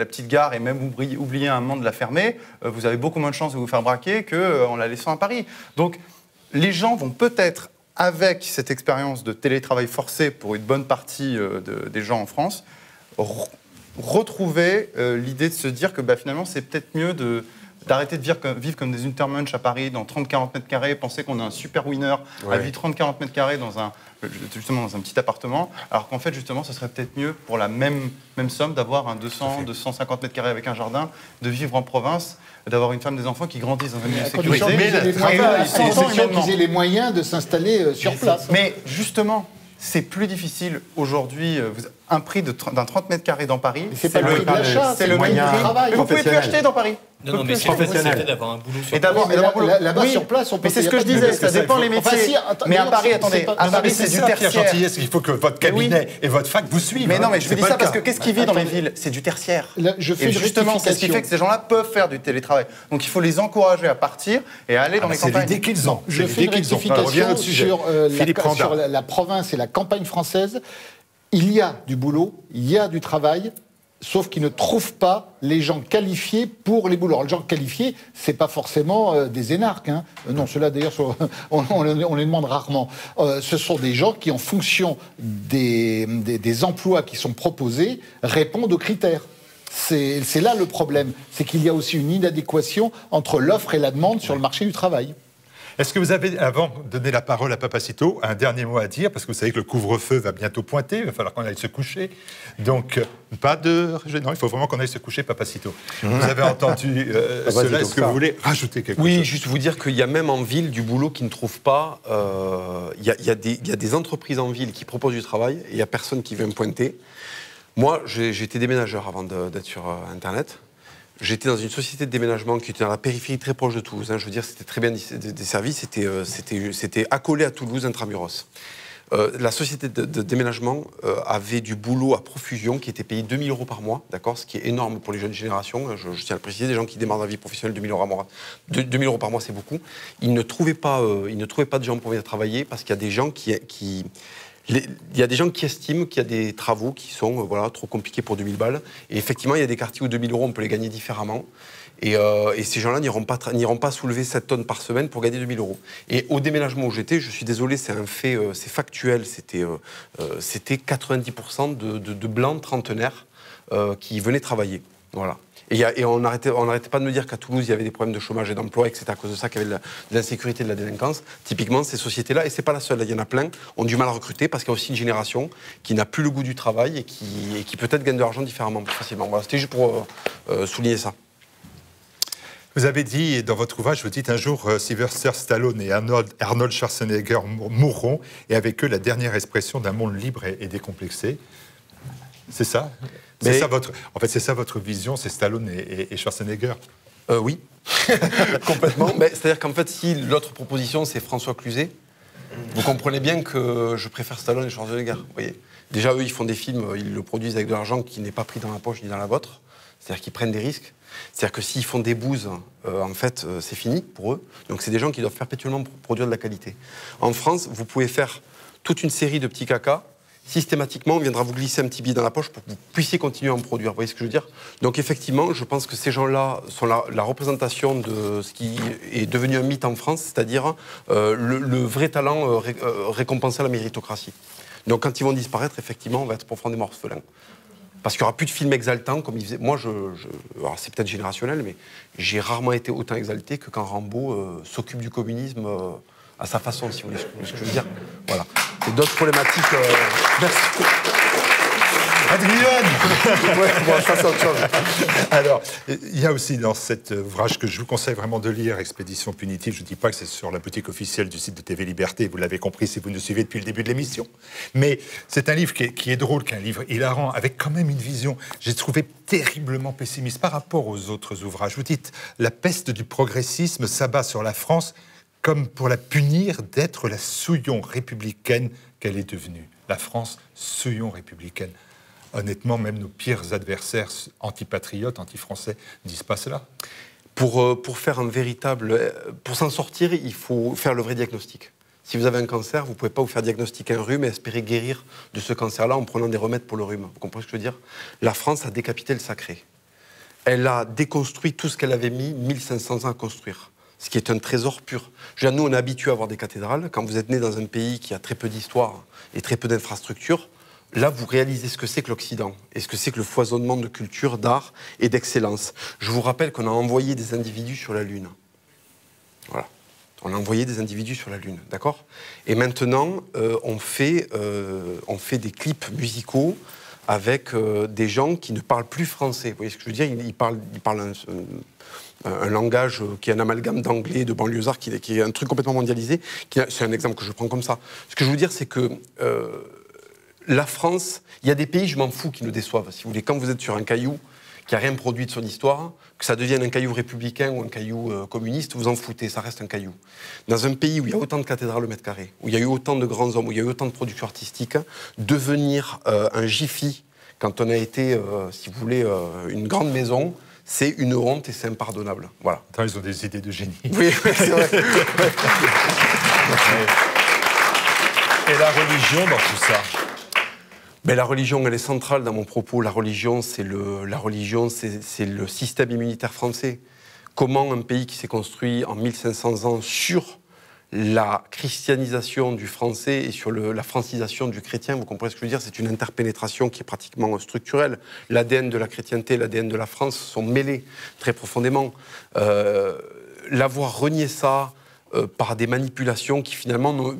petite gare et même oublier un moment de la fermer. Vous avez beaucoup moins de chances de vous faire braquer qu'en la laissant à Paris. Donc, les gens vont peut-être, avec cette expérience de télétravail forcé pour une bonne partie des gens en France, retrouver l'idée de se dire que finalement, c'est peut-être mieux d'arrêter de vivre comme des Untermensch à Paris, dans 30-40 mètres carrés, penser qu'on est un super winner à vivre 30-40 mètres carrés dans un petit appartement, alors qu'en fait, justement, ce serait peut-être mieux, pour la même somme, d'avoir un 200-250 mètres carrés avec un jardin, de vivre en province, d'avoir une femme, des enfants qui grandissent dans un milieu sécurisé. Qu'ils aient les moyens de s'installer sur place. Mais justement, c'est plus difficile aujourd'hui. Un prix d'un 30 mètres carrés dans Paris, c'est pas le prix de l'achat, c'est le prix du travail. Mais vous pouvez plus acheter dans Paris. Non, mais c'est fait d'avoir un boulot sur place. Là-bas, sur place, on peut... Mais c'est ce que je disais, ça dépend les métiers. Mais à Paris, attendez, à Paris, c'est du tertiaire. Il faut que votre cabinet et votre fac vous suivent. Mais non, mais je vous dis ça parce que qu'est-ce qui vit dans les villes ? C'est du tertiaire. Et justement, c'est ce qui fait que ces gens-là peuvent faire du télétravail. Donc il faut les encourager à partir et à aller dans les campagnes. C'est l'idée qu'ils ont. Je fais une rectification sur la province et la campagne française. Il y a du boulot, il y a du travail, sauf qu'ils ne trouvent pas les gens qualifiés pour les boulots. Alors, les gens qualifiés, c'est pas forcément des énarques. Non, ceux-là, d'ailleurs, on les demande rarement. Ce sont des gens qui, en fonction des emplois qui sont proposés, répondent aux critères. C'est là le problème. C'est qu'il y a aussi une inadéquation entre l'offre et la demande sur le marché du travail. Est-ce que vous avez, avant de donner la parole à Papacito, un dernier mot à dire? Parce que vous savez que le couvre-feu va bientôt pointer, il va falloir qu'on aille se coucher. Donc, pas de... Non, il faut vraiment qu'on aille se coucher, Papacito. Vous avez entendu cela, est-ce que vous voulez rajouter quelque chose? Oui, juste vous dire qu'il y a même en ville du boulot qui ne trouve pas... Il y a des entreprises en ville qui proposent du travail, et il n'y a personne qui vient me pointer. Moi, j'étais déménageur avant d'être sur Internet. J'étais dans une société de déménagement qui était dans la périphérie très proche de Toulouse. Hein. Je veux dire, c'était très bien desservi. C'était accolé à Toulouse, intramuros. La société de déménagement avait du boulot à profusion qui était payé 2 000 € par mois, d'accord, ce qui est énorme pour les jeunes générations. Je tiens à le préciser, des gens qui démarrent dans la vie professionnelle, 2 000 € par mois, c'est beaucoup. Ils ne trouvaient pas de gens pour venir travailler parce qu'il y a des gens il y a des gens qui estiment qu'il y a des travaux qui sont trop compliqués pour 2000 balles. Et effectivement, il y a des quartiers où 2000 € on peut les gagner différemment. Et ces gens-là n'iront pas soulever 7 tonnes par semaine pour gagner 2000 €. Et au déménagement où j'étais, je suis désolé, c'est un fait, c'est factuel, c'était 90% de blancs trentenaires qui venaient travailler. Voilà. Et on n'arrêtait pas de me dire qu'à Toulouse, il y avait des problèmes de chômage et d'emploi, et que c'était à cause de ça qu'il y avait de l'insécurité et de la délinquance. Typiquement, ces sociétés-là, et c'est pas la seule, il y en a plein, ont du mal à recruter parce qu'il y a aussi une génération qui n'a plus le goût du travail et qui peut-être gagne de l'argent différemment, plus facilement. Voilà, c'était juste pour souligner ça. Vous avez dit, dans votre ouvrage, vous dites un jour, Sylvester Stallone et Arnold Schwarzenegger mourront, et avec eux, la dernière expression d'un monde libre et décomplexé. C'est ça? C'est ça votre vision, c'est Stallone et Schwarzenegger? Oui, complètement. C'est-à-dire qu'en fait, si l'autre proposition, c'est François Cluzet, vous comprenez bien que je préfère Stallone et Schwarzenegger. Vous voyez, déjà, eux, ils font des films, ils le produisent avec de l'argent qui n'est pas pris dans la poche ni dans la vôtre. C'est-à-dire qu'ils prennent des risques. C'est-à-dire que s'ils font des bouses, en fait, c'est fini pour eux. Donc, c'est des gens qui doivent perpétuellement produire de la qualité. En France, vous pouvez faire toute une série de petits cacas. Systématiquement, on viendra vous glisser un petit billet dans la poche pour que vous puissiez continuer à en produire. Vous voyez ce que je veux dire? Donc effectivement, je pense que ces gens-là sont la représentation de ce qui est devenu un mythe en France, c'est-à-dire le vrai talent récompensé à la méritocratie. Donc quand ils vont disparaître, effectivement, on va être profondément orphelin. Parce qu'il n'y aura plus de films exaltants comme ils faisaient. Moi, alors c'est peut-être générationnel, mais j'ai rarement été autant exalté que quand Rambo s'occupe du communisme à sa façon, si vous voulez ce que je veux dire. Voilà. Et d'autres problématiques. Merci. Adrien. Ouais, bon, ça c'est autre chose. Alors, il y a aussi dans cet ouvrage que je vous conseille vraiment de lire, Expédition punitive. Je ne dis pas que c'est sur la boutique officielle du site de TV Liberté, vous l'avez compris si vous nous suivez depuis le début de l'émission. Mais c'est un livre qui est drôle, qui est un livre hilarant, avec quand même une vision, j'ai trouvé terriblement pessimiste par rapport aux autres ouvrages. Vous dites, la peste du progressisme s'abat sur la France comme pour la punir d'être la souillon républicaine qu'elle est devenue. La France, souillon républicaine. Honnêtement, même nos pires adversaires antipatriotes, anti-français, ne disent pas cela. Pour faire un véritable... Pour s'en sortir, il faut faire le vrai diagnostic. Si vous avez un cancer, vous ne pouvez pas vous faire diagnostiquer un rhume et espérer guérir de ce cancer-là en prenant des remèdes pour le rhume. Vous comprenez ce que je veux dire? La France a décapité le sacré. Elle a déconstruit tout ce qu'elle avait mis 1500 ans à construire. Ce qui est un trésor pur. Nous, on est habitués à avoir des cathédrales. Quand vous êtes né dans un pays qui a très peu d'histoire et très peu d'infrastructures, là, vous réalisez ce que c'est que l'Occident et ce que c'est que le foisonnement de culture, d'art et d'excellence. Je vous rappelle qu'on a envoyé des individus sur la Lune. Voilà. On a envoyé des individus sur la Lune, d'accord? Et maintenant, on fait des clips musicaux avec des gens qui ne parlent plus français. Vous voyez ce que je veux dire? Ils parlent un langage qui est un amalgame d'anglais, de banlieusard, qui est un truc complètement mondialisé. C'est un exemple que je prends comme ça. Ce que je veux dire, c'est que la France, il y a des pays, je m'en fous, qui nous déçoivent. Si vous voulez, quand vous êtes sur un caillou qui n'a rien produit de son histoire, que ça devienne un caillou républicain ou un caillou communiste, vous en foutez, ça reste un caillou. Dans un pays où il y a autant de cathédrales au mètre carré, où il y a eu autant de grands hommes, où il y a eu autant de productions artistiques, devenir un jiffy, quand on a été, si vous voulez, une grande maison, c'est une honte et c'est impardonnable. Voilà. Attends, ils ont des idées de génie. Oui, c'est vrai. Et la religion dans tout ça? Mais la religion, elle est centrale dans mon propos. La religion, c'est le système immunitaire français. Comment un pays qui s'est construit en 1500 ans sur la christianisation du français et sur la francisation du chrétien, vous comprenez ce que je veux dire? C'est une interpénétration qui est pratiquement structurelle. L'ADN de la chrétienté et l'ADN de la France sont mêlés très profondément. L'avoir renié ça, par des manipulations qui finalement...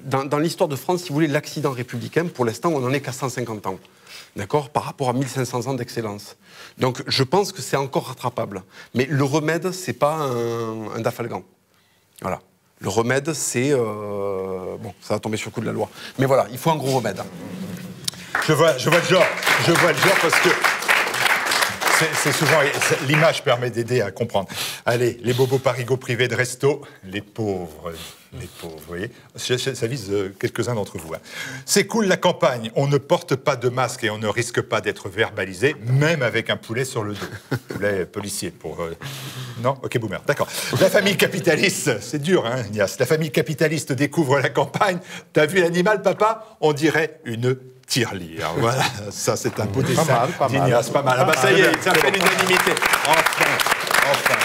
Dans l'histoire de France, si vous voulez, l'accident républicain, pour l'instant, on n'en est qu'à 150 ans. D'accord, par rapport à 1500 ans d'excellence. Donc je pense que c'est encore rattrapable. Mais le remède, c'est pas un Dafalgan. Voilà. Le remède, c'est... bon, ça va tomber sur le coup de la loi. Mais voilà, il faut un gros remède. Je vois le genre. Je vois le genre parce que c'est souvent... L'image permet d'aider à comprendre. Allez, les bobos parigots privés de resto, les pauvres, vous voyez. Ça vise quelques-uns d'entre vous. Hein. C'est cool la campagne, on ne porte pas de masque et on ne risque pas d'être verbalisé, même avec un poulet sur le dos. Poulet policier pour... Non ? Ok, boomer, d'accord. La famille capitaliste, c'est dur, hein, Ignace. La famille capitaliste découvre la campagne. T'as vu l'animal, papa ? On dirait une tirelire. Voilà, ça c'est un beau dessin d'Ignace, pas mal. Ah bah ça y est, ça fait l'unanimité. Enfin.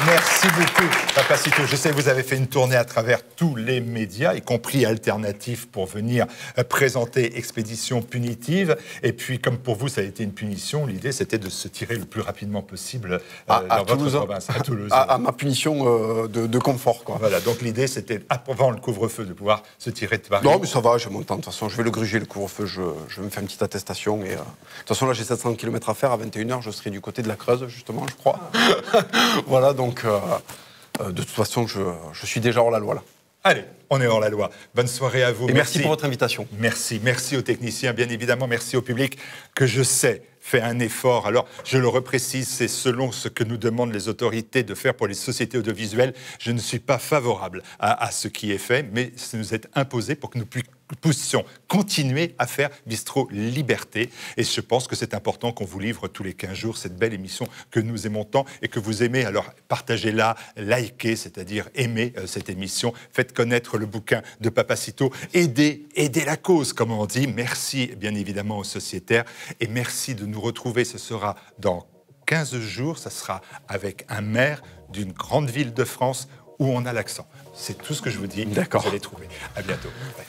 Merci beaucoup, Papacito. Je sais que vous avez fait une tournée à travers tous les médias, y compris alternatifs, pour venir présenter Expédition Punitive. Et puis, comme pour vous, ça a été une punition, l'idée, c'était de se tirer le plus rapidement possible dans votre province, à Toulouse. À ma punition de confort, quoi. Voilà, donc l'idée, c'était, avant le couvre-feu, de pouvoir se tirer de Paris. Non, mais ça va, j'ai mon temps. De toute façon, je vais le gruger, le couvre-feu. Je vais me faire une petite attestation. Et, de toute façon, là, j'ai 700 km à faire. À 21h, je serai du côté de la Creuse, justement, je crois. Voilà, donc... de toute façon, je suis déjà hors la loi, là. Allez, on est hors la loi. Bonne soirée à vous. Et merci pour votre invitation. Merci aux techniciens, bien évidemment. Merci au public que je sais fait un effort. Alors, je le reprécise, c'est selon ce que nous demandent les autorités de faire pour les sociétés audiovisuelles. Je ne suis pas favorable à ce qui est fait, mais ça nous est imposé pour que nous puissions continuer à faire Bistro Liberté. Et je pense que c'est important qu'on vous livre tous les 15 jours cette belle émission que nous aimons tant et que vous aimez. Alors, partagez-la, likez, c'est-à-dire aimez cette émission. Faites connaître le bouquin de Papacito. Aidez la cause, comme on dit. Merci, bien évidemment, aux sociétaires. Et merci de nous retrouver. Ce sera dans 15 jours. Ça sera avec un maire d'une grande ville de France où on a l'accent. C'est tout ce que je vous dis. D'accord. Vous allez trouver. À bientôt. Bye.